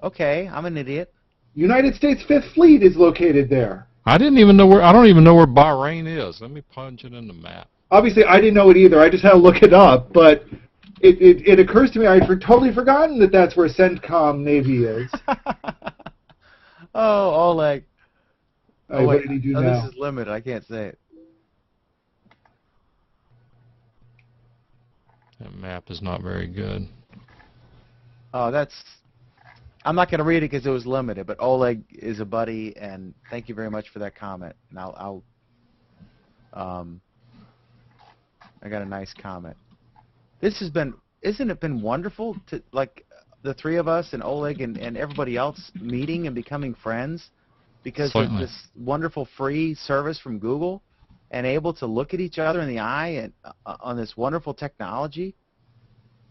Okay, I'm an idiot. United States 5th Fleet is located there. I don't even know where Bahrain is. Let me punch it in the map. Obviously, I didn't know it either. I just had to look it up, but it occurs to me I'd totally forgotten that that's where CENTCOM Navy is. Oh, Oleg. Right, what did he do now? This is limited. I can't say it. That map is not very good. Oh, I'm not going to read it because it was limited, but Oleg is a buddy, and thank you very much for that comment. And I got a nice comment. Isn't it been wonderful to, like, the three of us and Oleg and everybody else meeting and becoming friends because of this wonderful free service from Google and able to look at each other in the eye and on this wonderful technology.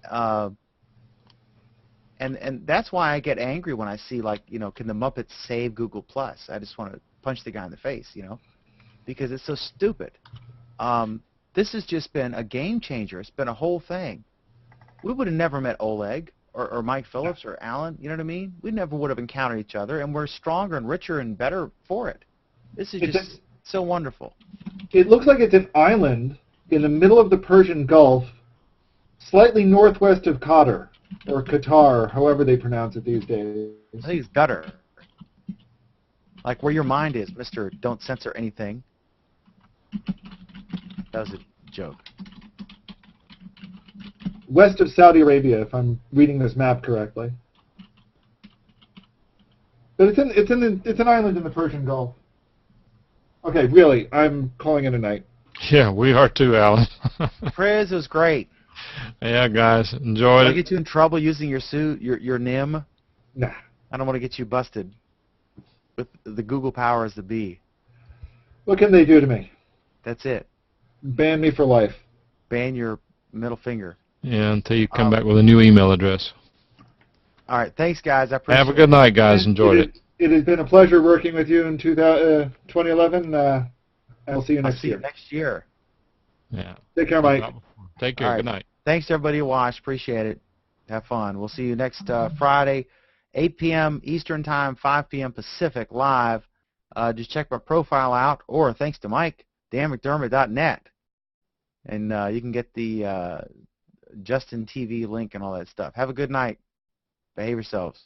And that's why I get angry when I see, like, can the Muppets save Google Plus? I just want to punch the guy in the face, because it's so stupid. This has just been a game changer. It's been a whole thing. We would have never met Oleg or Mike Phillips or Alan, you know what I mean? We never would have encountered each other, and we're stronger and richer and better for it. This is just so wonderful. It looks like it's an island in the middle of the Persian Gulf, slightly northwest of Qatar, or Qatar, however they pronounce it these days. I think it's Qatar. Like where your mind is, Mr. Don't Censor Anything. That was a joke. West of Saudi Arabia, if I'm reading this map correctly. But it's an island in the Persian Gulf. Okay, really, I'm calling it a night. Yeah, we are too, Alan. Priz, it was great. Yeah, guys, enjoyed it. Did I get you in trouble using your suit, your NIM? Nah. I don't want to get you busted with the Google powers that be. What can they do to me? That's it. Ban me for life. Ban your middle finger. Yeah, until you come back with a new email address. All right. Thanks, guys. I appreciate it. Have a good night, guys. Enjoyed it. It has been a pleasure working with you in 2011. I'll see you next year. See you next year. Yeah. Take care, Mike. Take care. All right. Good night. Thanks to everybody who watched. Appreciate it. Have fun. We'll see you next Friday, 8 p.m. Eastern Time, 5 p.m. Pacific, live. Just check my profile out, or thanks to Mike, danmcdermott.net. And you can get the Justin TV link and all that stuff. Have a good night. Behave yourselves.